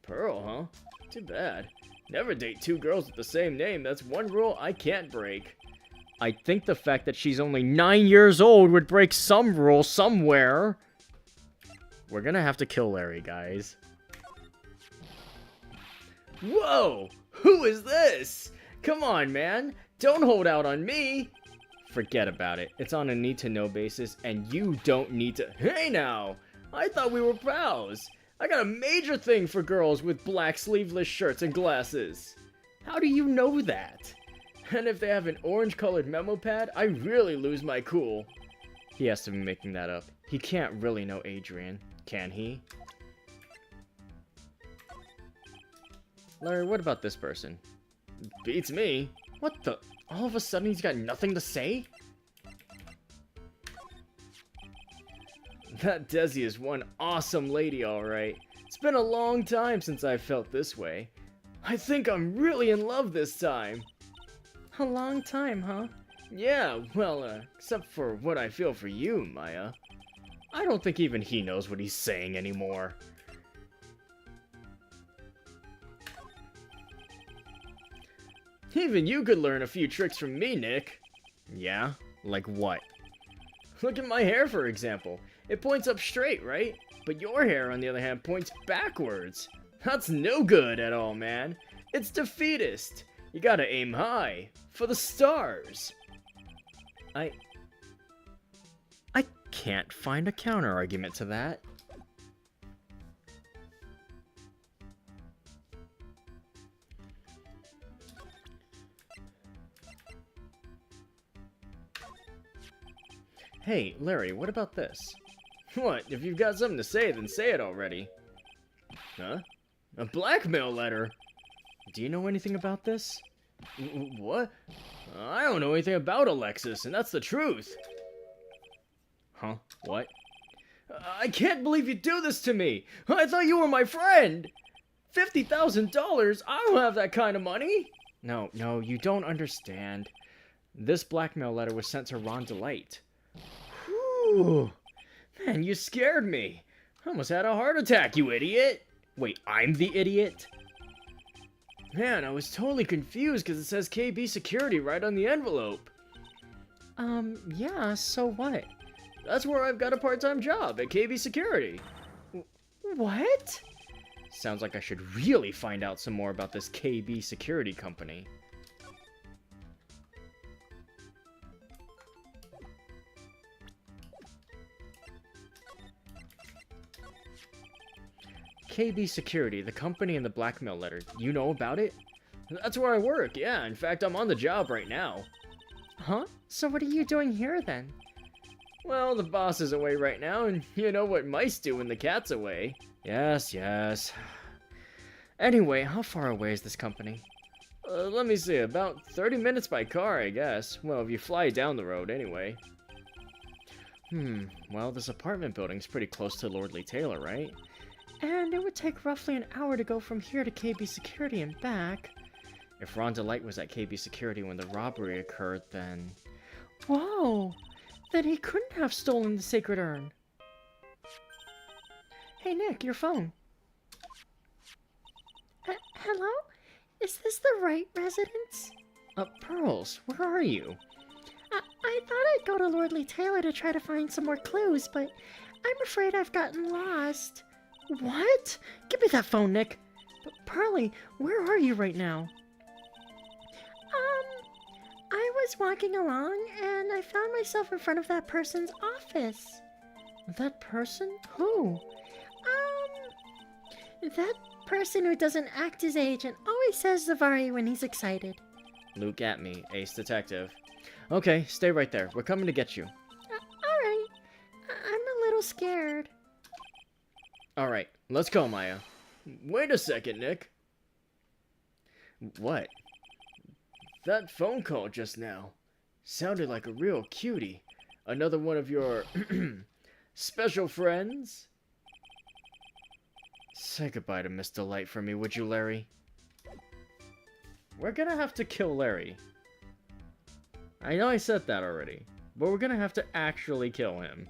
Pearl, huh? Too bad. Never date two girls with the same name. That's one rule I can't break. I think the fact that she's only 9 years old would break some rule somewhere. We're gonna have to kill Larry, guys. Whoa! Who is this? Come on, man. Don't hold out on me. Forget about it. It's on a need-to-know basis, and you don't need to... Hey, now! I thought we were pals. I got a major thing for girls with black sleeveless shirts and glasses. How do you know that? And if they have an orange-colored memo pad, I really lose my cool. He has to be making that up. He can't really know Adrian, can he? Larry, what about this person? Beats me. What the? All of a sudden he's got nothing to say? That Desi is one awesome lady, alright. It's been a long time since I've felt this way. I think I'm really in love this time. A long time, huh? Yeah, well, except for what I feel for you, Maya. I don't think even he knows what he's saying anymore. Even you could learn a few tricks from me, Nick. Yeah? Like what? Look at my hair, for example. It points up straight, right? But your hair, on the other hand, points backwards. That's no good at all, man. It's defeatist. You gotta aim high. For the stars. I can't find a counter-argument to that. Hey, Larry, what about this? What? If you've got something to say, then say it already. Huh? A blackmail letter? Do you know anything about this? What? I don't know anything about Alexis, and that's the truth. Huh? What? I can't believe you do this to me! I thought you were my friend! $50,000? I don't have that kind of money! No, you don't understand. This blackmail letter was sent to Ron Delight. Whew. Man, you scared me. I almost had a heart attack, you idiot. Wait, I'm the idiot? Man, I was totally confused because it says KB Security right on the envelope. Yeah, so what? That's where I've got a part-time job, at KB Security. What? Sounds like I should really find out some more about this KB Security company. KB Security, the company in the blackmail letter. You know about it? That's where I work, yeah. In fact, I'm on the job right now. Huh? So what are you doing here, then? Well, the boss is away right now, and you know what mice do when the cat's away. Yes. Anyway, how far away is this company? Let me see, about 30 minutes by car, I guess. Well, if you fly down the road, anyway. Well, this apartment building's pretty close to Lordly Taylor, right? And it would take roughly an hour to go from here to KB Security and back. If Ron Delight was at KB Security when the robbery occurred, then... Whoa! Then he couldn't have stolen the sacred urn. Hey, Nick, your phone. Hello? Is this the right residence? Pearls, where are you? I thought I'd go to Lordly Taylor to try to find some more clues, but I'm afraid I've gotten lost. What? Give me that phone, Nick. But Pearlie, where are you right now? I was walking along and I found myself in front of that person's office. That person? Who? That person who doesn't act his age and always says Zavari when he's excited. Luke at me, ace detective. Okay, stay right there. We're coming to get you. Alright. I'm a little scared. Alright, let's go, Maya. Wait a second, Nick. What? That phone call just now sounded like a real cutie. Another one of your special friends? Say goodbye to Miss Delight for me, would you, Larry? We're gonna have to kill Larry. I know I said that already, but we're gonna have to actually kill him.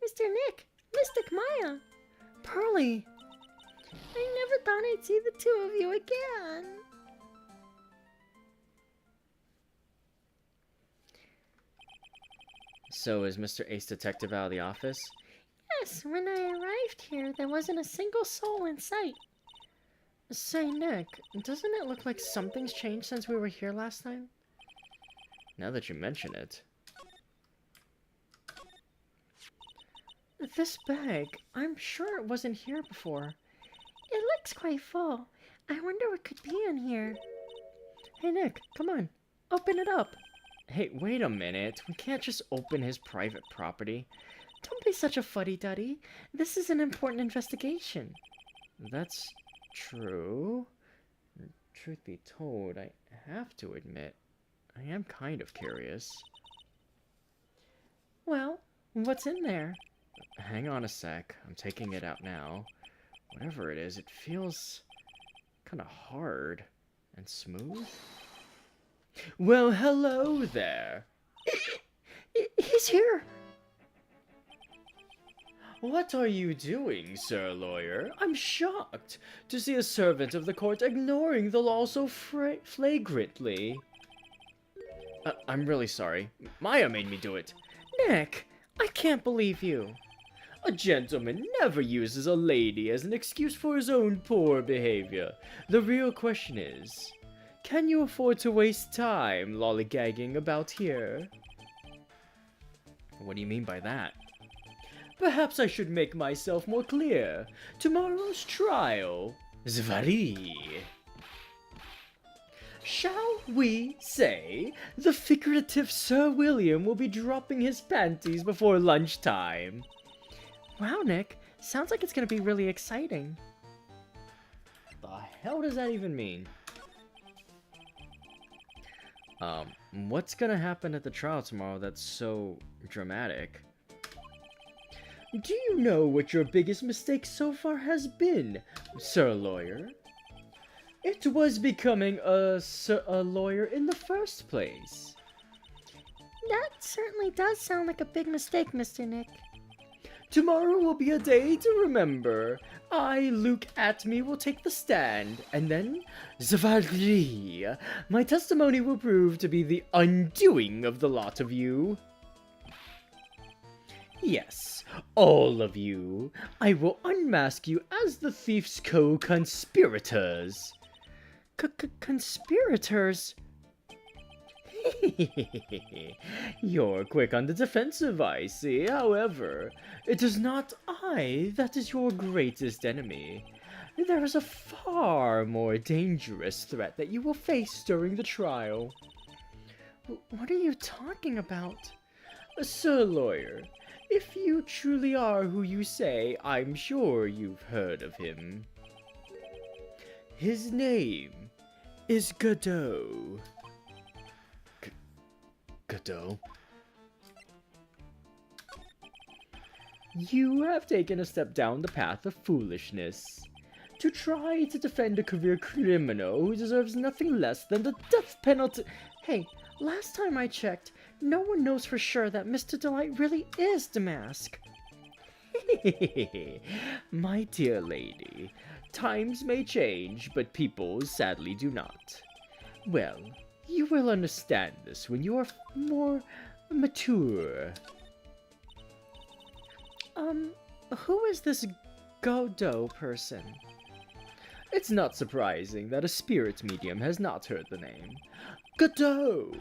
Mr. Nick, Mystic Maya. Pearly! I never thought I'd see the two of you again. So is Mr. Ace Detective out of the office? Yes, when I arrived here, there wasn't a single soul in sight. Say, Nick, doesn't it look like something's changed since we were here last time? Now that you mention it. This bag, I'm sure it wasn't here before. It looks quite full. I wonder what could be in here. Hey, Nick, come on. Open it up. Hey, wait a minute. We can't just open his private property. Don't be such a fuddy-duddy. This is an important investigation. That's true. Truth be told, I have to admit, I am kind of curious. Well, what's in there? Hang on a sec. I'm taking it out now. Whatever it is, it feels kind of hard and smooth. Well, hello there. He's here. What are you doing, Sir Lawyer? I'm shocked to see a servant of the court ignoring the law so flagrantly. I'm really sorry. Maya made me do it. Nick, I can't believe you. A gentleman never uses a lady as an excuse for his own poor behavior. The real question is, can you afford to waste time lollygagging about here? What do you mean by that? Perhaps I should make myself more clear. Tomorrow's trial, Zvari. Shall we say the figurative Sir William will be dropping his panties before lunchtime? Wow, Nick, sounds like it's gonna be really exciting. The hell does that even mean? What's gonna happen at the trial tomorrow that's so dramatic? Do you know what your biggest mistake so far has been, Sir Lawyer? It was becoming a lawyer in the first place. That certainly does sound like a big mistake, Mr. Nick. Tomorrow will be a day to remember. I, Luke Atme, will take the stand, and then, Zavadri, my testimony will prove to be the undoing of the lot of you. Yes, all of you. I will unmask you as the thief's co-conspirators. Conspirators? You're quick on the defensive, I see. However, it is not I that is your greatest enemy. There is a far more dangerous threat that you will face during the trial. What are you talking about? Sir Lawyer, if you truly are who you say, I'm sure you've heard of him. His name is Godot. Godot? You have taken a step down the path of foolishness. To try to defend a career criminal who deserves nothing less than the death penalty. Hey, last time I checked, no one knows for sure that Mr. Delight really is Damask. My dear lady, times may change, but people sadly do not. Well, you will understand this when you are more mature. Who is this Godot person? It's not surprising that a spirit medium has not heard the name. Godot!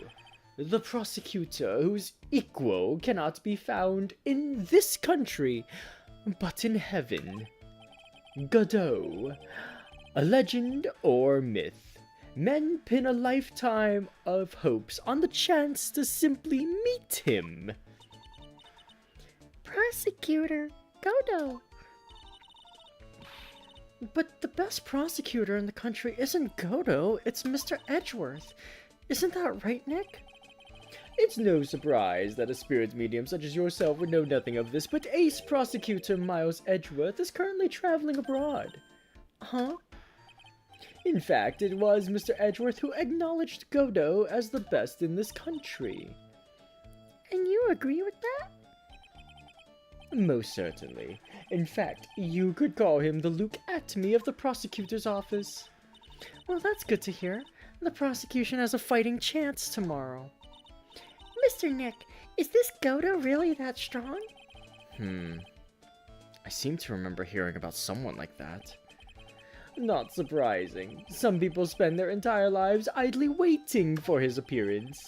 The prosecutor whose equal cannot be found in this country, but in heaven. Godot. A legend or myth. Men pin a lifetime of hopes on the chance to simply meet him. Prosecutor, Godo. But the best prosecutor in the country isn't Godo, it's Mr. Edgeworth. Isn't that right, Nick? It's no surprise that a spirit medium such as yourself would know nothing of this, but Ace Prosecutor Miles Edgeworth is currently traveling abroad. Huh? In fact, it was Mr. Edgeworth who acknowledged Godo as the best in this country. And you agree with that? Most certainly. In fact, you could call him the Luke Atme of the prosecutor's office. Well, that's good to hear. The prosecution has a fighting chance tomorrow. Mr. Nick, is this Godo really that strong? I seem to remember hearing about someone like that. Not surprising. Some people spend their entire lives idly waiting for his appearance.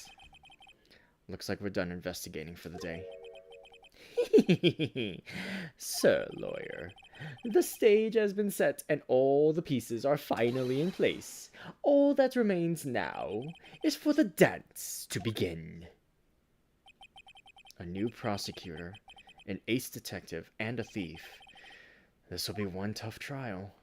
Looks like we're done investigating for the day. Sir Lawyer, the stage has been set and all the pieces are finally in place. All that remains now is for the dance to begin. A new prosecutor, an ace detective, and a thief. This will be one tough trial.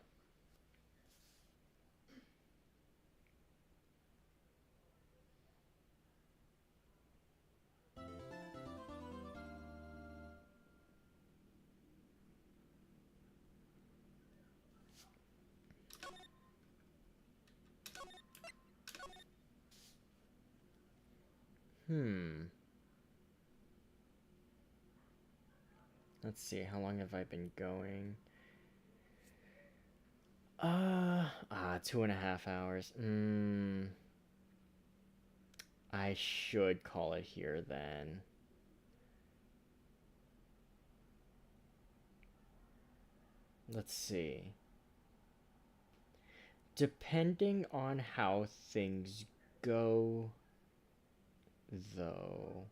Let's see, how long have I been going? 2.5 hours. I should call it here then. Let's see. Depending on how things go, though,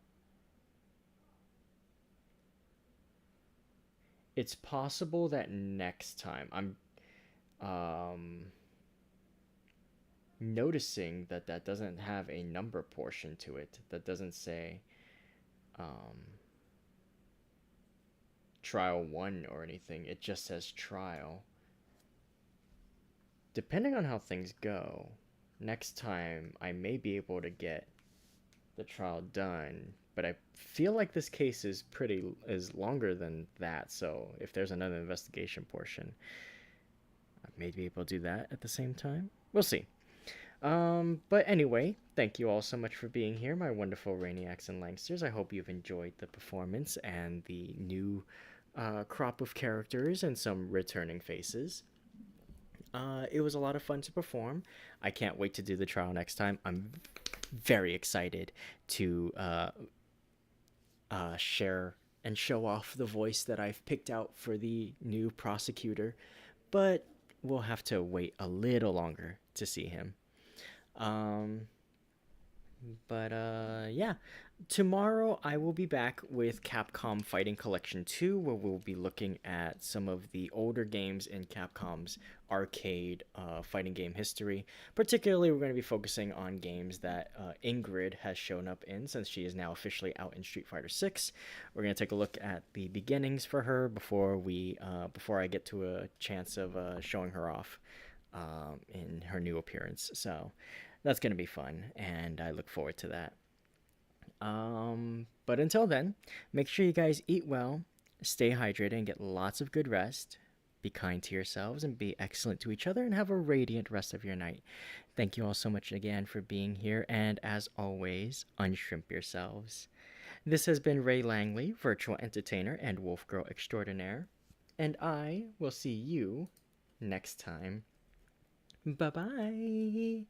it's possible that next time I'm noticing that doesn't have a number portion to it. That doesn't say trial 1 or anything. It just says trial. Depending on how things go, next time I may be able to get the trial done, but I feel like this case is longer than that, so if there's another investigation portion, I may be able to do that at the same time. We'll see. But anyway, thank you all so much for being here, my wonderful Rainiacs and Langsters. I hope you've enjoyed the performance and the new crop of characters and some returning faces. It was a lot of fun to perform. I can't wait to do the trial next time. I'm very excited to share and show off the voice that I've picked out for the new prosecutor, but we'll have to wait a little longer to see him. Yeah, tomorrow I will be back with Capcom Fighting Collection 2, where we'll be looking at some of the older games in Capcom's arcade fighting game history. Particularly, we're going to be focusing on games that Ingrid has shown up in, since she is now officially out in Street Fighter 6. We're going to take a look at the beginnings for her before I get to a chance of showing her off in her new appearance. So that's going to be fun, and I look forward to that. But until then, make sure you guys eat well, stay hydrated, and get lots of good rest. Be kind to yourselves and be excellent to each other, and have a radiant rest of your night. Thank you all so much again for being here, and as always, unshrimp yourselves. This has been Ray Langley, virtual entertainer and wolf girl extraordinaire, and I will see you next time. Bye-bye.